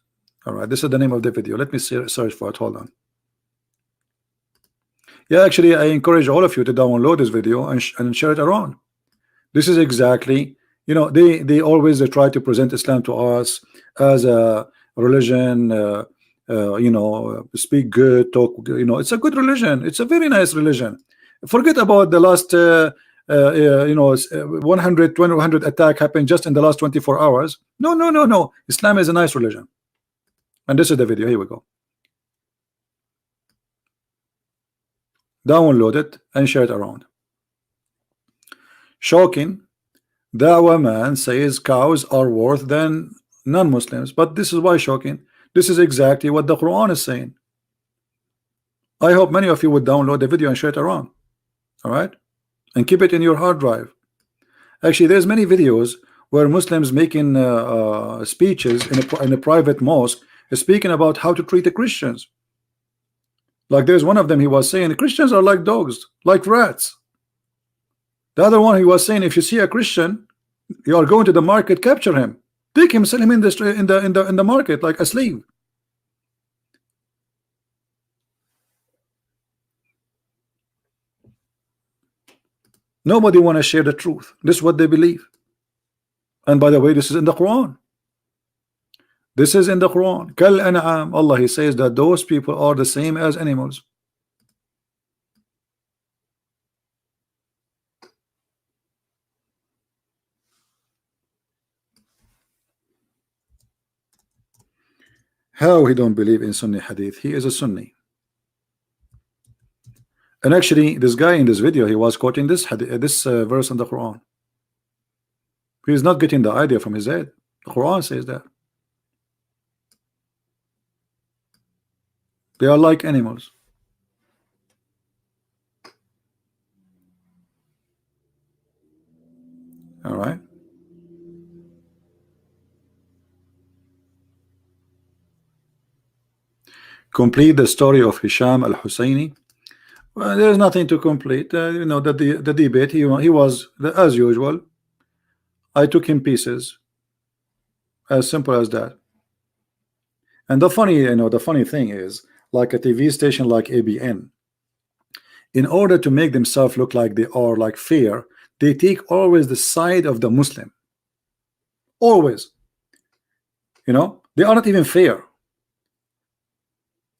All right, this is the name of the video. Let me search for it. Hold on. Yeah, actually, I encourage all of you to download this video and share it around. This is exactly, you know, they always try to present Islam to us as a religion. You know, speak good, talk. You know, it's a good religion. It's a very nice religion. Forget about the last, you know, 100, 100 attack happened just in the last 24 hours. No, no, no, no. Islam is a nice religion. And this is the video. Here we go. Download it and share it around. Shocking. Dawa man says cows are worse than non-Muslims, but this is why shocking. This is exactly what the Quran is saying. I hope many of you would download the video and share it around. All right, and keep it in your hard drive. Actually, there's many videos where Muslims making speeches in a private mosque speaking about how to treat the Christians. Like there's one of them, he was saying Christians are like dogs, like rats. The other one, he was saying if you see a Christian, you are going to the market, capture him, take him, sell him in the market like a slave. Nobody want to share the truth. This is what they believe. And by the way, this is in the Quran. This is in the Quran. Kal an'am. Allah, he says that those people are the same as animals. How he don't believe in Sunni hadith? He is a Sunni. And actually, this guy in this video, he was quoting this verse in the Quran. He is not getting the idea from his head. The Quran says that they are like animals. All right. Complete the story of Hisham al-Husseini. Well, there is nothing to complete. You know that the debate, he was as usual. I took him pieces. As simple as that. And the funny, you know, the funny thing is, like a TV station like ABN, in order to make themselves look like they are like fair, they take always the side of the Muslim. Always. You know, they are not even fair.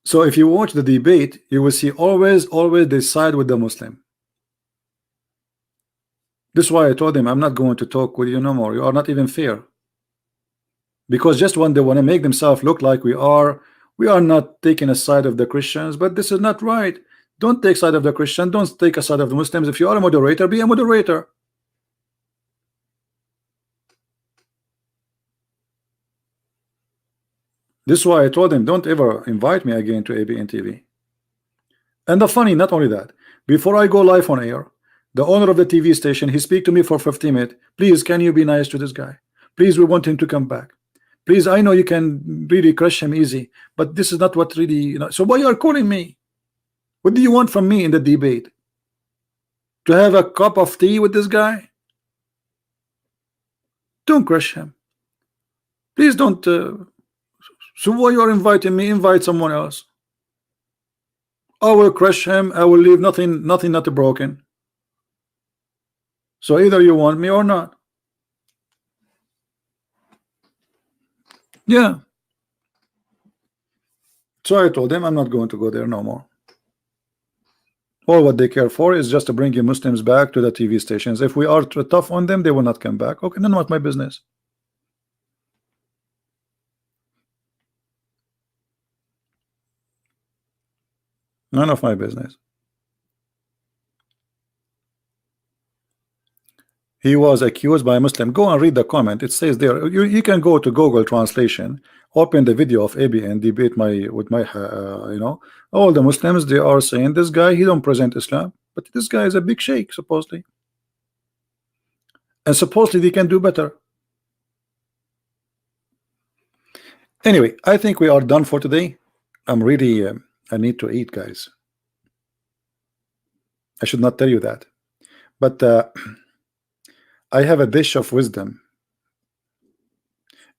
So if you watch the debate, you will see always they side with the Muslim. This is why I told them I'm not going to talk with you no more. You are not even fair. Because just when they want to make themselves look like we are not taking a side of the Christians, but this is not right. Don't take side of the Christian, don't take a side of the Muslims. If you are a moderator, be a moderator. This is why I told them don't ever invite me again to ABN TV. And the funny, not only that, before I go live on air, the owner of the TV station, he speak to me for 15 minutes. Please, can you be nice to this guy? Please, we want him to come back. Please, I know you can really crush him easy, but this is not what really, you know. So why you are calling me? What do you want from me in the debate? To have a cup of tea with this guy? Don't crush him. Please don't. So why you are inviting me? Invite someone else. I will crush him. I will leave nothing not broken. So either you want me or not. Yeah. So I told them I'm not going to go there no more. All what they care for is just to bring Muslims back to the TV stations. If we are too tough on them, they will not come back. Okay, then what's my business? None of my business. He was accused by a Muslim. Go and read the comment. It says there. You can go to Google Translation, open the video of ABN debate with my you know, all the Muslims, they are saying this guy, he don't present Islam, but this guy is a big sheikh supposedly, and supposedly they can do better. Anyway, I think we are done for today. I'm really I need to eat, guys. I should not tell you that, but I have a dish of wisdom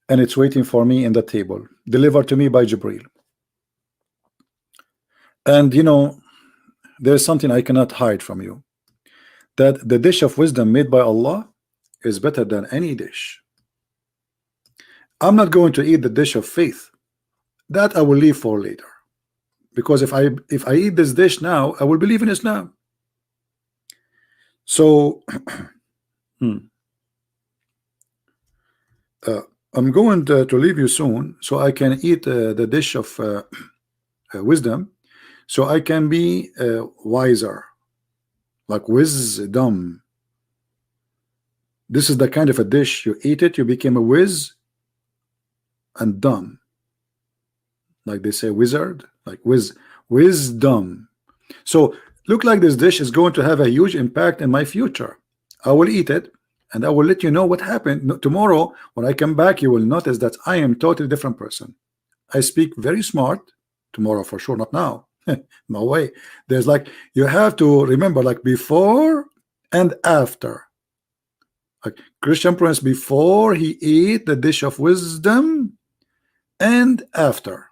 and it's waiting for me in the table, delivered to me by Jibril. And you know, there's something I cannot hide from you, that the dish of wisdom made by Allah is better than any dish. I'm not going to eat the dish of faith. That I will leave for later. Because if I eat this dish now, I will believe in Islam. So I'm going to leave you soon so I can eat the dish of wisdom, so I can be wiser, like wisdom. This is the kind of a dish, you eat it, you became a whiz and dumb, like they say wizard, like wisdom. So look like this dish is going to have a huge impact in my future. I will eat it and I will let you know what happened. Tomorrow when I come back, you will notice that I am totally different person. I speak very smart tomorrow for sure, not now. No way. There's like, you have to remember, like before and after. Like Christian Prince, before he ate the dish of wisdom and after,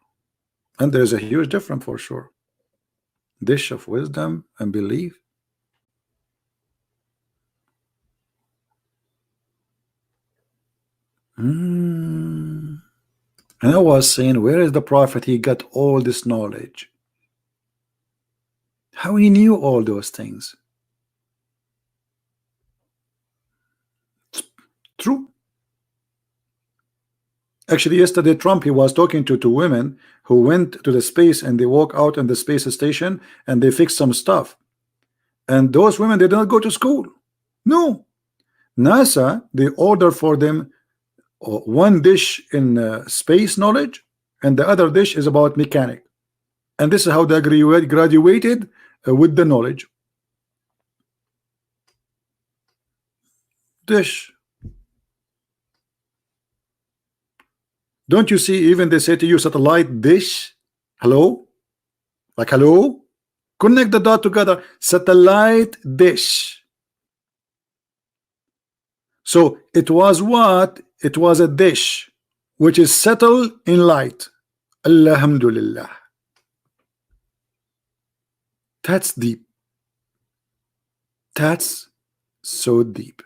and there's a huge difference for sure. Dish of wisdom and belief. And I was saying, where is the prophet? He got all this knowledge. How he knew all those things? True. Actually, yesterday Trump, he was talking to two women who went to the space, and they walk out in the space station and they fix some stuff. And those women, they did not go to school. No. NASA, they order for them one dish in space knowledge, and the other dish is about mechanic. And this is how they graduated with the knowledge. Dish. Don't you see, even they say to you satellite dish? Hello? Like hello? Connect the dot together. Satellite dish. So it was what? It was a dish which is settled in light. Alhamdulillah. That's deep. That's so deep.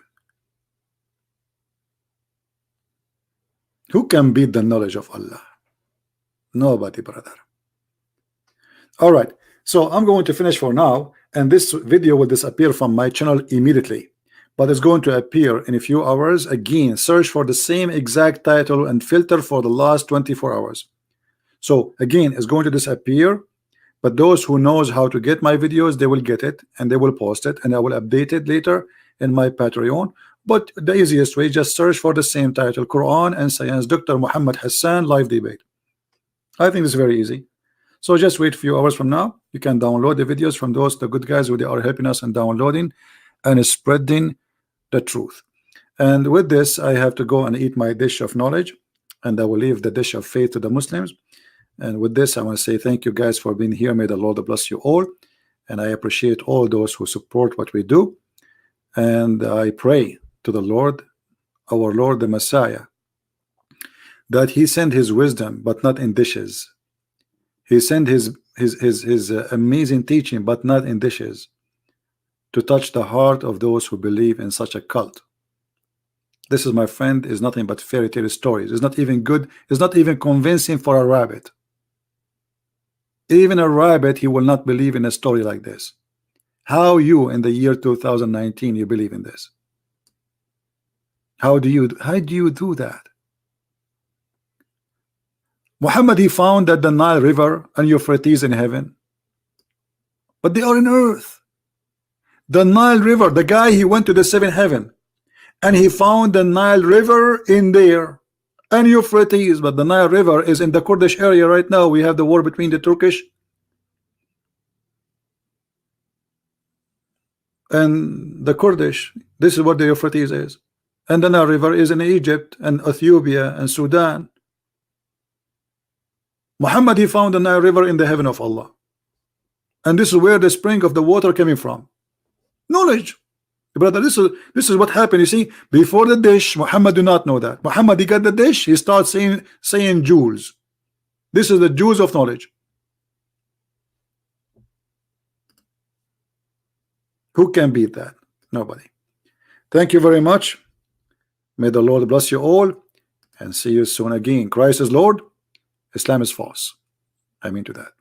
Who can beat the knowledge of Allah? Nobody, brother. All right, so I'm going to finish for now, and this video will disappear from my channel immediately, but it's going to appear in a few hours again. Search for the same exact title and filter for the last 24 hours. So again, it's going to disappear, but those who knows how to get my videos, they will get it and they will post it, and I will update it later in my Patreon. But the easiest way, just search for the same title, Quran and Science, Dr. Muhammad Hassan live debate. I think it's very easy. So just wait a few hours from now. You can download the videos from those, the good guys who they are helping us in downloading and spreading the truth. And with this, I have to go and eat my dish of knowledge, and I will leave the dish of faith to the Muslims. And with this, I want to say thank you guys for being here. May the Lord bless you all, and I appreciate all those who support what we do. And I pray to the Lord, our Lord the Messiah, that he send his wisdom but not in dishes. He sent his amazing teaching but not in dishes, to touch the heart of those who believe in such a cult. This is, my friend, is nothing but fairy tale stories. It's not even good. It's not even convincing for a rabbit. Even a rabbit, he will not believe in a story like this. How you in the year 2019 you believe in this? How do you do that? Muhammad, he found that the Nile River and Euphrates in heaven, but they are in earth. The Nile River, the guy, he went to the seventh heaven and he found the Nile River in there and Euphrates, but the Nile River is in the Kurdish area right now. We have the war between the Turkish and the Kurdish. This is what the Euphrates is. And the Nile River is in Egypt and Ethiopia and Sudan. Muhammad, he found the Nile River in the heaven of Allah. And this is where the spring of the water coming from. Knowledge. Brother, this is what happened. You see, before the dish, Muhammad do not know that. Muhammad, he got the dish, he starts saying jewels. This is the jewels of knowledge. Who can beat that? Nobody. Thank you very much. May the Lord bless you all, and see you soon again. Christ is Lord, Islam is false. I mean to that.